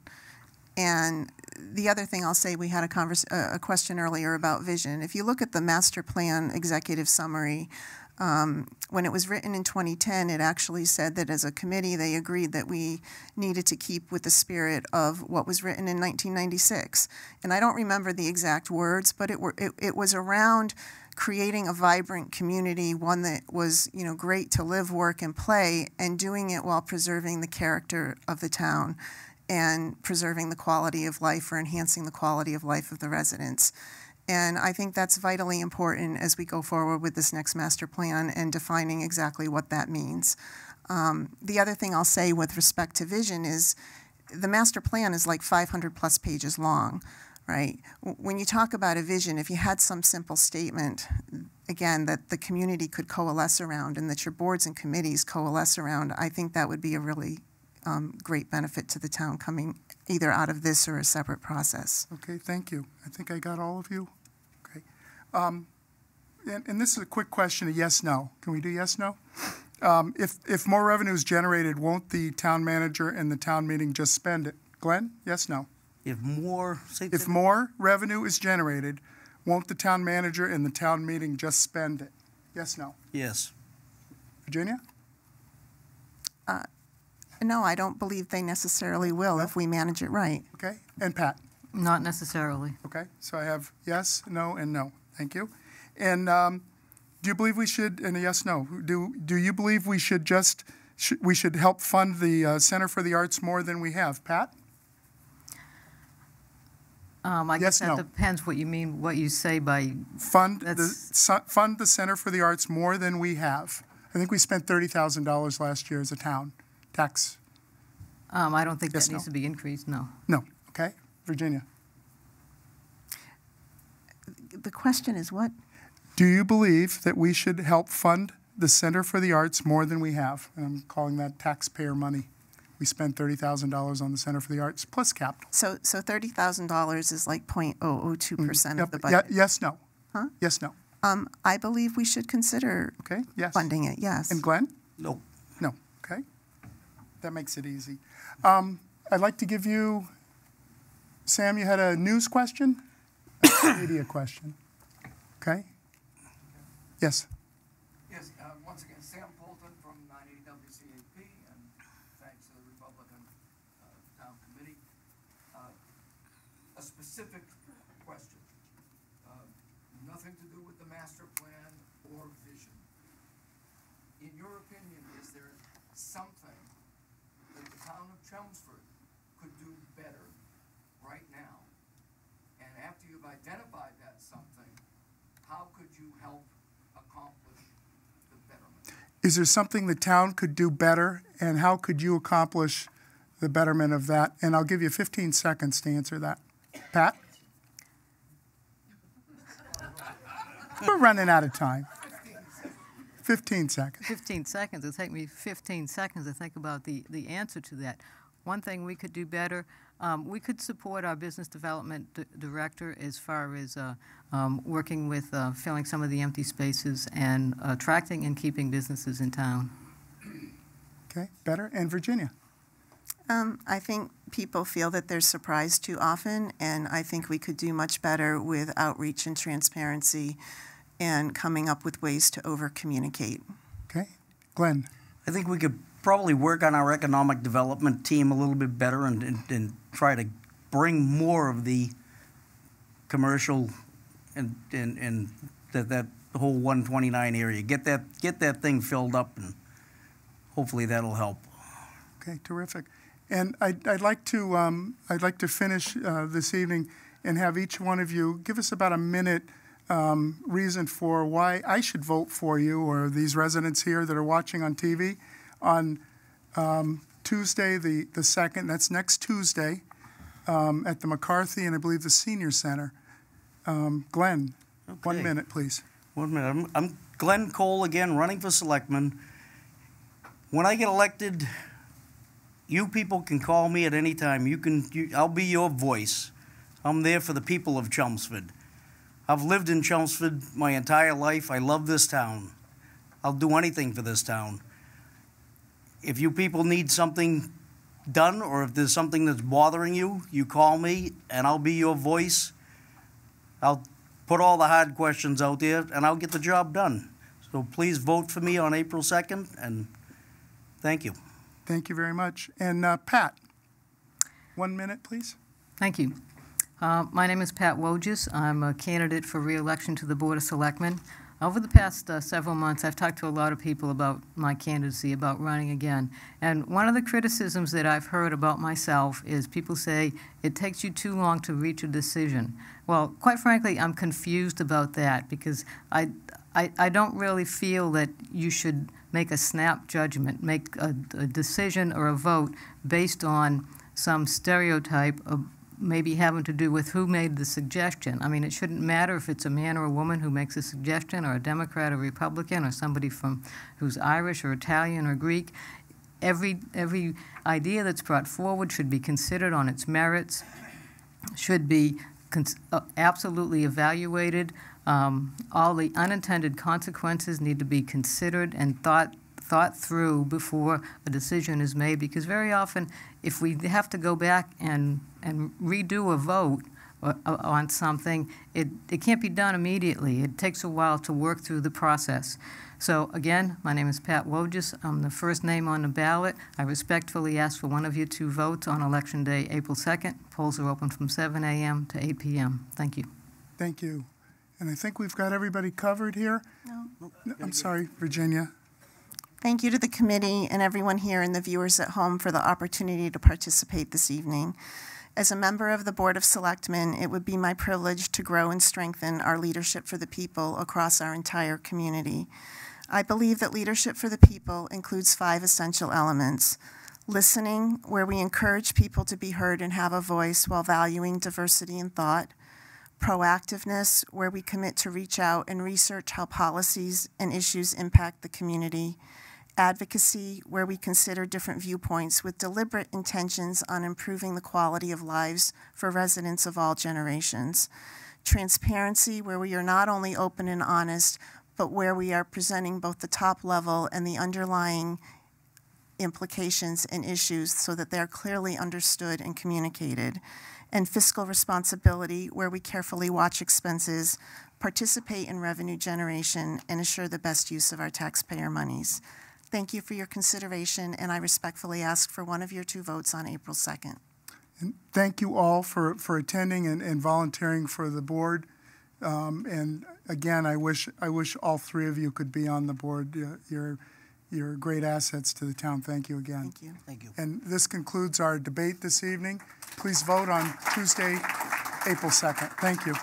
J: And the other thing I'll say, we had a question earlier about vision. If you look at the master plan executive summary, when it was written in 2010, it actually said that as a committee, they agreed that we needed to keep with the spirit of what was written in 1996. And I don't remember the exact words, but it was around creating a vibrant community, one that was, you know, great to live, work, and play, and doing it while preserving the character of the town and preserving the quality of life or enhancing the quality of life of the residents. And I think that's vitally important as we go forward with this next master plan and defining exactly what that means. The other thing I'll say with respect to vision is the master plan is like 500 plus pages long, right? When you talk about a vision, if you had some simple statement, again, that the community could coalesce around and that your boards and committees coalesce around, I think that would be a really great benefit to the town coming either out of this or a separate process.
D: Okay, thank you. I think I got all of you. Okay. And this is a quick question, a yes, no. Can we do yes, no? If more revenue is generated, won't the town manager and the town meeting just spend it? Glenn, yes, no?
K: If more
D: revenue is generated, won't the town manager and the town meeting just spend it? Yes, no?
K: Yes.
D: Virginia?
J: No, I don't believe they necessarily will if we manage it right.
D: Okay. And Pat?
I: Not necessarily.
D: Okay. So I have yes, no, and no. Thank you. And do you believe we should, and a yes, no, do you believe we should we should help fund the Center for the Arts more than we have? Pat?
I: I guess that depends what you mean, what you say by
D: fund the Center for the Arts more than we have. I think we spent $30,000 last year as a town. Tax.
I: I don't think that needs to be increased, no.
D: No. Okay. Virginia.
J: The question is what?
D: Do you believe that we should help fund the Center for the Arts more than we have? And I'm calling that taxpayer money. We spent $30,000 on the Center for the Arts plus capital.
J: So $30,000 is like 0.002% of the budget.
D: Yes, no.
J: Huh?
D: Yes, no.
J: I believe we should consider funding it, yes.
D: And Glenn?
K: No.
D: No. That makes it easy. I'd like to give you, Sam, you had a news question? A media question. Okay? Yes.
F: Yes, once again, Sam Polton from 980 WCAP, and thanks to the Republican Town Committee. A specific question, nothing to do with the master plan or vision. In your opinion, is there something that the town of Chelmsford could do better right now? And after you've identified that something, how could you help accomplish the betterment?
D: Is there something the town could do better, and how could you accomplish the betterment of that? And I'll give you 15 seconds to answer that. Pat? We're running out of time. 15 seconds.
I: 15 seconds. It'll take me 15 seconds to think about the answer to that. One thing we could do better, we could support our business development director as far as working with filling some of the empty spaces and attracting and keeping businesses in town.
D: Okay, better. And Virginia?
J: I think people feel that they're surprised too often, and I think we could do much better with outreach and transparency and coming up with ways to over-communicate.
D: Okay. Glenn?
K: I think we could probably work on our economic development team a little bit better and try to bring more of the commercial and that whole 129 area. Get that thing filled up, and hopefully that'll help.
D: Okay, terrific. And I'd like to finish this evening and have each one of you give us about a minute reason for why I should vote for you or these residents here that are watching on TV on Tuesday the 2nd. That's next Tuesday at the McCarthy and I believe the Senior Center. Glenn,
K: Okay.
D: 1 minute, please.
K: 1 minute. I'm Glenn Cole again, running for selectman. When I get elected, you people can call me at any time. I'll be your voice. I'm there for the people of Chelmsford. I've lived in Chelmsford my entire life. I love this town. I'll do anything for this town. If you people need something done or if there's something that's bothering you, you call me and I'll be your voice. I'll put all the hard questions out there and I'll get the job done. So please vote for me on April 2nd, and thank you.
D: Thank you very much. And Pat, 1 minute, please.
I: Thank you. My name is Pat Wojcik. I'm a candidate for re-election to the Board of Selectmen. Over the past several months, I've talked to a lot of people about my candidacy, about running again. And one of the criticisms that I've heard about myself is people say it takes you too long to reach a decision. Well, quite frankly, I'm confused about that because I don't really feel that you should make a snap judgment, make a decision or a vote based on some stereotype of maybe having to do with who made the suggestion. I mean, it shouldn't matter if it's a man or a woman who makes a suggestion, or a Democrat or Republican, or somebody who's Irish or Italian or Greek. Every idea that's brought forward should be considered on its merits, should be absolutely evaluated. All the unintended consequences need to be considered and thought through before a decision is made, because very often if we have to go back and redo a vote on something, it can't be done immediately. It takes a while to work through the process. So again, my name is Pat Wojcik. I'm the first name on the ballot. I respectfully ask for one of you to vote on Election Day, April 2nd. Polls are open from 7 a.m. to 8 p.m. Thank you.
D: Thank you. And I think we've got everybody covered here.
J: No.
D: I'm sorry, Virginia.
J: Thank you to the committee and everyone here and the viewers at home for the opportunity to participate this evening. As a member of the Board of Selectmen, it would be my privilege to grow and strengthen our leadership for the people across our entire community. I believe that leadership for the people includes 5 essential elements: listening, where we encourage people to be heard and have a voice while valuing diversity in thought; proactiveness, where we commit to reach out and research how policies and issues impact the community; advocacy, where we consider different viewpoints with deliberate intentions on improving the quality of lives for residents of all generations; transparency, where we are not only open and honest, but where we are presenting both the top level and the underlying implications and issues so that they're clearly understood and communicated. And fiscal responsibility, where we carefully watch expenses, participate in revenue generation, and ensure the best use of our taxpayer monies. Thank you for your consideration, and I respectfully ask for one of your 2 votes on April 2nd.
D: And thank you all for attending and volunteering for the board. And again, I wish all 3 of you could be on the board. You're great assets to the town. Thank you again.
J: Thank you.
K: Thank you.
D: And this concludes our debate this evening. Please vote on Tuesday, April 2nd. Thank you.